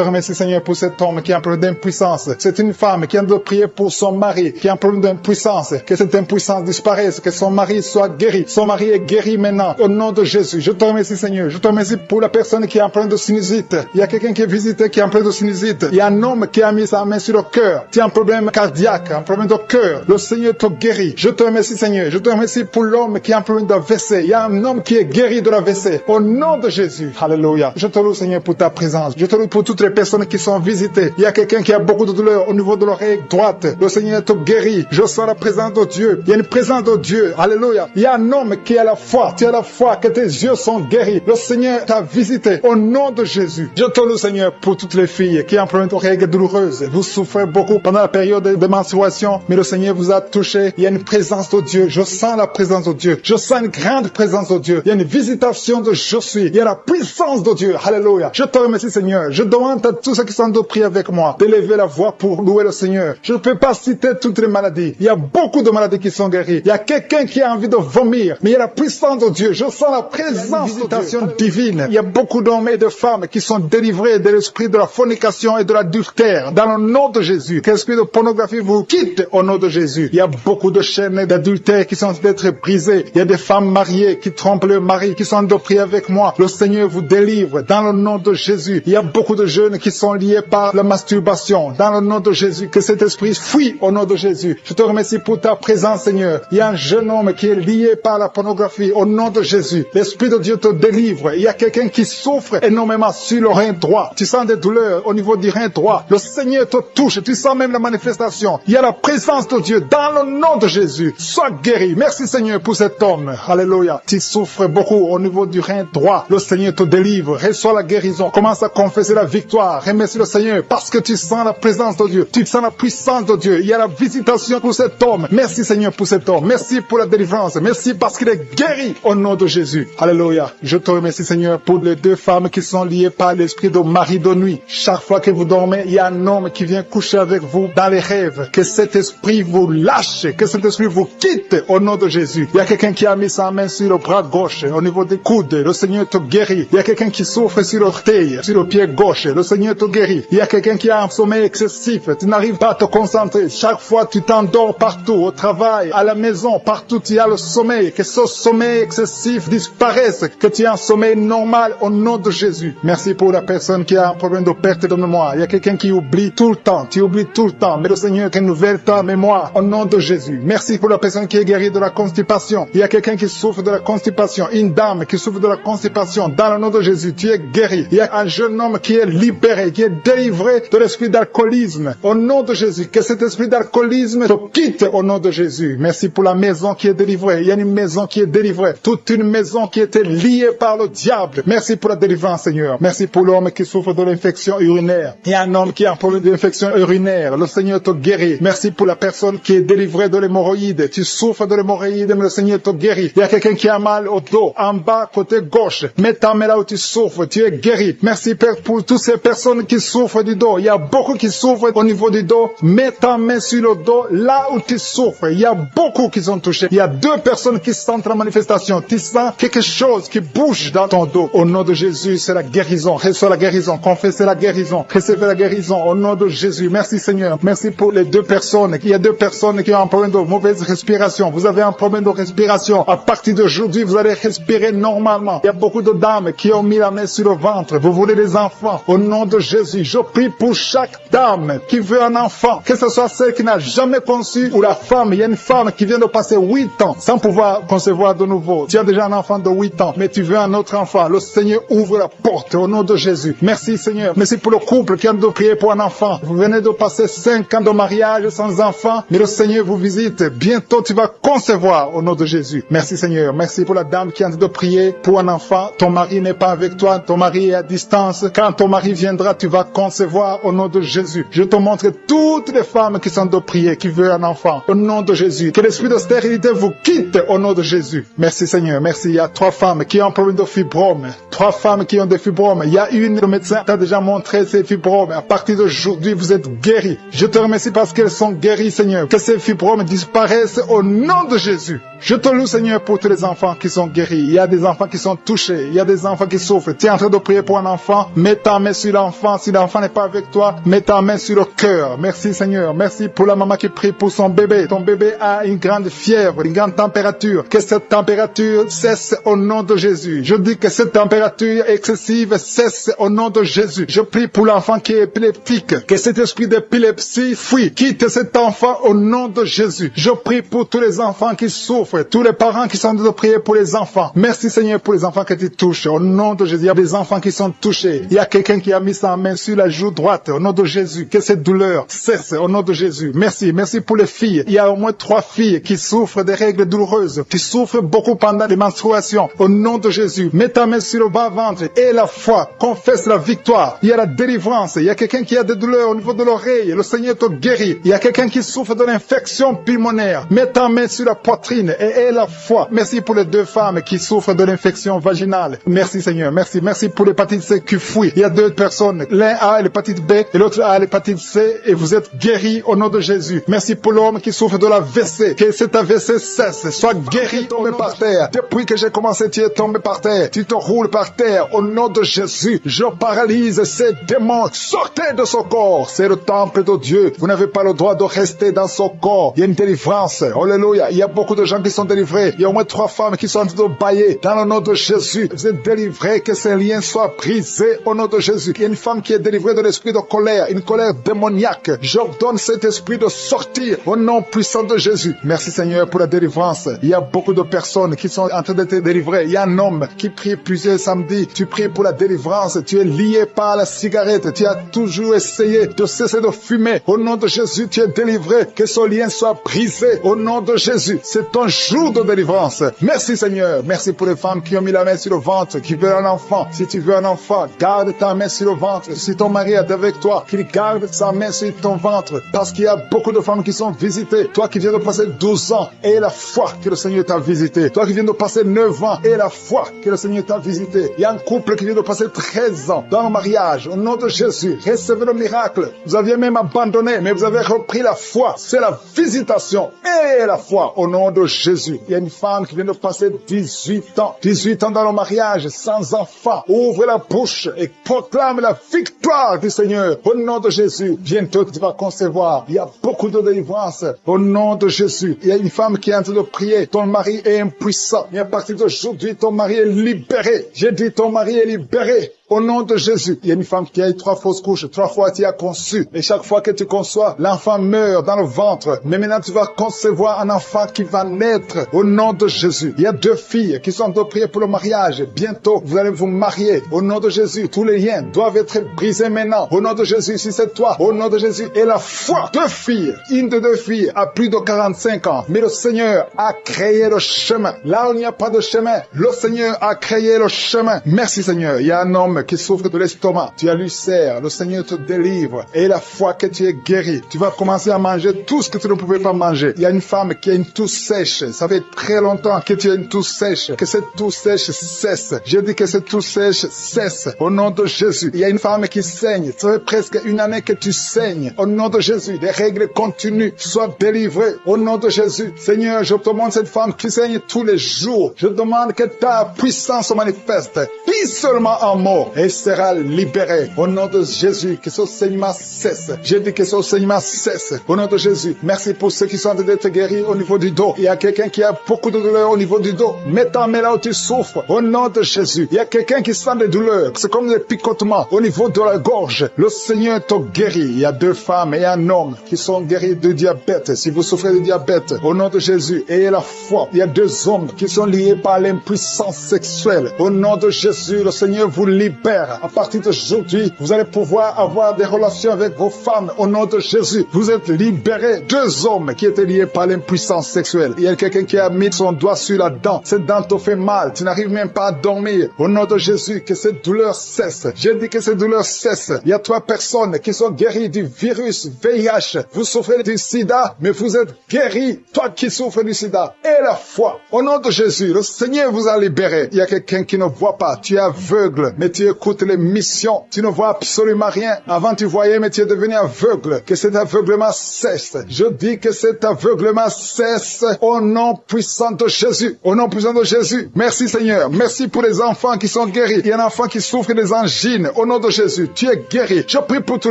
remercie Seigneur pour cet homme qui a un problème d'impuissance. C'est une femme qui a de prier pour son mari qui a un problème d'impuissance. Que cette impuissance disparaisse. Que son mari soit guéri. Son mari est guéri maintenant. Au nom de Jésus. Je te remercie Seigneur. Je te remercie pour la personne qui a un problème de sinusite. Il y a quelqu'un qui est visité qui a un problème de sinusite. Il y a un homme qui a mis sa main sur le cœur. Tu as un problème cardiaque, un problème de cœur. Le Seigneur te guérit. guéri. Je te remercie, Seigneur. Je te remercie pour l'homme qui a un problème d'AVC. Il y a un homme qui est guéri de l'AVC. Au nom de Jésus. Alléluia. Je te loue, Seigneur, pour ta présence. Je te loue pour toutes les personnes qui sont visitées. Il y a quelqu'un qui a beaucoup de douleur au niveau de l'oreille droite. Le Seigneur te guérit. Je sens la présence de Dieu. Il y a une présence de Dieu. Alléluia. Il y a un homme qui a la foi. Tu as la foi que tes yeux sont guéris. Le Seigneur t'a visité. Au nom de Jésus. Je te loue, Seigneur, pour toutes les filles qui ont un problème d'oreille douloureuse. Vous souffrez beaucoup pendant la période de menstruation, mais le Seigneur vous a touché. Il y a une présence de Dieu. Je sens la présence de Dieu. Je sens une grande présence de Dieu. Il y a une visitation de je suis. Il y a la puissance de Dieu. Alléluia. Je te remercie, Seigneur. Je demande à tous ceux qui sont de prier avec moi d'élever la voix pour louer le Seigneur. Je ne peux pas citer toutes les maladies. Il y a beaucoup de maladies qui sont guéries. Il y a quelqu'un qui a envie de vomir, mais il y a la puissance de Dieu. Je sens la présence de visitation divine. Il y a beaucoup d'hommes et de femmes qui sont délivrés de l'esprit de la fornication et de l'adultère. Dans le nom de Jésus. Que l'esprit de pornographie vous quitte au nom de Jésus. Il y a beaucoup de chaînes d'adultère qui sont d'être brisées. Il y a des femmes mariées qui trompent leur mari, qui sont de prier avec moi. Le Seigneur vous délivre dans le nom de Jésus. Il y a beaucoup de jeunes qui sont liés par la masturbation. Dans le nom de Jésus, que cet esprit fuit au nom de Jésus. Je te remercie pour ta présence, Seigneur. Il y a un jeune homme qui est lié par la pornographie au nom de Jésus. L'Esprit de Dieu te délivre. Il y a quelqu'un qui souffre énormément sur le rein droit. Tu sens des douleurs au niveau du rein droit. Le Seigneur te touche. Tu sens même la manifestation. Il y a la présence de Dieu dans le nom de Jésus. Sois guéri. Merci, Seigneur, pour cet homme. Alléluia. Tu souffres beaucoup au niveau du rein droit. Le Seigneur te délivre. Reçois la guérison. Commence à confesser la victoire. Remercie le Seigneur parce que tu sens la présence de Dieu. Tu sens la puissance de Dieu. Il y a la visitation pour cet homme. Merci, Seigneur, pour cet homme. Merci pour la délivrance. Merci parce qu'il est guéri au nom de Jésus. Alléluia. Je te remercie, Seigneur, pour les deux femmes qui sont liées par l'esprit de mari de nuit. Chaque fois que vous dormez, il y a un homme qui vient coucher avec vous dans les rêves. Que cet esprit vous lâche. Que cet esprit vous quitte au nom de Jésus. Il y a quelqu'un qui a mis sa main sur le bras gauche, au niveau des coudes. Le Seigneur te guérit. Il y a quelqu'un qui souffre sur l'orteil, sur le pied gauche. Le Seigneur te guérit. Il y a quelqu'un qui a un sommeil excessif. Tu n'arrives pas à te concentrer. Chaque fois, tu t'endors partout, au travail, à la maison, partout tu as le sommeil. Que ce sommeil excessif disparaisse. Que tu aies un sommeil normal au nom de Jésus. Merci pour la personne qui a un problème de perte de mémoire. Il y a quelqu'un qui oublie tout le temps. Tu oublies tout le temps. Mais le Seigneur renouvelle ta mémoire au nom de Jésus. Merci pour la personne qui est guérie de la constipation. Il y a quelqu'un qui souffre de la constipation. Une dame qui souffre de la constipation. Dans le nom de Jésus, tu es guéri. Il y a un jeune homme qui est libéré, qui est délivré de l'esprit d'alcoolisme. Au nom de Jésus, que cet esprit d'alcoolisme te quitte au nom de Jésus. Merci pour la maison qui est délivrée. Il y a une maison qui est délivrée. Toute une maison qui était liée par le diable. Merci pour la délivrance, Seigneur. Merci pour l'homme qui souffre de l'infection urinaire. Il y a un homme qui a un problème d'infection urinaire. Le Seigneur te guérit. Merci pour la personne qui est délivrée de l'hémorroïde. Tu souffres de l'hémorroïde, mais le Seigneur te guérit. Il y a quelqu'un qui a mal au dos, en bas, côté gauche. Mets ta main là où tu souffres. Tu es guéri. Merci, Père, pour toutes ces personnes qui souffrent du dos. Il y a beaucoup qui souffrent au niveau du dos. Mets ta main sur le dos, là où tu souffres. Il y a beaucoup qui sont touchés. Il y a 2 personnes qui sentent la manifestation. Tu sens quelque chose qui bouge dans ton dos. Au nom de Jésus, c'est la guérison. Reçois la guérison. Confessez la guérison. Recevez la guérison. Au nom de Jésus. Merci, Seigneur. Merci pour les 2 personnes. Il y a 2 personnes qui ont un problème de mauvaise respiration. Vous avez un problème de respiration. À partir d'aujourd'hui, vous allez respirer normalement. Il y a beaucoup de dames qui ont mis la main sur le ventre. Vous voulez des enfants. Au nom de Jésus, je prie pour chaque dame qui veut un enfant. Que ce soit celle qui n'a jamais conçu ou la femme. Il y a une femme qui vient de passer 8 ans sans pouvoir concevoir de nouveau. Tu as déjà un enfant de 8 ans, mais tu veux un autre enfant. Le Seigneur ouvre la porte au nom de Jésus. Merci, Seigneur. Merci pour le couple qui a de prier pour un enfant. Vous venez de passer 5 ans de mariage sans enfant, mais le Seigneur vous visite. Bientôt, tu vas concevoir au nom de Jésus. Merci, Seigneur. Merci pour la dame qui a de prier pour un enfant. Ton mari n'est pas avec toi. Ton mari est à distance. Quand ton mari viendra, tu vas concevoir au nom de Jésus. Je te montre toutes les femmes qui sont de prier, qui veulent un enfant. Au nom de Jésus. Que l'esprit de stérilité vous quitte au nom de Jésus. Merci, Seigneur. Merci. Il y a 3 femmes qui ont un problème de fibrome. 3 femmes qui ont des fibromes. Il y a une, le médecin t'a déjà montré ces fibromes. À partir d'aujourd'hui, vous êtes guéris. Je te remercie parce qu'elles sont guéries, Seigneur. Que ces fibromes disparaissent au nom de Jésus. Je te loue, Seigneur, pour tous les enfants qui sont guéris. Il y a des enfants qui sont touchés. Il y a des enfants qui souffrent. Tu es en train de prier pour un enfant. Mets ta main sur l'enfant. Si l'enfant n'est pas avec toi, mets ta main sur le cœur. Merci, Seigneur. Merci pour la maman qui prie pour son bébé. Ton bébé a une grande fièvre, une grande température. Que cette température cesse au nom de Jésus. Je dis que cette température excessive cesse au nom de Jésus. Je prie pour l'enfant qui est épileptique. Que cet esprit d'épilepsie fuit. Quitte cet enfant au nom de Jésus. Je prie pour tous les enfants qui souffrent, tous les parents qui sont en train de prier pour les enfants. Merci Seigneur pour les enfants que tu touches. Au nom de Jésus, il y a des enfants qui sont touchés. Il y a quelqu'un qui a mis sa main sur la joue droite. Au nom de Jésus, que cette douleur cesse au nom de Jésus. Merci pour les filles. Il y a au moins 3 filles qui souffrent des règles douloureuses, qui souffrent beaucoup pendant les menstruations. Au nom de Jésus, mets ta main sur le bas-ventre et la foi, confesse la victoire. Il y a la délivrance. Il y a quelqu'un qui a des douleurs au niveau de l'oreille. Le Seigneur te guérit. Il y a quelqu'un qui souffre de l'infection pulmonaire. Mets ta main sur la poitrine et aie la foi. Merci pour les 2 femmes qui souffrent de l'infection vaginale. Merci Seigneur. Merci pour l'hépatite C qui fuit. Il y a 2 personnes. L'un a l'hépatite B et l'autre a l'hépatite C et vous êtes guéris au nom de Jésus. Merci pour l'homme qui souffre de l'AVC. Que cet AVC cesse. Sois guéri, tombé par terre. Depuis que j'ai commencé, tu es tombé par terre. Tu te roules par terre. Au nom de Jésus, je paralyse ces démons. Sortez de son corps. C'est le temple de Dieu. Vous n'avez pas le droit de rester dans son corps. Il y a une délivrance. Alléluia. Il y a beaucoup de gens qui sont délivrés. Il y a au moins 3 femmes qui sont en train de bailler. Dans le nom de Jésus, vous êtes délivrés. Que ces liens soient brisés au nom de Jésus. Il y a une femme qui est délivrée de l'esprit de colère. Une colère démoniaque. J'ordonne cet esprit de sortir au nom puissant de Jésus. Merci Seigneur pour la délivrance. Il y a beaucoup de personnes qui sont en train d'être délivrées. Il y a un homme qui prie plusieurs samedis. Tu pries pour la délivrance. Tu es lié par la cigarette. Tu as toujours essayé de cesser de fumer. Au nom de Jésus, tu es délivré. Que ce lien soit brisé. Au nom de Jésus. C'est ton jour de délivrance. Merci Seigneur. Merci pour les femmes qui ont mis la main sur le ventre, qui veulent un enfant. Si tu veux un enfant, garde ta main sur le ventre. Si ton mari est avec toi, qu'il garde sa main sur ton ventre. Parce qu'il y a beaucoup de femmes qui sont visitées. Toi qui viens de passer 12 ans, et la foi que le Seigneur t'a visité. Toi qui viens de passer 9 ans, et la foi que le Seigneur t'a visité. Il y a un couple qui vient de passer 13 ans dans le mariage. Au nom de Jésus, recevez le miracle. Vous aviez même abandonné, mais vous avez repris la foi. C'est la visitation et la foi au nom de Jésus. Il y a une femme qui vient de passer 18 ans. 18 ans dans le mariage, sans enfant. Ouvre la bouche et proclame la victoire du Seigneur. Au nom de Jésus, bientôt tu vas concevoir. Il y a beaucoup de délivrance. Au nom de Jésus, il y a une femme qui est en train de prier. Ton mari est impuissant. Et à partir d'aujourd'hui, ton mari est libéré. J'ai dit ton mari est libéré. Au nom de Jésus, il y a une femme qui a eu 3 fausses couches, 3 fois tu as conçu. Et chaque fois que tu conçois, l'enfant meurt dans le ventre. Mais maintenant tu vas concevoir un enfant qui va naître. Au nom de Jésus. Il y a 2 filles qui sont en train de prier pour le mariage. Bientôt, vous allez vous marier. Au nom de Jésus, tous les liens doivent être brisés maintenant. Au nom de Jésus, si c'est toi, au nom de Jésus. Et la foi, 2 filles, une de 2 filles a plus de 45 ans. Mais le Seigneur a créé le chemin. Là où il n'y a pas de chemin, le Seigneur a créé le chemin. Merci Seigneur. Il y a un homme qui souffre de l'estomac, tu as l'ulcère, le Seigneur te délivre et la foi que tu es guéri, tu vas commencer à manger tout ce que tu ne pouvais pas manger. Il y a une femme qui a une toux sèche, ça fait très longtemps que tu as une toux sèche, que cette toux sèche cesse. Je dis que cette toux sèche cesse au nom de Jésus. Il y a une femme qui saigne, ça fait presque 1 année que tu saignes. Au nom de Jésus, des règles continuent, sois délivré au nom de Jésus. Seigneur, je te demande cette femme qui saigne tous les jours. Je demande que ta puissance se manifeste. Dis seulement un mot et sera libéré. Au nom de Jésus, que ce saignement cesse. J'ai dit que ce saignement cesse. Au nom de Jésus, merci pour ceux qui sont en train d'être guéris au niveau du dos. Il y a quelqu'un qui a beaucoup de douleurs au niveau du dos. Mets ta main là où tu souffres. Au nom de Jésus. Il y a quelqu'un qui sent des douleurs. C'est comme des picotements au niveau de la gorge. Le Seigneur te guérit. Il y a 2 femmes et un homme qui sont guéris de diabète. Si vous souffrez de diabète, au nom de Jésus, ayez la foi. Il y a 2 hommes qui sont liés par l'impuissance sexuelle. Au nom de Jésus, le Seigneur vous libère. À partir d'aujourd'hui, vous allez pouvoir avoir des relations avec vos femmes. Au nom de Jésus, vous êtes libérés. 2 hommes qui étaient liés par l'impuissance sexuelle. Il y a quelqu'un qui a mis son doigt sur la dent. Cette dent te fait mal. Tu n'arrives même pas à dormir. Au nom de Jésus, que cette douleur cesse. J'ai dit que cette douleur cesse. Il y a 3 personnes qui sont guéries du virus VIH. Vous souffrez du sida, mais vous êtes guéris. Toi qui souffres du sida. Et la foi. Au nom de Jésus, le Seigneur vous a libéré. Il y a quelqu'un qui ne voit pas. Tu es aveugle, mais tu écoutes les missions. Tu ne vois absolument rien. Avant tu voyais, mais tu es devenu aveugle. Que cet aveuglement cesse. Je dis que cet aveuglement cesse au nom puissant de Jésus. Au nom puissant de Jésus. Merci Seigneur. Merci pour les enfants qui sont guéris. Il y a un enfant qui souffre des angines. Au nom de Jésus, tu es guéri. Je prie pour tous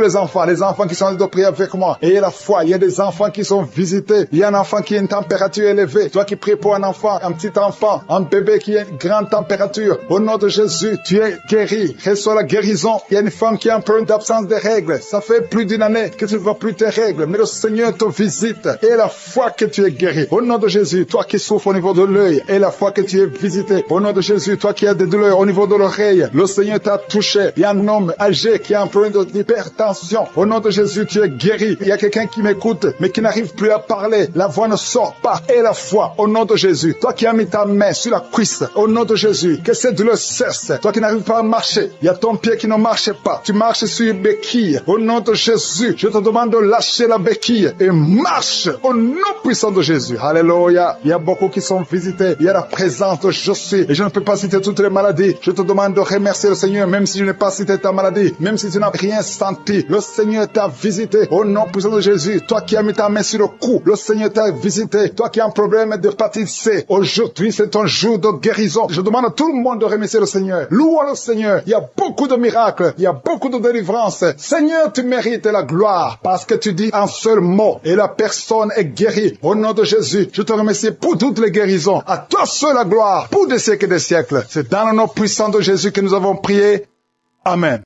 les enfants qui sont en train de prier avec moi. Ayez la foi. Il y a des enfants qui sont visités. Il y a un enfant qui a une température élevée. Toi qui pries pour un enfant, un petit enfant, un bébé qui a une grande température. Au nom de Jésus, tu es guéri. Reçois la guérison. Il y a une femme qui a un peu d'absence de règles. Ça fait plus d'1 année que tu ne vois plus tes règles. Mais le Seigneur te visite. Et et la foi que tu es guéri. Au nom de Jésus, toi qui souffres au niveau de l'œil, et la foi que tu es visité. Au nom de Jésus, toi qui as des douleurs au niveau de l'oreille, le Seigneur t'a touché. Il y a un homme âgé qui a un problème d'hypertension. Au nom de Jésus, tu es guéri. Il y a quelqu'un qui m'écoute, mais qui n'arrive plus à parler. La voix ne sort pas. Et la foi, au nom de Jésus. Toi qui as mis ta main sur la cuisse, au nom de Jésus, que cette douleur cesse. Toi qui n'arrives pas à marcher, il y a ton pied qui ne marche pas. Tu marches sur une béquille. Au nom de Jésus, je te demande de lâcher la béquille et marche au nom puissant de Jésus. Alléluia. Il y a beaucoup qui sont visités. Il y a la présence de je suis. Et je ne peux pas citer toutes les maladies. Je te demande de remercier le Seigneur, même si je n'ai pas cité ta maladie, même si tu n'as rien senti. Le Seigneur t'a visité au nom puissant de Jésus. Toi qui as mis ta main sur le cou, le Seigneur t'a visité. Toi qui as un problème d'hépatite C, aujourd'hui c'est ton jour de guérison. Je demande à tout le monde de remercier le Seigneur. Louons le Seigneur. Il y a beaucoup de miracles. Il y a beaucoup de délivrances. Seigneur, tu mérites la gloire parce que tu dis un seul mot et la personne est guérie. Au nom de Jésus, je te remercie pour toutes les guérisons. À toi seul la gloire pour des siècles et des siècles. C'est dans le nom puissant de Jésus que nous avons prié. Amen.